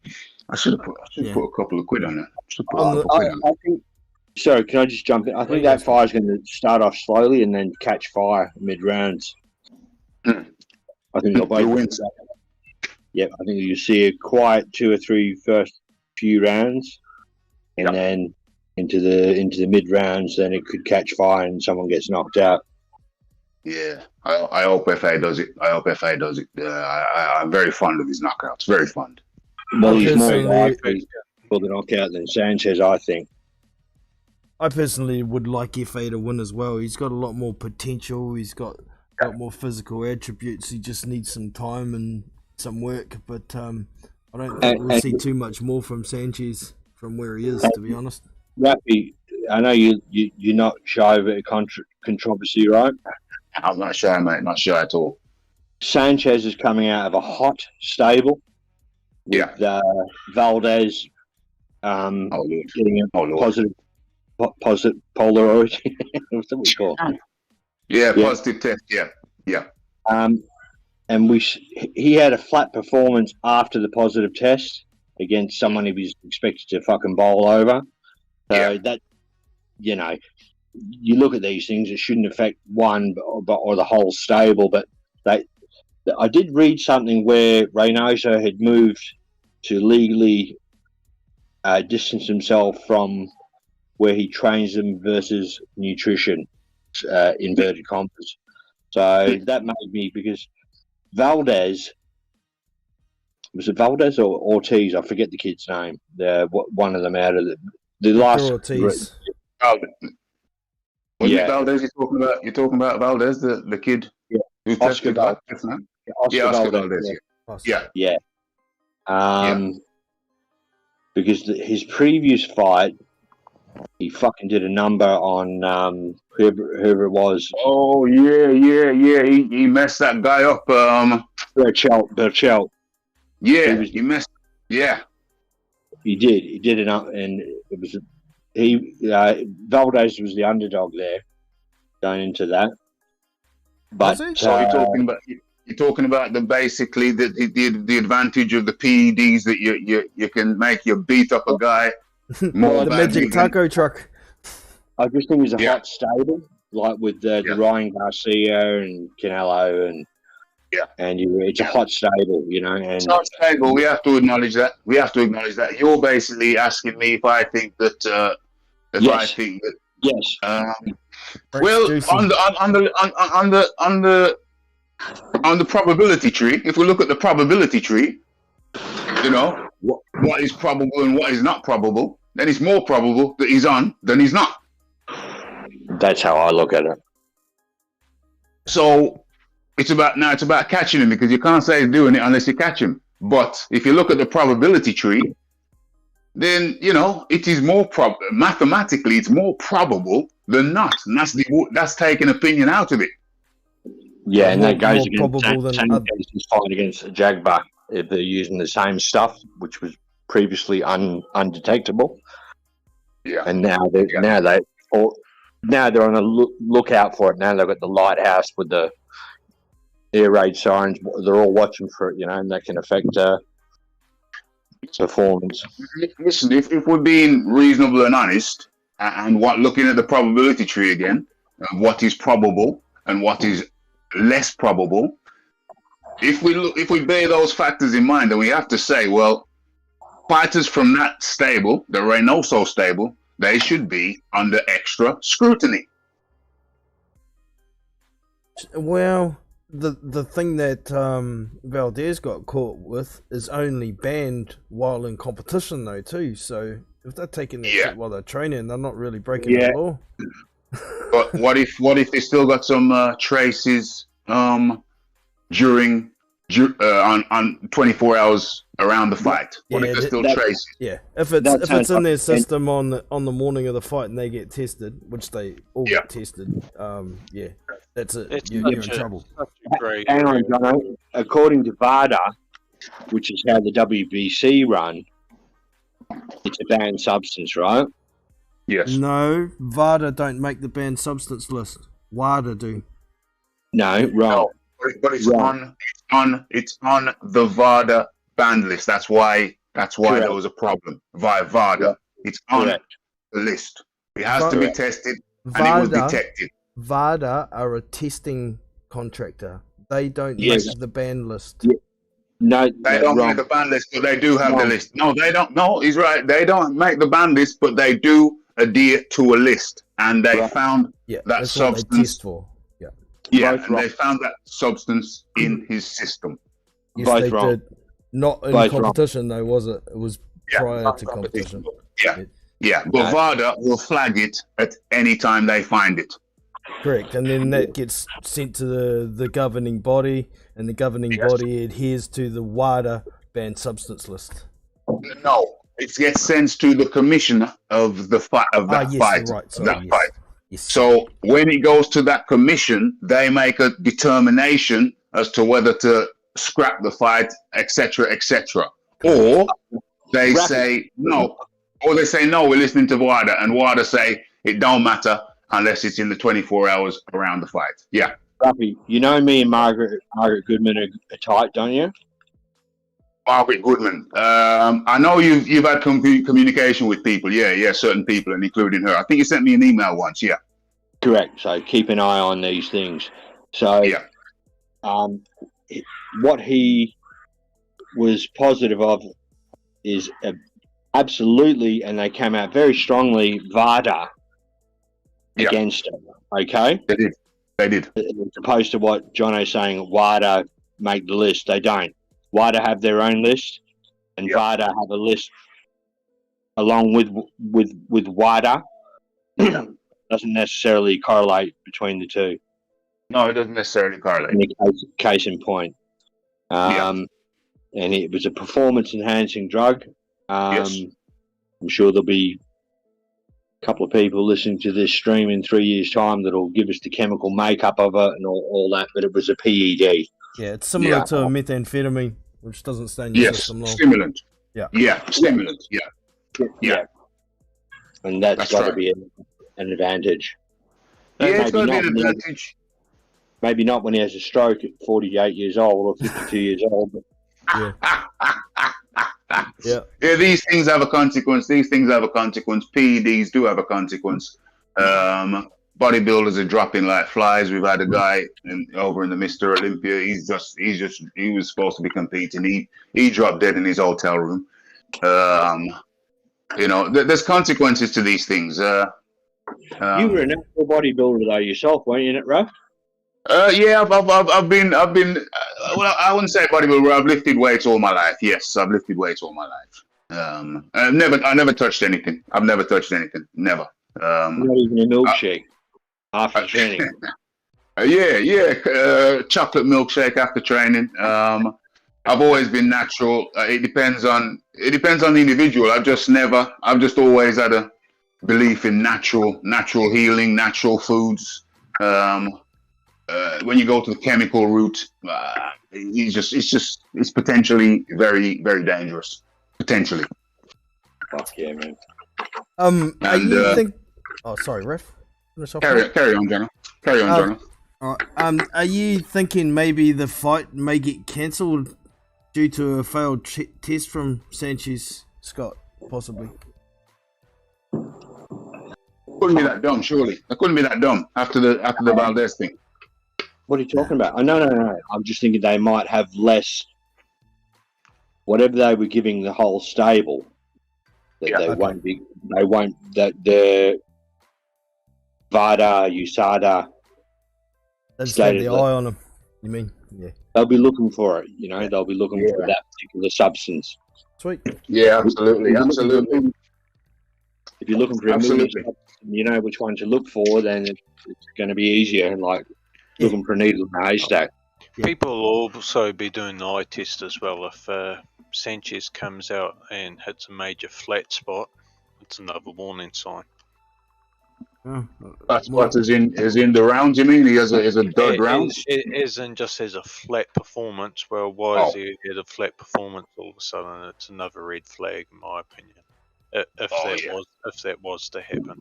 Speaker 17: I should have put a couple of quid on that.
Speaker 13: I think. Sorry, can I just jump in? I think that fire's going to start off slowly and then catch fire mid rounds. I think they'll both win. Yep, I think you see a quiet 2 or 3 first few rounds, and then into the mid rounds, then it could catch fire and someone gets knocked out.
Speaker 17: Yeah, I hope FA does it. I'm very fond of his knockouts. Very fond.
Speaker 13: Well, he's more likely for the knockout than Sanchez, I think.
Speaker 2: I personally would like FA to win as well. He's got a lot more potential. He's got a lot more physical attributes. He just needs some time and some work. But I don't think we'll see too much more from Sanchez from where he is, to be honest.
Speaker 13: Rappy, I know you're not shy of a controversy, right?
Speaker 17: I'm not shy, mate. Not shy at all.
Speaker 13: Sanchez is coming out of a hot stable with Valdez getting a positive Polaroid. What's that we call it?
Speaker 17: Yeah, positive test. Yeah.
Speaker 13: And he had a flat performance after the positive test against someone he was expected to fucking bowl over. So that, you look at these things, it shouldn't affect one or the whole stable. But I did read something where Reynoso had moved to legally distance himself from where he trains them versus nutrition, inverted commas. So that made me, because Valdez, was it Valdez or Ortiz? I forget the kid's name. One of them out of the last.
Speaker 2: Ortiz.
Speaker 17: Valdez you're talking about Valdez, the kid who tested Valdez. Oscar Valdez.
Speaker 13: Yeah. Because his previous fight, he fucking did a number on whoever it was.
Speaker 17: Oh yeah. He messed that guy up.
Speaker 13: Burchell.
Speaker 17: Yeah, he messed. Yeah,
Speaker 13: he did. He did it up, and it was Valdez was the underdog there going into that. But
Speaker 17: so you're talking about basically the advantage of the PEDs that you can make you beat up a guy.
Speaker 2: More the magic taco truck.
Speaker 13: I just think it was a hot stable, like with the Ryan Garcia and Canelo and it's a hot stable, And
Speaker 17: it's a hot stable. We have to acknowledge that. You're basically asking me if I think that.
Speaker 13: Yes.
Speaker 17: Well, on the probability tree, if we look at the probability tree, what is probable and what is not probable, then it's more probable that he's on than he's not.
Speaker 13: That's how I look at it.
Speaker 17: So it's about catching him, because you can't say he's doing it unless you catch him. But if you look at the probability tree, then it is more mathematically it's more probable than not, and that's taking opinion out of it.
Speaker 13: Yeah, and that goes
Speaker 2: more
Speaker 13: against
Speaker 2: probable than
Speaker 13: same case as fight against a Jagba if they're using the same stuff, which was previously undetectable.
Speaker 17: Yeah.
Speaker 13: And now they're on a lookout for it. Now they've got the lighthouse with the air raid sirens. They're all watching for it, and that can affect performance.
Speaker 17: Listen, if we're being reasonable and honest, and looking at the probability tree again, what is probable and what is less probable, if we bear those factors in mind, then we have to say, well, fighters from that stable, the Reynoso stable, they should be under extra scrutiny.
Speaker 2: Well, the thing that Valdez got caught with is only banned while in competition, though, too. So if they're taking that shit while they're training, they're not really breaking the law.
Speaker 17: But what if they still got some traces during on 24 hours around the fight? What if there's still traces?
Speaker 2: Yeah, if it's in their system on the morning of the fight and they get tested, which they all get tested, that's it. You're in trouble.
Speaker 13: Hang on, Jono. According to VADA, which is how the WBC run, it's a banned substance, right?
Speaker 17: Yes.
Speaker 2: No, VADA don't make the banned substance list. WADA do.
Speaker 13: No, wrong.
Speaker 17: But it's on the VADA banned list. That's why there was a problem via VADA. It's on the list. It has to be tested, and it was detected.
Speaker 2: VADA are a testing contractor. They don't make the ban list.
Speaker 13: Yeah. No,
Speaker 17: they don't make the ban list, but they do have the list. No, they don't. No, he's right. They don't make the ban list, but they do adhere to a list, and they found that substance. They found that substance in his system.
Speaker 2: Yes, they did. Not in competition, though, was it? It was prior to competition.
Speaker 17: Yeah. But VADA will flag it at any time they find it.
Speaker 2: Correct, and then that gets sent to the governing body, and the governing body adheres to the WADA banned substance list.
Speaker 17: No, it gets sent to the commissioner of the fight fight. Yes. So when it goes to that commission, they make a determination as to whether to scrap the fight, etc., etc. Or they say no. Or they say no. We're listening to WADA, and WADA say it don't matter unless it's in the 24 hours around the fight. Yeah.
Speaker 13: Rafi, you know me and Margaret Goodman are tight, don't you?
Speaker 17: Margaret Goodman. I know you've had communication with people. Yeah, certain people, and including her. I think you sent me an email once. Yeah.
Speaker 13: Correct. So keep an eye on these things. So, what he was positive of is absolutely, and they came out very strongly, VADA against it. Okay.
Speaker 17: They did.
Speaker 13: As opposed to what Jono's saying, WADA make the list. They don't. WADA have their own list, and VADA have a list along with WADA. Doesn't necessarily correlate between the two.
Speaker 17: No, it doesn't necessarily correlate.
Speaker 13: Case in point. And it was a performance-enhancing drug. I'm sure there'll be a couple of people listening to this stream in 3 years' time that'll give us the chemical makeup of it and all that, but it was a PED.
Speaker 2: Yeah, it's similar to a methamphetamine, which doesn't stay in your system long.
Speaker 17: Stimulant.
Speaker 2: Yeah,
Speaker 17: stimulant. Yeah.
Speaker 13: And that's got to be an advantage.
Speaker 17: It's got to be an advantage.
Speaker 13: Maybe not when he has a stroke at 48 years old or 52 years old. But
Speaker 17: Yeah, these things have a consequence. PEDs do have a consequence. Bodybuilders are dropping like flies. We've had a guy over in the Mr. Olympia. He was supposed to be competing. He dropped dead in his hotel room. There's consequences to these things.
Speaker 13: You were a natural bodybuilder though yourself, weren't you, Ralph?
Speaker 17: I've been. Well, I wouldn't say bodybuilder. I've lifted weights all my life. Yes, I've lifted weights all my life. I never touched anything. I've never touched anything. Never.
Speaker 13: Not even a milkshake after training.
Speaker 17: Chocolate milkshake after training. I've always been natural. It depends on the individual. I've just always had a belief in natural healing, natural foods. when you go to the chemical route, it's potentially very, very dangerous. Potentially.
Speaker 14: Fuck yeah, man.
Speaker 2: Are you think? Oh, sorry, Ref.
Speaker 17: Carry on, General. Carry on, General.
Speaker 2: All right. Are you thinking maybe the fight may get cancelled due to a failed test from Sanchez Scott, possibly?
Speaker 17: Couldn't be that dumb, surely. That couldn't be that dumb after the Valdez thing.
Speaker 13: What are you talking about? Oh, no. I'm just thinking they might have less. Whatever they were giving the whole stable, won't be. They won't. That the Vada, USADA.
Speaker 2: They just have the eye on them. You mean? Yeah.
Speaker 13: They'll be looking for it. You know, they'll be looking for that particular substance.
Speaker 2: Sweet.
Speaker 17: Yeah, absolutely.
Speaker 13: If you're looking for a million, you know which one to look for, then it's going to be easier and like looking for a needle in a haystack.
Speaker 15: People will also be doing the eye test as well. If Sanchez comes out and hits a major flat spot, it's another warning sign.
Speaker 17: That's what is in the round. You mean he has a third round?
Speaker 15: As in just as a flat performance. Well, why is he had a flat performance all of a sudden? It's another red flag, in my opinion. If that was to happen.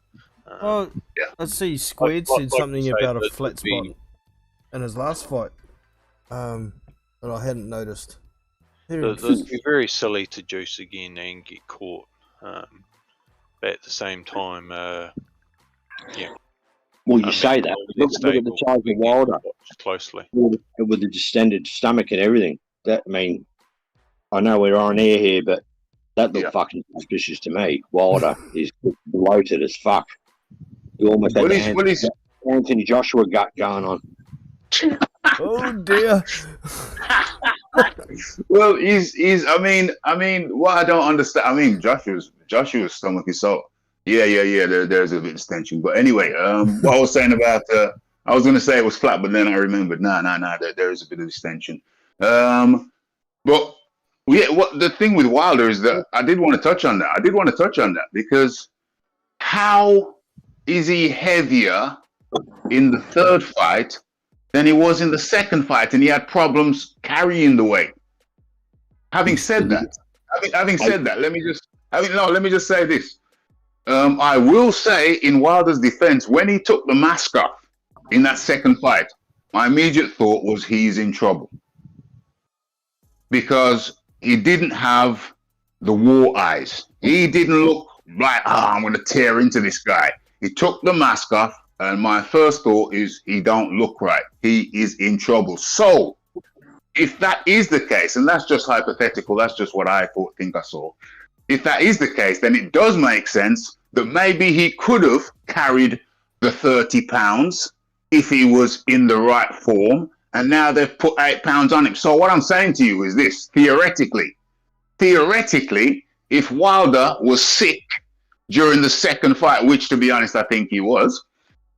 Speaker 2: Let's see. Squared said something about a flat spot in his last fight, that I hadn't noticed.
Speaker 15: It'd be very silly to juice again and get caught. But at the same time,
Speaker 13: Well, you say that. Look at the size of Wilder.
Speaker 15: Closely.
Speaker 13: With the distended stomach and everything. I know we're on air here, but that looked fucking suspicious to me. Wilder is bloated as fuck. You almost had Anthony Joshua gut going on.
Speaker 2: Oh dear.
Speaker 17: Well, he's. I mean, what I don't understand. I mean, Joshua's stomach is so. Yeah. There's a bit of tension, but anyway, what I was saying about, I was going to say it was flat, but then I remembered, there is a bit of distension. But yeah, what the thing with Wilder is that I did want to touch on that. Because how is he heavier in the third fight than he was in the second fight, and he had problems carrying the weight? Having said that, let me just say this. I will say, in Wilder's defense, when he took the mask off in that second fight, my immediate thought was he's in trouble. Because he didn't have the war eyes. He didn't look like, I'm going to tear into this guy. He took the mask off, and my first thought is he don't look right. He is in trouble. So, if that is the case, and that's just hypothetical, that's just what I think I saw. If that is the case, then it does make sense that maybe he could have carried the 30 pounds if he was in the right form, and now they've put 8 pounds on him. So what I'm saying to you is this: theoretically, if Wilder was sick during the second fight, which to be honest I think he was,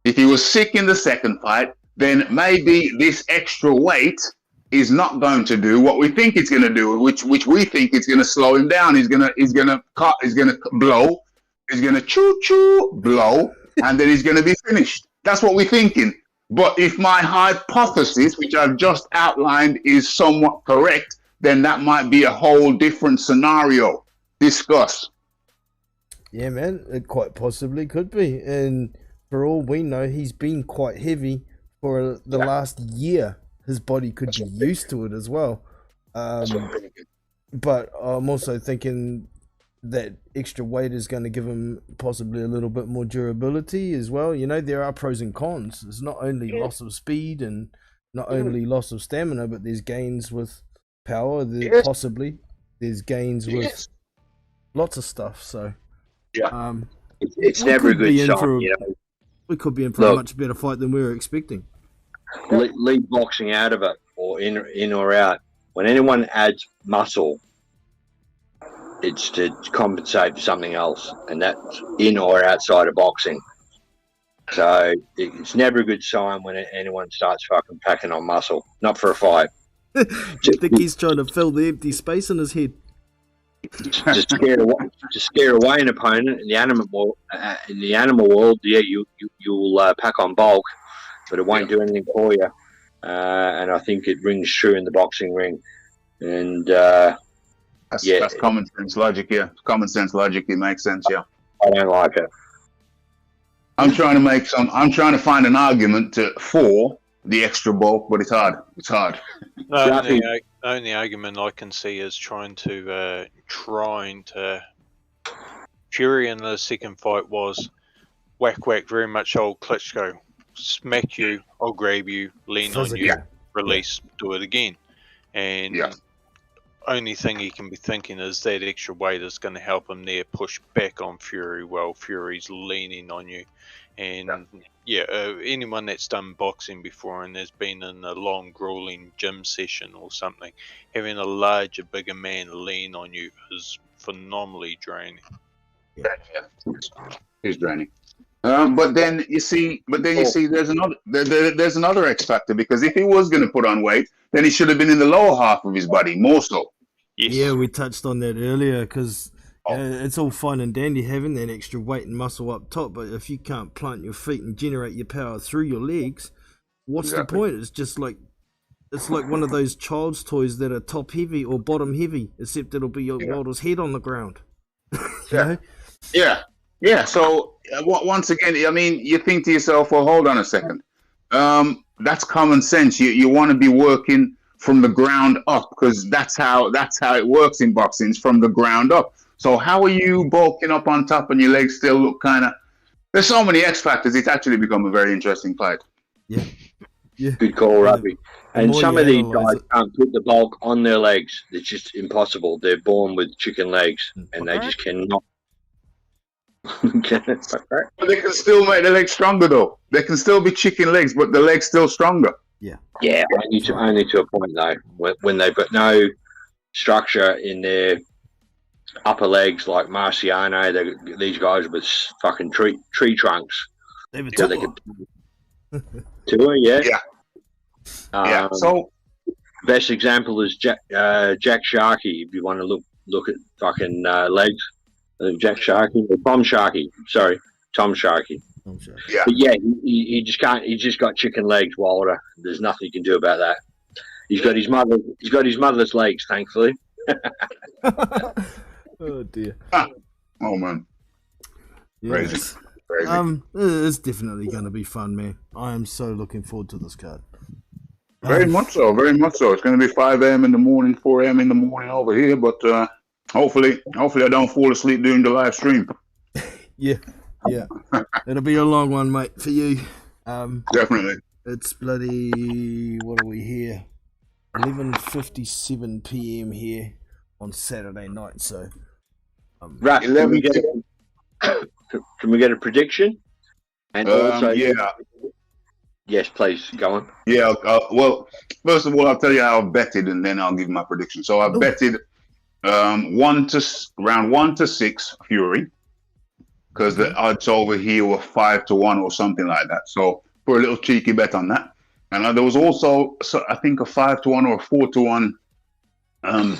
Speaker 17: if he was sick in the second fight, then maybe this extra weight is not going to do what we think it's going to do, which we think it's going to slow him down. He's going to blow, he's going to choo blow, and then he's going to be finished. That's what we're thinking. But if my hypothesis, which I've just outlined, is somewhat correct, then that might be a whole different scenario. Discuss.
Speaker 2: Yeah, man, it quite possibly could be. And for all we know, he's been quite heavy for the last year. His body could be used to it as well. But I'm also thinking that extra weight is going to give him possibly a little bit more durability as well. You know, there are pros and cons. It's not only loss of speed and not only loss of stamina, but there's gains with power. There's gains with lots of stuff. So,
Speaker 13: it's never a good sign.
Speaker 2: We could be in for a much better fight than we were expecting.
Speaker 13: Leave boxing out of it, or in or out. When anyone adds muscle, it's to compensate for something else, and that's in or outside of boxing. So it's never a good sign when anyone starts fucking packing on muscle. Not for a fight.
Speaker 2: I think he's trying to fill the empty space in his head.
Speaker 13: to scare away an opponent in the animal world. Yeah, you'll pack on bulk but it won't do anything for you. And I think it rings true in the boxing ring. And
Speaker 17: That's common sense logic. Yeah, common sense logic. It makes sense. Yeah.
Speaker 13: I don't like it.
Speaker 17: I'm trying to find an argument for the extra bulk, but it's hard. It's hard.
Speaker 15: The only argument I can see is trying to Fury in the second fight was whack, very much old Klitschko. Smack you, I'll grab you, lean on you, release, do it again. And only thing he can be thinking is that extra weight is going to help him there push back on Fury while Fury's leaning on you. And anyone that's done boxing before and has been in a long, grueling gym session or something, having a larger, bigger man lean on you is phenomenally draining.
Speaker 17: It's draining. But then you see, there's another X factor, because if he was going to put on weight, then he should have been in the lower half of his body more so.
Speaker 15: Yes.
Speaker 2: Yeah, we touched on that earlier, because it's all fine and dandy having that extra weight and muscle up top, but if you can't plant your feet and generate your power through your legs, what's the point? It's just like one of those child's toys that are top heavy or bottom heavy, except it'll be your Wilder's head on the ground. You know?
Speaker 17: Yeah. So once again, I mean, you think to yourself, well, hold on a second. That's common sense. You want to be working from the ground up, because that's how it works in boxing. It's from the ground up. So how are you bulking up on top and your legs still look kind of? There's so many X factors. It's actually become a very interesting fight.
Speaker 2: Yeah.
Speaker 13: Good call, Ravi. And some of these guys can't put the bulk on their legs. It's just impossible. They're born with chicken legs, and they just cannot.
Speaker 17: But they can still make the legs stronger, though. They can still be chicken legs, but the legs still stronger.
Speaker 13: Yeah, only to a point though. When they've got no structure in their upper legs, like Marciano, these guys with fucking tree trunks. So best example is Jack Sharkey. If you want to look at fucking legs, Jack Sharkey or Tom Sharkey. Sorry, Tom Sharkey.
Speaker 17: Yeah,
Speaker 13: but yeah, he just can't. He's just got chicken legs, Wilder. There's nothing you can do about that. He's got his mother. He's got his mother's legs, thankfully.
Speaker 2: Oh dear.
Speaker 17: Oh man.
Speaker 2: Yes. Crazy. It's definitely going to be fun, man. I am so looking forward to this card.
Speaker 17: Very much so. It's going to be 5 a.m. in the morning, 4 a.m. in the morning over here, but hopefully I don't fall asleep during the live stream.
Speaker 2: Yeah. It'll be a long one, mate, for you.
Speaker 17: Definitely.
Speaker 2: It's bloody, what are we here? 11:57 p.m. here on Saturday night, so...
Speaker 13: Right, can we get a prediction? And also... Yes, please, go on.
Speaker 17: Yeah, well, first of all, I'll tell you how I've betted, and then I'll give my prediction. So I've betted round 1 to 6 Fury, because the odds over here were 5-1 or something like that. So put a little cheeky bet on that. And there was also, I think, a 5-1 or a 4-1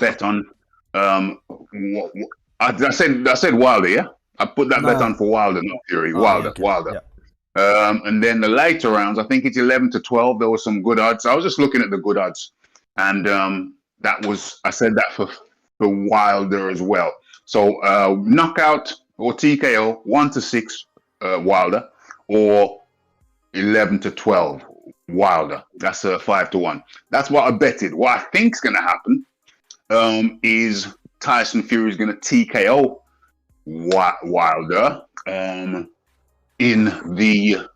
Speaker 17: bet on. I said Wilder, yeah. I put that bet on for Wilder, not Fury. Wilder.
Speaker 2: Yeah.
Speaker 17: And then the later rounds, I think it's 11-12. There were some good odds. I was just looking at the good odds, and I said that for Wilder as well. So knockout or TKO 1 to 6 Wilder, or 11-12 Wilder. That's a 5-1. That's what I betted. What I think's going to happen is Tyson Fury is going to TKO Wilder in the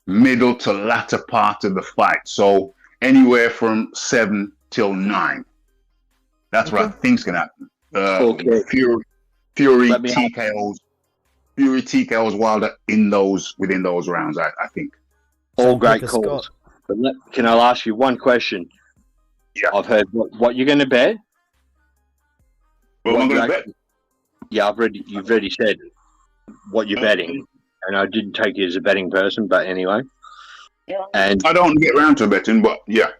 Speaker 17: middle to latter part of the fight. So anywhere from 7 till 9. That's what I think's going to happen. Fury TKOs Wilder within those rounds. I think.
Speaker 13: All great calls. But can I ask you one question?
Speaker 17: Yeah.
Speaker 13: I've heard what you're going to bet.
Speaker 17: What am I going to bet?
Speaker 13: Yeah, you've already said what you're betting, and I didn't take you as a betting person, but anyway. And
Speaker 17: I don't get around to betting, but yeah,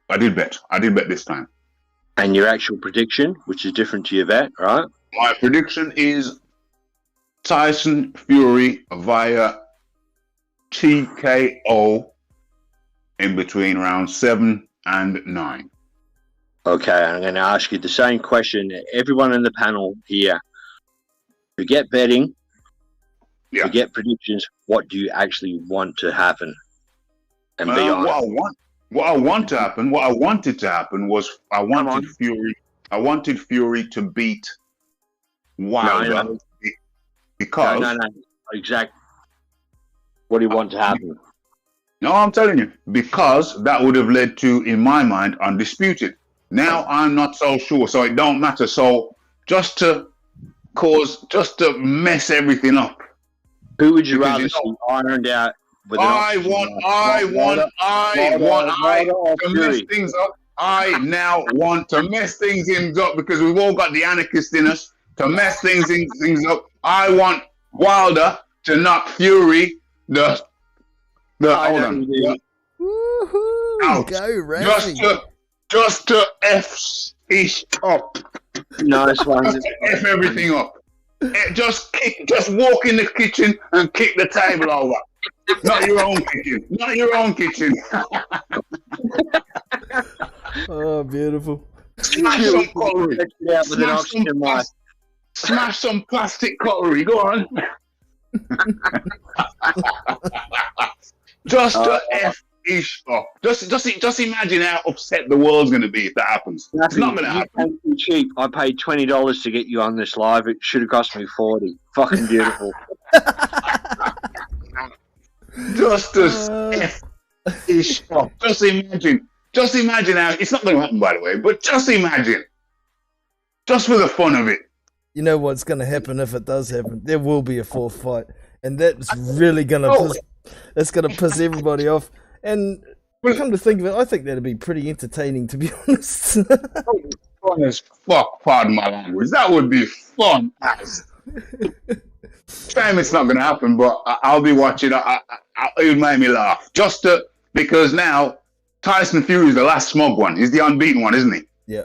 Speaker 17: I did bet. I did bet this time.
Speaker 13: And your actual prediction, which is different to your bet, right?
Speaker 17: My prediction is Tyson Fury via TKO in between rounds 7 and 9.
Speaker 13: Okay, I'm going to ask you the same question. Everyone in the panel here, forget betting, forget predictions. What do you actually want to happen? And be honest.
Speaker 17: What I wanted to happen was I wanted Fury to beat Wilder because
Speaker 13: no, exact. What do you want to happen?
Speaker 17: No, I'm telling you, because that would have led to, in my mind, undisputed. Now I'm not so sure, so it don't matter. So just to mess everything up.
Speaker 13: Who would you rather see ironed out?
Speaker 17: I want to mess things up. I now want to mess things up because we've all got the anarchist in us to mess things up. I want Wilder to knock Fury hold on.
Speaker 2: Woohoo! Go, Rafi.
Speaker 17: Just to F-ish up.
Speaker 13: Nice one.
Speaker 17: F everything up. Just walk in the kitchen and kick the table over. Not your own kitchen. Not your own kitchen.
Speaker 2: Oh, beautiful.
Speaker 17: Smash some cutlery. Smash some plastic cutlery. Go on. Just to F-ish up. Just imagine how upset the world's going to be if that happens. It's not going to happen.
Speaker 13: Cheap. I paid $20 to get you on this live. It should have cost me $40. Fucking beautiful.
Speaker 17: Just to F-ish up. Just imagine. Just imagine how it's not going to happen, by the way. But just imagine. Just for the fun of it.
Speaker 2: You know what's going to happen if it does happen? There will be a fourth fight, and that's really going to piss everybody off. And come to think of it, I think that'd be pretty entertaining, to be honest.
Speaker 17: Fun as fuck, pardon my language. That would be fun as. Shame it's not going to happen, but I'll be watching. It would make me laugh. Because now Tyson Fury is the last smug one. He's the unbeaten one, isn't he?
Speaker 2: Yeah.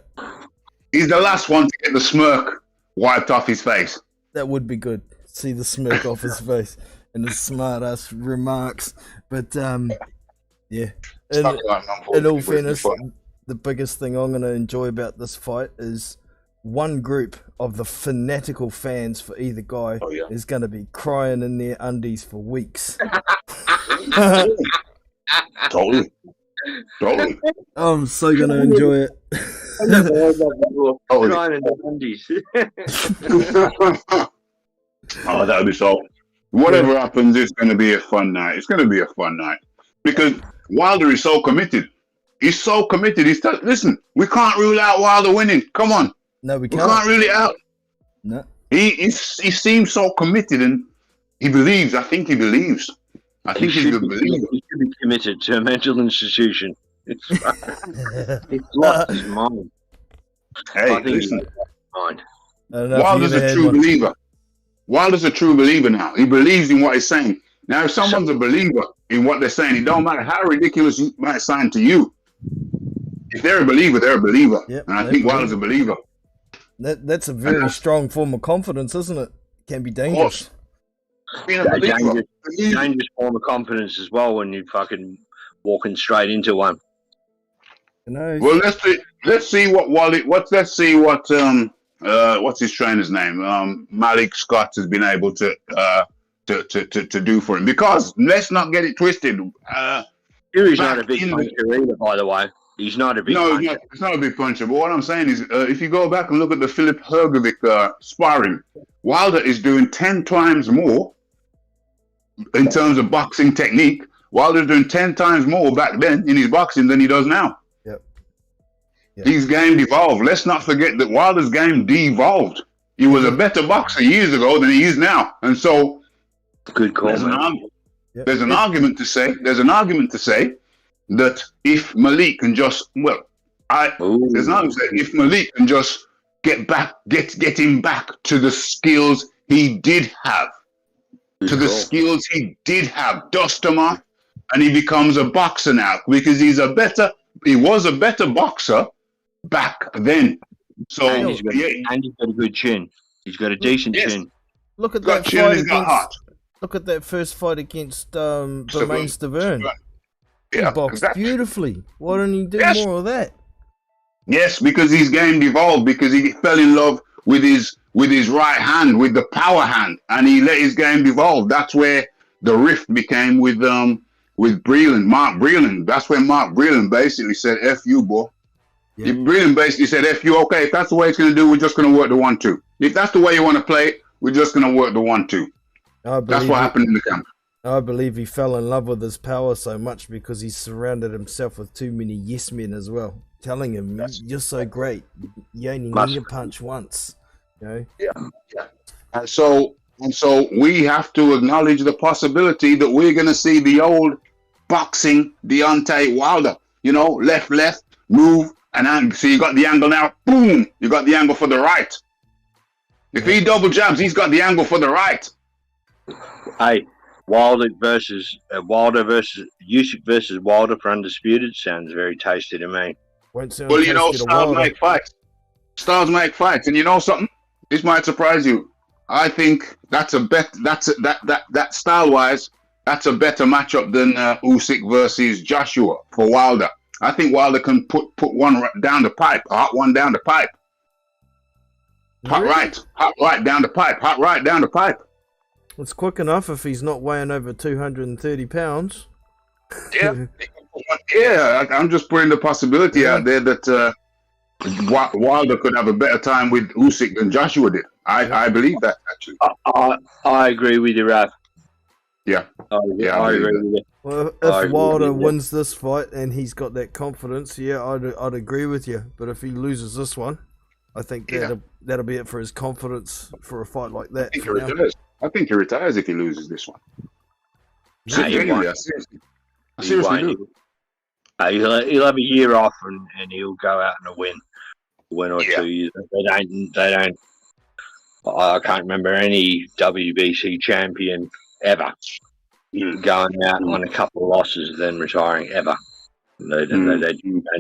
Speaker 17: He's the last one to get the smirk wiped off his face.
Speaker 2: That would be good. See the smirk off his face and his smart ass remarks. But yeah. In all fairness, the biggest thing I'm going to enjoy about this fight is one group of the fanatical fans for either guy is going to be crying in their undies for weeks.
Speaker 17: Totally.
Speaker 2: I'm so going to enjoy it.
Speaker 13: Crying in the undies.
Speaker 17: Oh, that would be so. Whatever happens, it's going to be a fun night. It's going to be a fun night because Wilder is so committed. He's so committed. Listen, we can't rule out Wilder winning. Come on.
Speaker 2: No, we can't.
Speaker 17: We can't rule it out.
Speaker 2: No.
Speaker 17: He seems so committed and he believes. I think he believes. I think he's a believer.
Speaker 13: He should be committed to a mental institution. He's lost his mind.
Speaker 17: Hey, listen.
Speaker 13: Mind.
Speaker 17: Wilder's a true believer. Wilder's a true believer now. He believes in what he's saying. Now, if someone's a believer in what they're saying, it don't matter how ridiculous it might sound to you. If they're a believer, they're a believer.
Speaker 2: Yep,
Speaker 17: and I think Wilder's a believer.
Speaker 2: That's a very strong form of confidence, isn't it? Can be dangerous.
Speaker 17: Being a believer.
Speaker 13: Dangerous form of confidence as well when you're fucking walking straight into one.
Speaker 17: Well, let's see what what's his trainer's name? Malik Scott has been able to do for him. Because let's not get it twisted.
Speaker 13: Fury's not a big puncher either, by the way. He's not a big puncher.
Speaker 17: No, it's not a big puncher. But what I'm saying is, if you go back and look at the Filip Hrgovic sparring, Wilder is doing 10 times more in terms of boxing technique. Wilder's doing 10 times more back then in his boxing than he does now.
Speaker 2: Yep.
Speaker 17: His game devolved. Let's not forget that Wilder's game devolved. He was a better boxer years ago than he is now. And so
Speaker 13: good call.
Speaker 17: There's an argument to say that if Malik can just if Malik can just get him back to the skills he did have. Dust him off, and he becomes a boxer now because he was a better boxer back then. So
Speaker 13: and he's got a good chin. He's got a decent chin.
Speaker 2: Look at that fight Look at that first fight against Bermain Stavern.
Speaker 17: Yeah,
Speaker 2: He boxed
Speaker 17: exactly.
Speaker 2: beautifully. Why don't he do more of that?
Speaker 17: Yes, because his game evolved, because he fell in love with his right hand, with the power hand, and he let his game evolve. That's where the rift became with Breland, Mark Breland. That's when Mark Breland basically said, "F you, boy." Yeah. Breland basically said, "F you." Okay, if that's the way it's going to do, we're just going to work the 1-2. If that's the way you want to play it, we're just going to work the 1-2. That's what happened in the camp.
Speaker 2: I believe he fell in love with his power so much because he surrounded himself with too many yes men as well, telling him, "You're so great. You only need a punch once." You know?
Speaker 17: Yeah. And so we have to acknowledge the possibility that we're going to see the old boxing Deontay Wilder. You know, left, move, and so you got the angle now. Boom! You got the angle for the right. If he double jabs, he's got the angle for the right.
Speaker 13: Hey, Wilder versus Usyk versus Wilder for undisputed sounds very tasty to me.
Speaker 17: Well, you know, styles make fights. Styles make fights, and you know something? This might surprise you. I think that's that style wise, that's a better matchup than Usyk versus Joshua for Wilder. I think Wilder can put one down the pipe, a hot one down the pipe. Hot right down the pipe, hot right down the pipe.
Speaker 2: It's quick enough if he's not weighing over 230 pounds.
Speaker 17: Yeah, yeah. I'm just putting the possibility out there that Wilder could have a better time with Usyk than Joshua did. I believe that, actually.
Speaker 13: I agree with you, Raf.
Speaker 17: Yeah.
Speaker 13: I agree with you.
Speaker 2: Well, if Wilder wins this fight and he's got that confidence, yeah, I'd agree with you. But if he loses this one, I think that'll be it for his confidence for a fight like that.
Speaker 17: I think he retires if he loses this one.
Speaker 13: No,
Speaker 17: Genuinely, I seriously do.
Speaker 13: He'll have a year off and he'll go out and win or 2 years. They don't. I can't remember any WBC champion ever going out on a couple of losses then retiring ever. They don't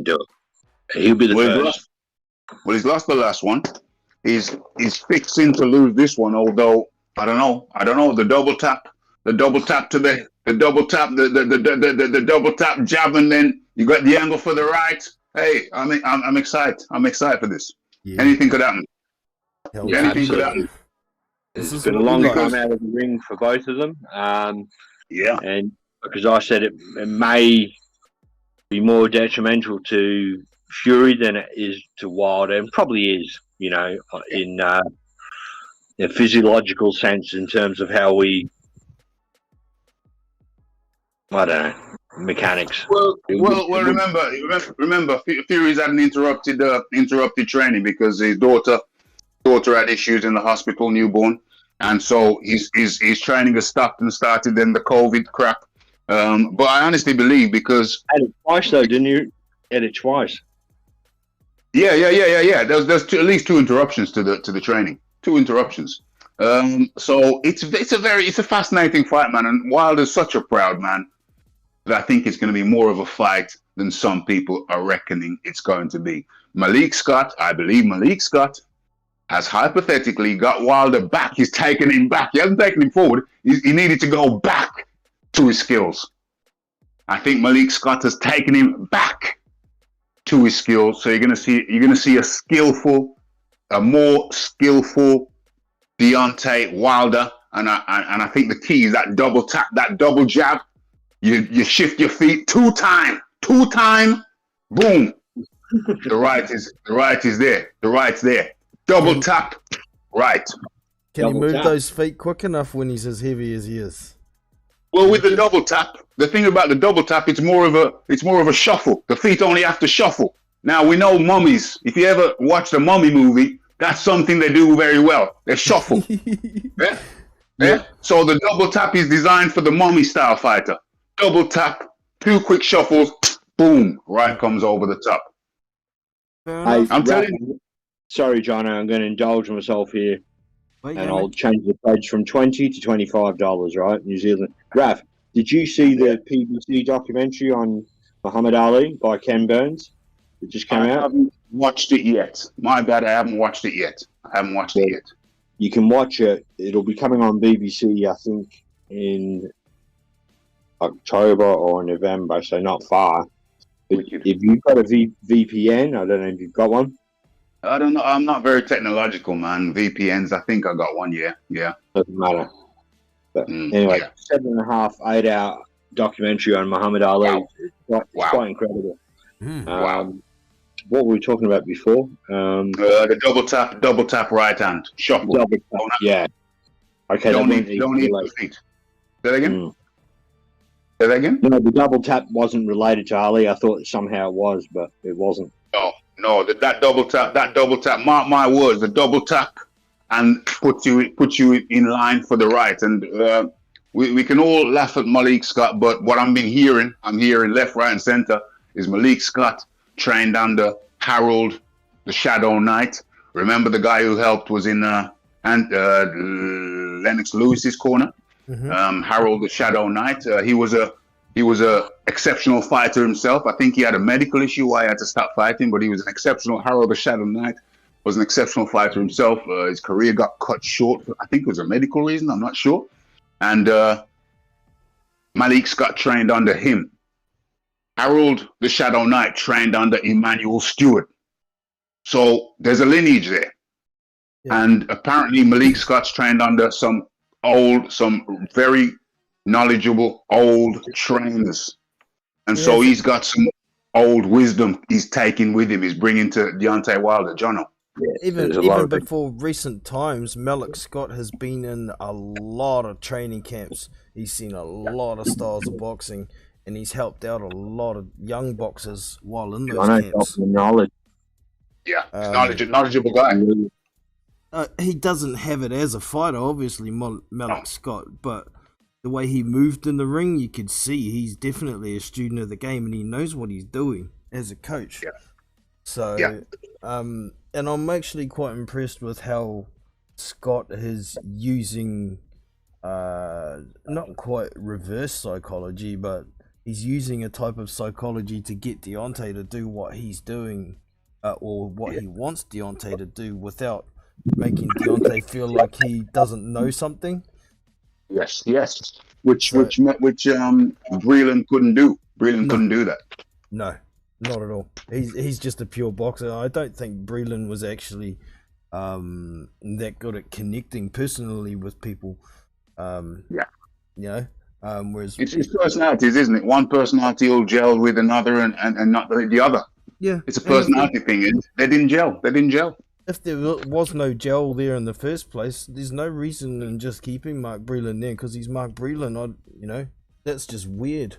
Speaker 13: do it. He'll be the first.
Speaker 17: Well, he's lost the last one. He's fixing to lose this one, although I don't know. The double tap to the double tap jab, and then you got the angle for the right. Hey, I'm excited. I'm excited for this. Yeah. Anything could happen. Anything could happen.
Speaker 13: It's been a long time out of the ring for both of them. And because I said it may be more detrimental to Fury than it is to Wilder, and probably is, you know, in a physiological sense in terms of how we, I don't know, mechanics.
Speaker 17: Well. Remember, Fury's had an interrupted training because his daughter had issues in the hospital, newborn, and so his training has stopped and started. Then the COVID crap. But I honestly believe because
Speaker 13: had it twice though, didn't you? Had it twice.
Speaker 17: Yeah. There's at least 2 interruptions to the training. 2 interruptions. So it's a fascinating fight, man. And Wilder's such a proud man that I think it's going to be more of a fight than some people are reckoning it's going to be. I believe Malik Scott has hypothetically got Wilder back. He's taken him back. He hasn't taken him forward. He needed to go back to his skills. I think Malik Scott has taken him back to his skills. So you're gonna see a more skillful Deontay Wilder, and I think the key is that double tap, that double jab. You shift your feet two time, boom. The right is there. The right's there. Double tap, right.
Speaker 2: Can he move those feet quick enough when he's as heavy as he is?
Speaker 17: Well, with the double tap, the thing about the double tap, it's more of a shuffle. The feet only have to shuffle. Now we know mummies. If you ever watch the Mummy movie, that's something they do very well. They shuffle. Yeah. So the double tap is designed for the mummy style fighter. Double tap, 2 quick shuffles, boom, right comes over the top.
Speaker 13: I'm telling you. Sorry, John, I'm going to indulge myself here. I'll change the pledge from $20 to $25, right? New Zealand. Raf, did you see the PBC documentary on Muhammad Ali by Ken Burns? It just came out?
Speaker 17: I haven't watched it yet. My bad, I haven't watched it yet. You can watch it.
Speaker 13: It'll be coming on BBC, I think, in October or November, so not far. If you've got a VPN, I don't know if you've got one.
Speaker 17: I don't know. I'm not very technological, man. VPNs, I think I got one. Yeah.
Speaker 13: Doesn't matter. But anyway, 7.5, 8-hour documentary on Muhammad Ali. Wow. It's quite incredible.
Speaker 17: Wow.
Speaker 13: What were we talking about before?
Speaker 17: The double tap right hand shuffle.
Speaker 13: Double tap, yeah. Okay.
Speaker 17: Don't need the feet. Say that again. Say that again.
Speaker 13: No, the double tap wasn't related to Ali. I thought somehow it was, but it wasn't.
Speaker 17: No. That double tap. Mark my words. The double tap and put you in line for the right. And we can all laugh at Malik Scott, but what I'm hearing left, right, and center is Malik Scott trained under Harold the Shadow Knight. Remember the guy who helped was in Lennox Lewis's corner. Harold the Shadow Knight. He was a exceptional fighter himself. I think he had a medical issue why he had to stop fighting, but he was an exceptional. Harold the Shadow Knight was an exceptional fighter himself. His career got cut short. I think it was a medical reason. I'm not sure. And Malik Scott trained under him. Harold the Shadow Knight trained under Emmanuel Stewart. So there's a lineage there. Yeah. And apparently Malik Scott's trained under some very knowledgeable old trainers. And so he's got some old wisdom he's taking with him. He's bringing to Deontay Wilder, Jono.
Speaker 2: Even before recent times, Malik Scott has been in a lot of training camps. He's seen a lot of styles of boxing, and he's helped out a lot of young boxers while in those camps.
Speaker 13: Knowledge.
Speaker 17: Yeah, knowledgeable guy.
Speaker 2: He doesn't have it as a fighter, obviously, Malik Scott, but the way he moved in the ring, you could see he's definitely a student of the game, and he knows what he's doing as a coach.
Speaker 17: Yeah.
Speaker 2: So, and I'm actually quite impressed with how Scott is using, not quite reverse psychology, but he's using a type of psychology to get Deontay to do what he's doing, or what he wants Deontay to do, without making Deontay feel like he doesn't know something.
Speaker 17: Yes. Which Breland couldn't do. Couldn't do that.
Speaker 2: No, not at all. He's just a pure boxer. I don't think Breland was actually that good at connecting personally with people. Whereas
Speaker 17: it's personalities, isn't it? One personality will gel with another and not the other.
Speaker 2: Yeah,
Speaker 17: it's a personality thing. They didn't gel.
Speaker 2: If there was no gel there in the first place, there's no reason in just keeping Mark Breland there, because he's Mark Breland. That's just weird.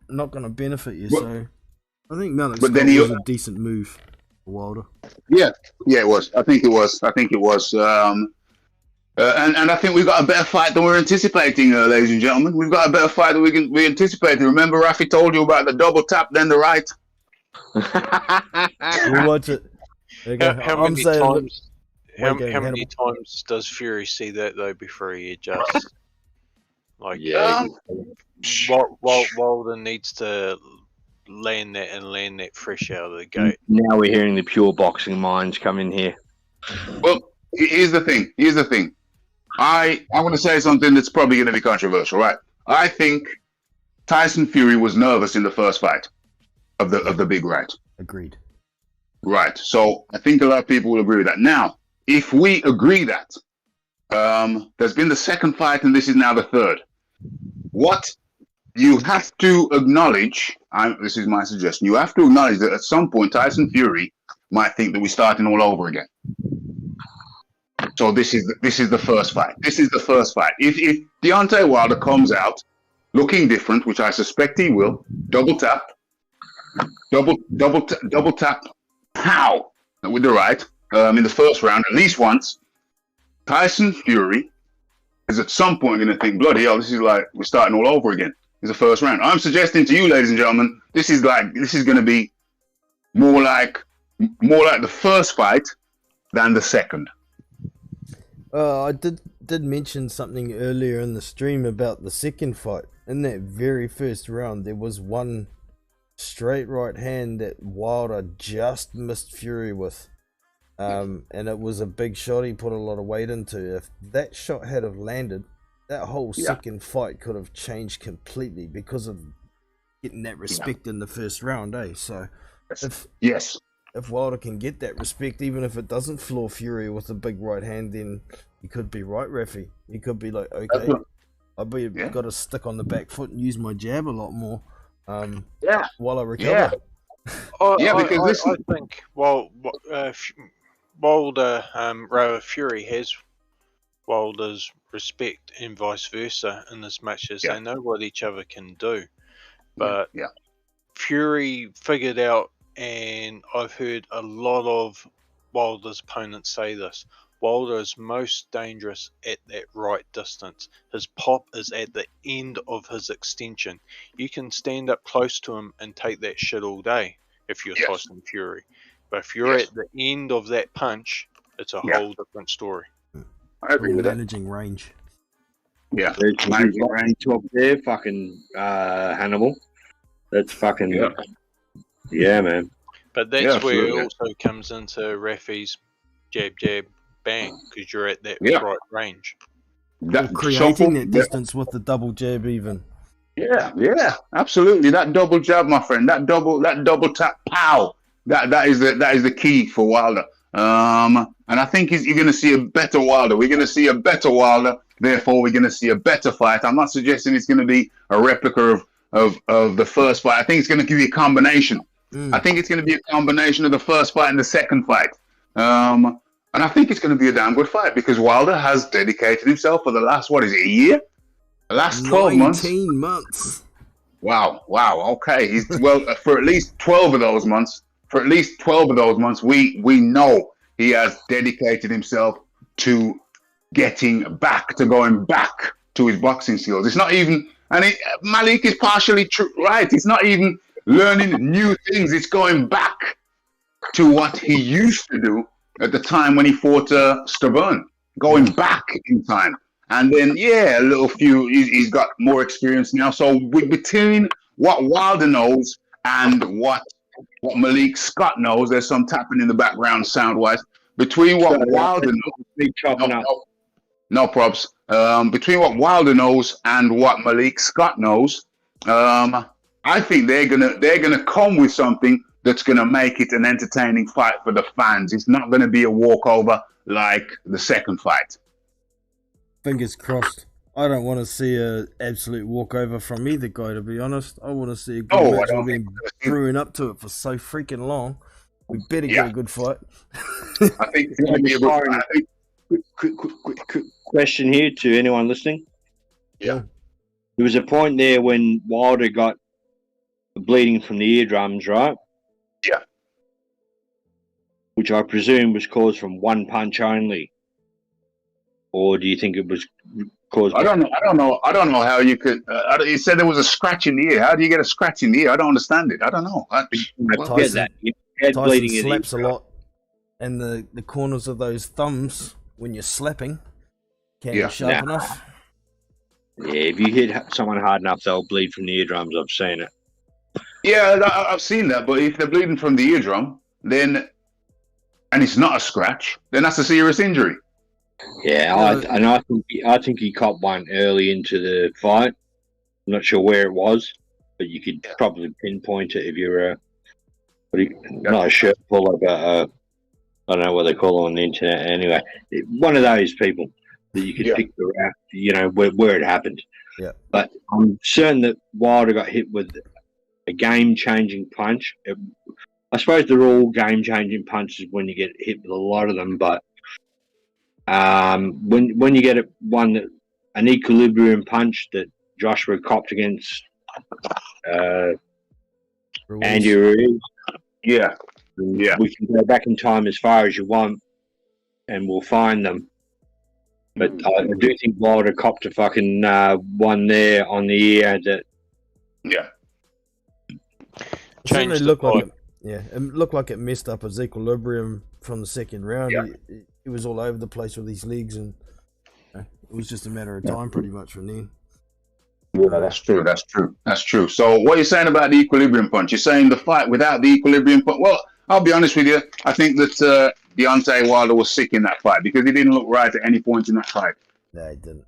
Speaker 2: not gonna benefit you. So I think Malik Scott was a decent move for Wilder.
Speaker 17: Yeah, it was. I think it was. And I think we've got a better fight than we're anticipating, ladies and gentlemen. We've got a better fight than we anticipated. Remember, Rafi told you about the double tap, then the right.
Speaker 2: We'll watch it.
Speaker 15: How many times does Fury see that though before he adjusts? Wilder needs to land that fresh out of the gate.
Speaker 13: Now we're hearing the pure boxing minds come in here.
Speaker 17: Well, here's the thing. I want to say something that's probably going to be controversial, right? I think Tyson Fury was nervous in the first fight of the big right.
Speaker 2: Agreed.
Speaker 17: Right. So I think a lot of people will agree with that. Now, if we agree that there's been the second fight and this is now the third, what you have to acknowledge, this is my suggestion, you have to acknowledge that at some point Tyson Fury might think that we're starting all over again. So this is the first fight. If Deontay Wilder comes out looking different, which I suspect he will, double tap, pow, with the right in the first round at least once. Tyson Fury is at some point going to think, bloody hell, this is like we're starting all over again. It's the first round. I'm suggesting to you, ladies and gentlemen, this is going to be more like the first fight than the second.
Speaker 2: I did mention something earlier in the stream about the second fight. In that very first round, there was one straight right hand that Wilder just missed Fury with. And it was a big shot. He put a lot of weight into. If that shot had have landed, that whole second fight could have changed completely because of getting that respect in the first round, So if Wilder can get that respect, even if it doesn't floor Fury with a big right hand, then he could be right, Rafi. He could be like, okay, I've got to stick on the back foot and use my jab a lot more. While I recover.
Speaker 15: I think Wilder, Fury has Wilder's respect and vice versa in as much as they know what each other can do. But Fury figured out, and I've heard a lot of Wilder's opponents say this, Wilder is most dangerous at that right distance. His pop is at the end of his extension. You can stand up close to him and take that shit all day if you're Tyson Fury. But if you're at the end of that punch, it's a whole different story.
Speaker 17: I agree with that.
Speaker 2: Managing range.
Speaker 17: Yeah.
Speaker 13: Managing range up there, fucking Hannibal. That's fucking... Yeah, man.
Speaker 15: But that's where it also comes into Rafi's jab, bang, because you're at that right range.
Speaker 2: Creating that distance with the double jab even.
Speaker 17: Yeah, absolutely. That double jab, my friend. That double tap, pow. That is the key for Wilder. And I think you're going to see a better Wilder. We're going to see a better Wilder. Therefore, we're going to see a better fight. I'm not suggesting it's going to be a replica of the first fight. I think it's going to give you a combination. I think it's going to be a combination of the first fight and the second fight. And I think it's going to be a damn good fight because Wilder has dedicated himself for the last, a year? The last 12 months?
Speaker 2: 19 months.
Speaker 17: Wow. Okay. He's for at least 12 of those months. We know he has dedicated himself to going back to his boxing skills. It's not even, Malik is partially right. It's not even learning new things. It's going back to what he used to do at the time when he fought Stavern. Going back in time. And then, he's got more experience now. So between what Wilder knows and what Malik Scott knows, there's some tapping in the background sound-wise. Between what Wilder knows, no props. Between what Wilder knows and what Malik Scott knows, I think they're gonna come with something that's gonna make it an entertaining fight for the fans. It's not gonna be a walkover like the second fight.
Speaker 2: Fingers crossed. I don't want to see an absolute walkover from either guy, to be honest. I want to see a good match. We've been brewing up to it for so freaking long. We better get a good fight.
Speaker 17: I think it's going to be a good fight.
Speaker 13: Quick question here to anyone listening.
Speaker 17: Yeah.
Speaker 13: There was a point there when Wilder got bleeding from the eardrums, right?
Speaker 17: Yeah.
Speaker 13: Which I presume was caused from one punch only. Or do you think it was caused?
Speaker 17: I don't know how you could. You said there was a scratch in the ear. How do you get a scratch in the ear? I don't understand it. I don't know.
Speaker 2: Tyson slaps a lot, and the corners of those thumbs when you're slapping can't be sharp enough.
Speaker 13: Yeah, if you hit someone hard enough, they'll bleed from the eardrums. I've seen it.
Speaker 17: Yeah, I've seen that. But if they're bleeding from the eardrum, and it's not a scratch, then that's a serious injury.
Speaker 13: Yeah, I think he caught one early into the fight. I'm not sure where it was, but you could probably pinpoint it if you're not a shirt puller, but I don't know what they call it on the internet. Anyway, one of those people that you could pick the route, where it happened.
Speaker 2: Yeah.
Speaker 13: But I'm certain that Wilder got hit with a game-changing punch. I suppose they're all game-changing punches when you get hit with a lot of them, but when you get an equilibrium punch that Joshua copped against Andy Ruiz, we can go back in time as far as you want, and we'll find them. But I do think Wilder copped a fucking one there on the ear that
Speaker 2: changed. It looked like it messed up his equilibrium from the second round. He was all over the place with his legs, and it was just a matter of time pretty much from then.
Speaker 17: Yeah, that's true. So what are you saying about the equilibrium punch? You're saying the fight without the equilibrium punch? Well, I'll be honest with you. I think that Deontay Wilder was sick in that fight because he didn't look right at any point in that fight.
Speaker 2: No, he didn't.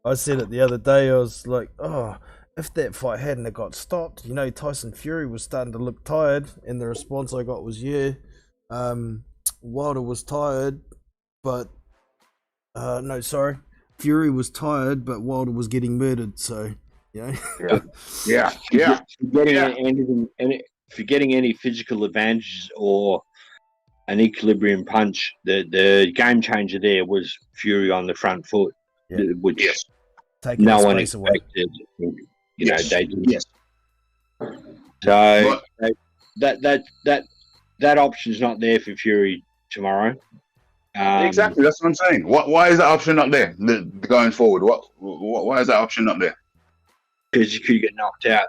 Speaker 2: I said it the other day. I was like, oh, if that fight hadn't have got stopped, you know, Tyson Fury was starting to look tired, and the response I got was, yeah, Wilder was tired, but no, sorry, Fury was tired, but Wilder was getting murdered. So, you know,
Speaker 17: yeah.
Speaker 13: Forgetting any physical advantages or an equilibrium punch, the game changer there was Fury on the front foot, which
Speaker 2: taking
Speaker 13: no
Speaker 2: his
Speaker 13: one
Speaker 2: space away.
Speaker 13: expected. You know, they did. So that option's not there for Fury tomorrow.
Speaker 17: Exactly, that's what I'm saying. Why is that option not there going forward? Why is that option not there?
Speaker 13: Because he could get knocked out.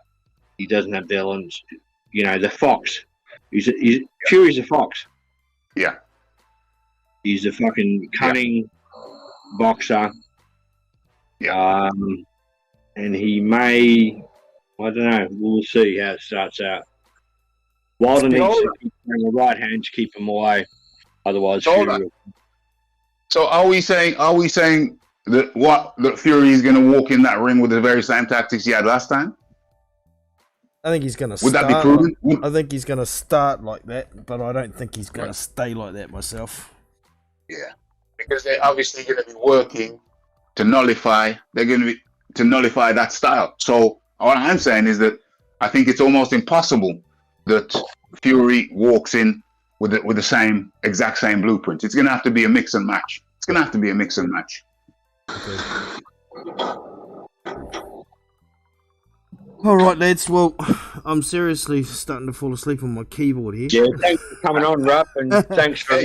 Speaker 13: He doesn't have the elements. You know, the fox. Fury's a fox.
Speaker 17: Yeah.
Speaker 13: He's a fucking cunning boxer.
Speaker 17: Yeah.
Speaker 13: And he may, I don't know, we'll see how it starts out. Wilder needs to keep throwing the right hand to keep him away. Otherwise, Fury.
Speaker 17: So are we saying that Fury is going to walk in that ring with the very same tactics he had last time?
Speaker 2: I think he's going to
Speaker 17: Would
Speaker 2: start.
Speaker 17: that be prudent?
Speaker 2: I think he's going to start like that, but I don't think he's going to stay like that myself.
Speaker 17: Yeah, because they're obviously going to be working to nullify. They're going to be to nullify that style. So what I'm saying is that I think it's almost impossible that Fury walks in with the exact same blueprint. It's going to have to be a mix and match. It's going to have to be a mix and match.
Speaker 2: All right, lads. Well, I'm seriously starting to fall asleep on my keyboard here.
Speaker 13: Yeah, thanks for coming on, Ruff, and thanks for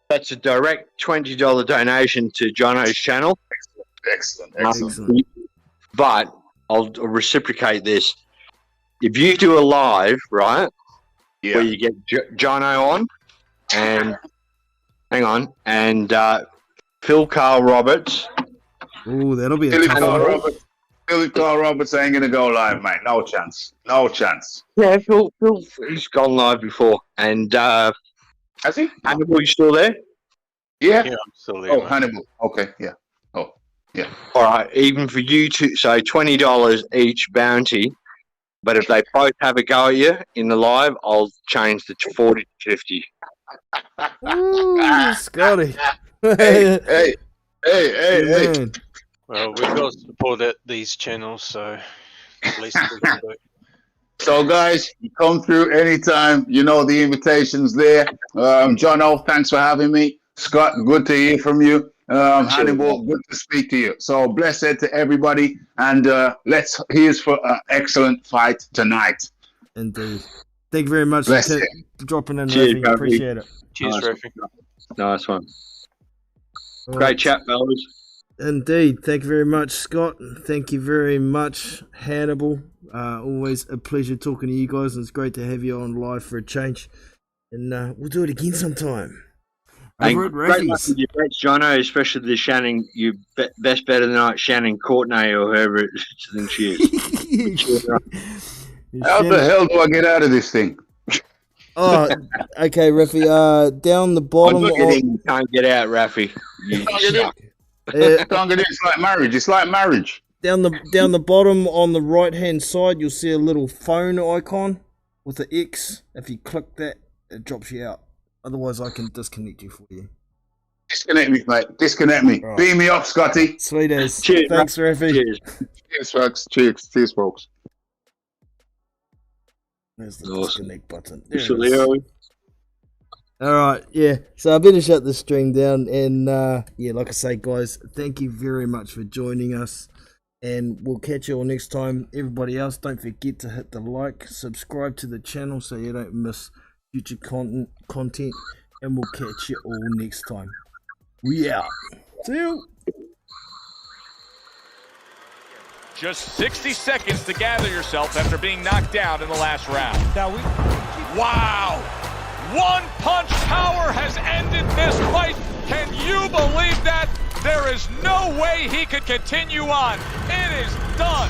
Speaker 13: that's a direct $20 donation to Jono's channel.
Speaker 17: Excellent.
Speaker 13: But I'll reciprocate this. If you do a live, right, where you get Jono on, and Phil Carl Roberts.
Speaker 2: Ooh, that'll be a
Speaker 17: Philip
Speaker 2: tough
Speaker 17: Carl
Speaker 2: one.
Speaker 17: Roberts. Philip Carl Roberts ain't going to go live, mate. No chance. No chance.
Speaker 13: Yeah, Phil, he's gone live before. And
Speaker 17: has he?
Speaker 13: Hannibal, you still there?
Speaker 17: Yeah.
Speaker 15: Yeah, I'm still there.
Speaker 17: Oh,
Speaker 15: mate.
Speaker 17: Hannibal. Okay, yeah. Oh, yeah.
Speaker 13: All right, even for you two, so $20 each bounty. But if they both have a go at you in the live, I'll change the 40 to 50.
Speaker 2: Ooh, Scotty.
Speaker 17: Hey.
Speaker 2: Man.
Speaker 15: Well, we've got to support these channels, so at least we can do it.
Speaker 17: So, guys, you come through anytime. You know the invitation's there. Jono, thanks for having me. Scott, good to hear from you. Hannibal, good to speak to you. So, blessed to everybody. And here's for an excellent fight tonight.
Speaker 2: Indeed. Thank you very much
Speaker 17: Bless
Speaker 2: for
Speaker 17: you.
Speaker 2: dropping in,
Speaker 13: Cheers,
Speaker 2: Rafi.
Speaker 13: Rafi.
Speaker 2: Appreciate it.
Speaker 15: Cheers, Rafi.
Speaker 13: Nice one.
Speaker 2: All
Speaker 13: Great
Speaker 2: right.
Speaker 13: chat, fellas.
Speaker 2: Indeed. Thank you very much, Scott. Thank you very much, Hannibal. Always a pleasure talking to you guys, and it's great to have you on live for a change. And we'll do it again sometime. Over at
Speaker 13: Great luck
Speaker 2: Rafi's.
Speaker 13: with your bets, Jono, especially the Shannon. You best better than Shannon Courtenay or whoever it than she is.
Speaker 17: How the hell do I get out of this thing?
Speaker 2: Oh, okay, Rafi. Down the bottom.
Speaker 13: You can't get out, Rafi. You suck.
Speaker 17: It's like marriage. It's like marriage.
Speaker 2: Down the bottom on the right hand side, you'll see a little phone icon with an X. If you click that, it drops you out. Otherwise, I can disconnect you for you.
Speaker 17: Disconnect me, mate. Disconnect me.
Speaker 2: Right.
Speaker 17: Beam me up, Scotty.
Speaker 2: Sweet as.
Speaker 13: Cheers,
Speaker 2: Thanks, Rafi.
Speaker 13: Cheers.
Speaker 17: Cheers, folks. Cheers, folks.
Speaker 2: There's the
Speaker 13: Awesome.
Speaker 2: disconnect button.
Speaker 13: You
Speaker 2: There
Speaker 13: still
Speaker 2: it is.
Speaker 13: there, Owen?
Speaker 2: All right, yeah. So I better shut the stream down, and yeah, like I say, guys, thank you very much for joining us, and we'll catch you all next time. Everybody else, don't forget to hit the like, subscribe to the channel so you don't miss future content, and we'll catch you all next time. We out. See you.
Speaker 16: Just 60 seconds to gather yourself after being knocked down in the last round. Wow! One punch power has ended this fight. Can you believe that? There is no way he could continue on. It is done.